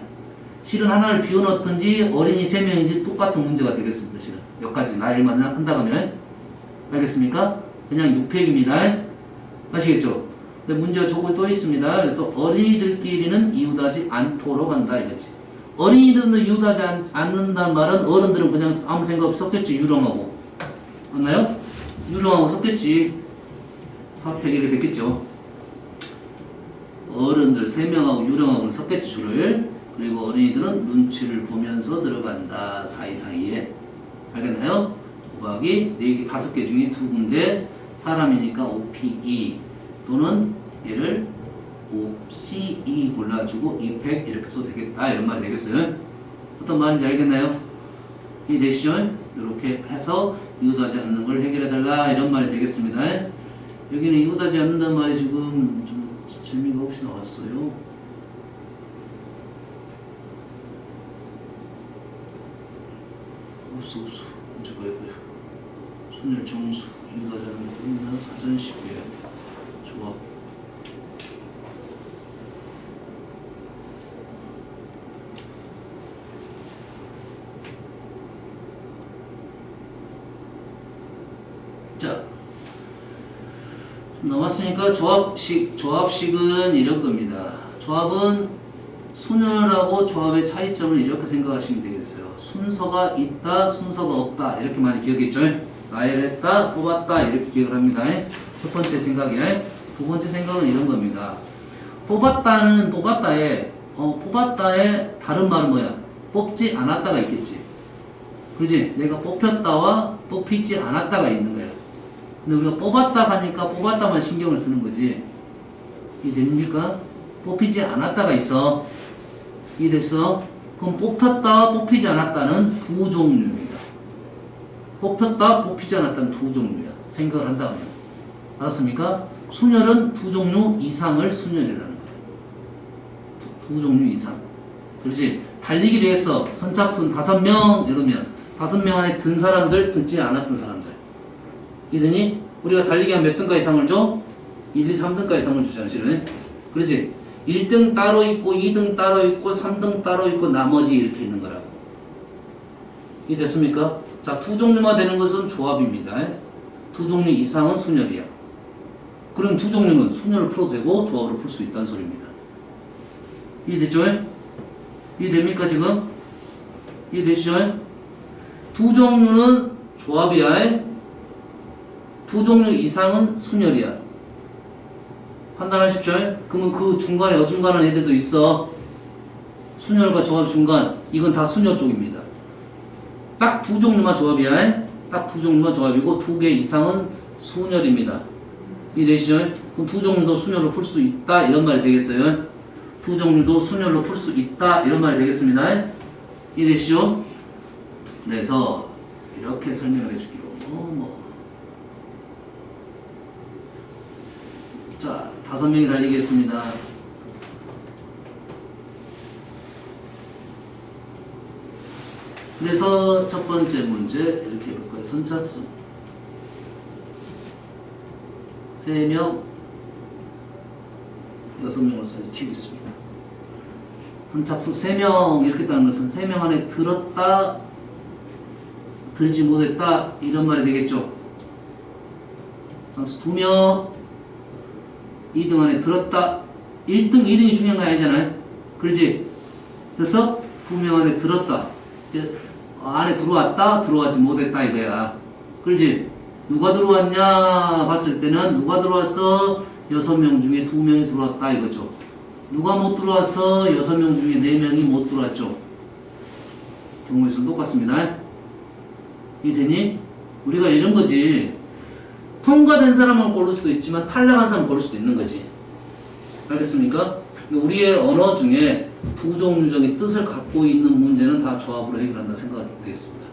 실은 하나를 비워놓든지 어린이 3명인지 똑같은 문제가 되겠습니다. 실은 여기까지 나열만 한다 그러면 알겠습니까? 그냥 6팩입니다. 아시겠죠? 근데 문제가 조금 또 있습니다. 그래서 어린이들끼리는 이웃하지 않도록 한다 이거지. 어린이들은 이웃하지 않는다는 말은 어른들은 그냥 아무 생각 없이 섞였지. 유령하고 맞나요? 유령하고 섞였지. 4팩 이렇게 됐겠죠. 어른들 3명하고 유령하고는 섞였지 줄을. 그리고 어린이들은 눈치를 보면서 들어간다. 사이사이에. 알겠나요? 곱하기 4개, 5개 중에 2군데 사람이니까 OPE 또는 얘를 OCE 골라주고 2팩 이렇게 써도 되겠다. 이런 말이 되겠어요. 어떤 말인지 알겠나요? 이 대시죠? 이렇게 해서 이웃하지 않는 걸 해결해달라. 이런 말이 되겠습니다. 여기는 이웃하지 않는다는 말이 지금 좀 재미가 없이 나왔어요. 없어. 문제가 있고요. 순열 정수, 이웃하지 않는 거 있나? 사전식이에요. 조합. 자, 남았으니까 조합식은 이런 겁니다. 조합은 순열하고 조합의 차이점을 이렇게 생각하시면 되겠어요. 순서가 있다, 순서가 없다. 이렇게 많이 기억했죠? 나열했다, 뽑았다. 이렇게 기억을 합니다. 첫 번째 생각이에요. 두 번째 생각은 이런 겁니다. 뽑았다에 다른 말은 뭐야? 뽑지 않았다가 있겠지. 그렇지? 내가 뽑혔다와 뽑히지 않았다가 있는 거야. 근데 우리가 뽑았다 하니까 뽑았다만 신경을 쓰는 거지. 이해됩니까? 뽑히지 않았다가 있어. 이해됐어? 그럼 뽑혔다, 뽑히지 않았다는 두 종류입니다. 뽑혔다, 뽑히지 않았다는 두 종류야. 생각을 한다면. 알았습니까? 순열은 두 종류 이상을 순열이라는 거야. 두 종류 이상. 그렇지? 달리기를 해서 선착순 5명 이러면 5명 안에 든 사람들, 듣지 않았던 사람들. 이러니 우리가 달리기 한 몇 등가 이상을 줘? 1, 2, 3등가 이상을 주잖아, 실은. 그렇지? 1등 따로 있고 2등 따로 있고 3등 따로 있고 나머지 이렇게 있는 거라고. 이해됐습니까? 자, 두 종류만 되는 것은 조합입니다. 두 종류 이상은 순열이야. 그럼 두 종류는 순열을 풀어도 되고 조합을 풀 수 있다는 소리입니다. 이해됐죠? 이해됩니까 지금? 이해되시죠? 두 종류는 조합이야. 두 종류 이상은 순열이야. 판단하십시오. 그러면 그 중간에 어중간한 애들도 있어. 순열과 조합 중간. 이건 다 순열 쪽입니다. 딱 두 종류만 조합이야. 딱 두 종류만 조합이고 2개 이상은 순열입니다. 이해되시죠? 그럼 두 종류도 순열로 풀 수 있다. 이런 말이 되겠어요. 두 종류도 순열로 풀 수 있다. 이런 말이 되겠습니다. 이해되시죠? 그래서 이렇게 설명을 해줄게요. 자, 5명이 달리겠습니다. 그래서 첫 번째 문제 이렇게 해볼까요? 선착순 3명 6명을 키우겠습니다. 선착순 3명 이렇게 따는 것은 3명 안에 들었다 들지 못했다 이런 말이 되겠죠. 선수 2명 2등 안에 들었다 1등 2등이 중요한 거 아니잖아요. 그렇지? 그래서 2명 안에 들었다 안에 들어왔다 들어오지 못했다 이거야. 그렇지? 누가 들어왔냐 봤을 때는 누가 들어왔어? 6명 중에 2명이 들어왔다 이거죠. 누가 못 들어왔어? 6명 중에 4명이 못 들어왔죠. 경우의 수는 똑같습니다. 이해되니? 우리가 이런 거지. 통과된 사람을 고를 수도 있지만 탈락한 사람을 고를 수도 있는 거지. 알겠습니까? 우리의 언어 중에 두 종류적인 뜻을 갖고 있는 문제는 다 조합으로 해결한다 생각하시면 되겠습니다.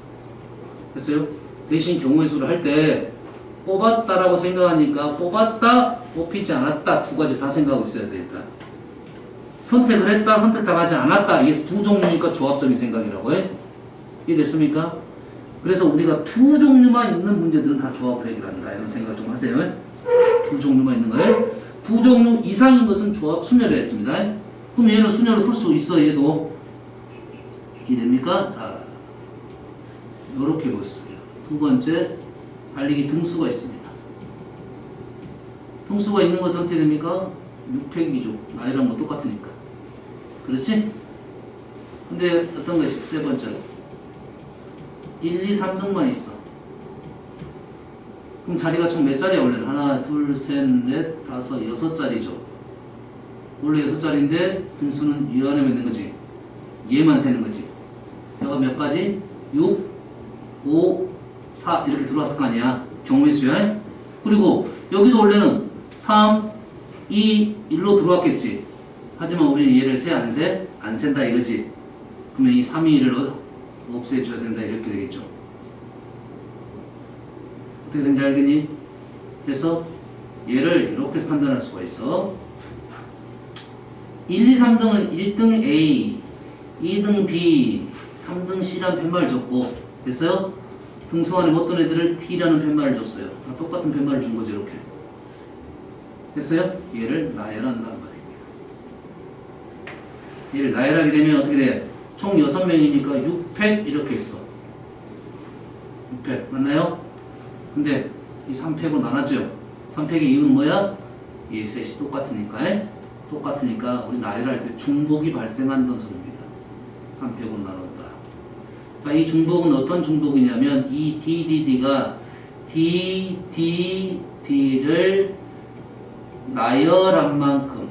됐어요? 대신 경우의 수를 할 때 뽑았다라고 생각하니까 뽑았다, 뽑히지 않았다 두 가지 다 생각하고 있어야 되겠다. 선택을 했다, 선택당하지 않았다. 이게 두 종류니까 조합적인 생각이라고 해. 이해됐습니까? 그래서 우리가 두 종류만 있는 문제들은 다 조합을 해결한다. 이런 생각 좀 하세요. 두 종류만 있는 거예요. 두 종류 이상인 것은 조합 순열을 했습니다. 그럼 얘는 순열을 풀 수 있어. 얘도. 이해됩니까? 자, 요렇게 보세요. 두 번째, 달리기 등수가 있습니다. 등수가 있는 것은 어떻게 됩니까? 6획이죠. 나이랑 뭐 똑같으니까. 그렇지? 근데 어떤 것이 세 번째로 1, 2, 3등만 있어. 그럼 자리가 총 몇 자리야 원래는? 하나, 둘, 셋, 넷, 다섯, 6자리죠. 원래 6자리인데 등수는 이 안에 있는 거지. 얘만 세는 거지. 내가 몇 가지? 6, 5, 4 이렇게 들어왔을 거 아니야. 경우의 수야. 그리고 여기도 원래는 3, 2, 1로 들어왔겠지. 하지만 우리는 얘를 세 안 세? 안 센다 이거지. 그러면 이 3, 2, 1을 없애줘야 된다 이렇게 되겠죠. 어떻게 된지 알겠니? 그래서 얘를 이렇게 판단할 수가 있어. 1, 2, 3등은 1등 A, 2등 B, 3등 C라는 팻말을 줬고, 됐어요? 등수 안에 어떤 애들을 T라는 팻말을 줬어요. 다 똑같은 팻말을 준 거죠, 이렇게. 됐어요? 얘를 나열한단 말입니다. 얘를 나열하게 되면 어떻게 돼? 총 6명이니까 6팩 이렇게 있어. 6팩. 맞나요? 근데 이 3팩으로 나눴죠? 3팩의 이유는 뭐야? 얘 셋이 똑같으니까. 똑같으니까 우리 나열할 때 중복이 발생한다는 소리입니다. 3팩으로 나눈다. 자, 이 중복은 어떤 중복이냐면 이 DDD가 DDD를 나열한 만큼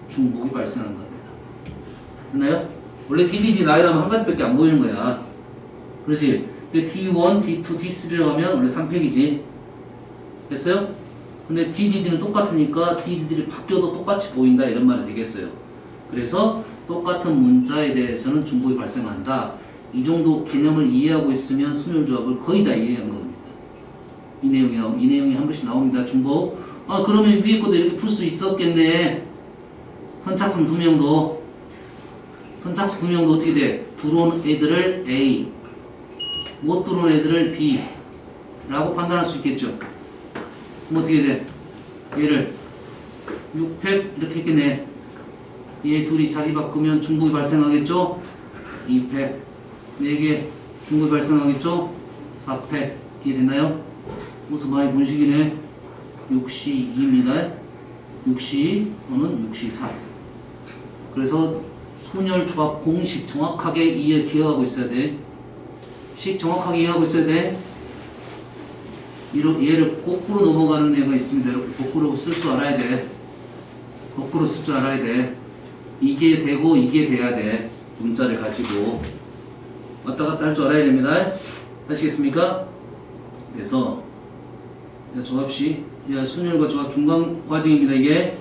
중복이 발생한 겁니다. 됐나요? 원래 DDD 나열하면 한 가지밖에 안 보이는 거야. 그렇지? T1, T2, T3라고 하면 원래 3팩이지. 됐어요? 근데 DDD는 똑같으니까 DDD를 바뀌어도 똑같이 보인다 이런 말이 되겠어요. 그래서 똑같은 문자에 대해서는 중복이 발생한다. 이 정도 개념을 이해하고 있으면 순열조합을 거의 다 이해한 겁니다. 이 내용이 한 번씩 나옵니다. 중복. 아, 그러면 위에 것도 이렇게 풀 수 있었겠네. 선착순 2명도. 선착순 2명도 어떻게 돼? 들어온 애들을 A, 못 들어온 애들을 B 라고 판단할 수 있겠죠. 그럼 어떻게 돼? 얘를 6팩 이렇게 했겠네. 얘 둘이 자리 바꾸면 중복이 발생하겠죠? 2팩 4개 중복이 발생하겠죠? 4팩 이해됐나요? 무슨 많이 본 식이네. 6시 2입니다. 6시 또는 6시 4. 그래서 순열조합 공식 정확하게 기억하고 있어야 돼. 식 정확하게 이해하고 있어야 돼. 얘를 거꾸로 넘어가는 애가 있습니다. 이렇게 거꾸로 쓸 줄 알아야 돼. 거꾸로 쓸 줄 알아야 돼. 이게 되고 이게 돼야 돼. 문자를 가지고 왔다 갔다 할 줄 알아야 됩니다. 아시겠습니까? 그래서 조합식 순열과 조합 중간 과정입니다. 이게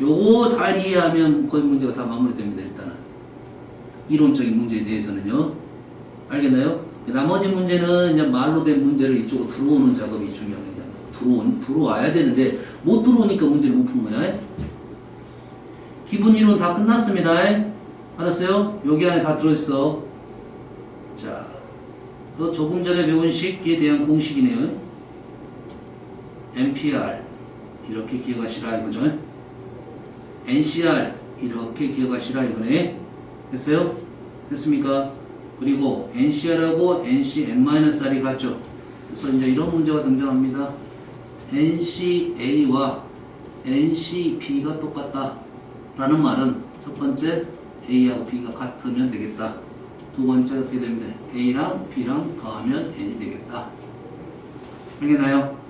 요거 잘 이해하면 거의 문제가 다 마무리됩니다. 일단은 이론적인 문제에 대해서는요. 알겠나요? 나머지 문제는 그냥 말로 된 문제를 이쪽으로 들어오는 작업이 중요합니다. 들어와야 되는데 못 들어오니까 문제를 못 푼 거야. 기본 이론 다 끝났습니다. 알았어요? 여기 안에 다 들어있어. 자, 그래서 조금 전에 배운 식에 대한 공식이네요. NPR 이렇게 기억하시라 이거죠. NCR 이렇게 기억하시라 이거네. 됐어요? 됐습니까? 그리고 NCR하고 NCN-R이 같죠. 그래서 이제 이런 문제가 등장합니다. NCA와 NCB가 똑같다 라는 말은 첫 번째 A하고 B가 같으면 되겠다. 두 번째 어떻게 됩니다. A랑 B랑 더하면 N이 되겠다. 알겠나요?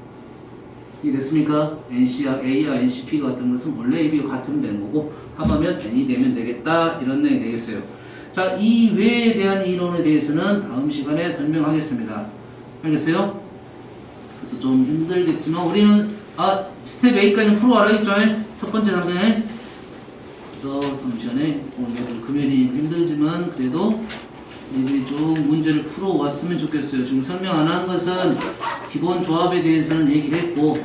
이해됐습니까? A와 NCP가 같은 것은 원래 AB가 같으면 되는 거고 합하면 N이 되면 되겠다. 이런 내용이 되겠어요. 자, 이 외에 대한 이론에 대해서는 다음 시간에 설명하겠습니다. 알겠어요? 그래서 좀 힘들겠지만 우리는 스텝 A까지 풀어 알아야겠죠? 첫 번째 단계. 그래서 다음 시간에 오늘 금요일이 힘들지만 그래도 애들이 좀 문제를 풀어왔으면 좋겠어요. 지금 설명 안 한 것은 기본 조합에 대해서는 얘기를 했고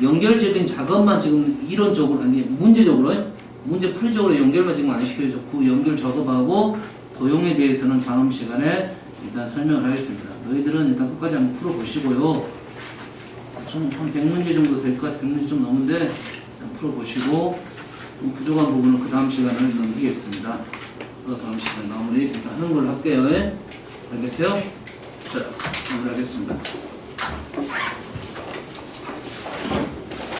연결적인 작업만 지금 이론적으로 아니 문제적으로 문제 풀이적으로 연결만 지금 안 시켜줬고 연결 작업하고 도형에 대해서는 다음 시간에 일단 설명을 하겠습니다. 너희들은 일단 끝까지 한번 풀어보시고요. 좀 한 100문제 정도 될 것 같아요. 100문제 좀 넘는데 풀어보시고 좀 부족한 부분은 그 다음 시간을 넘기겠습니다. 다음 시간 마무리 하는 걸로 할게요. 알겠어요? 자, 마무리하겠습니다.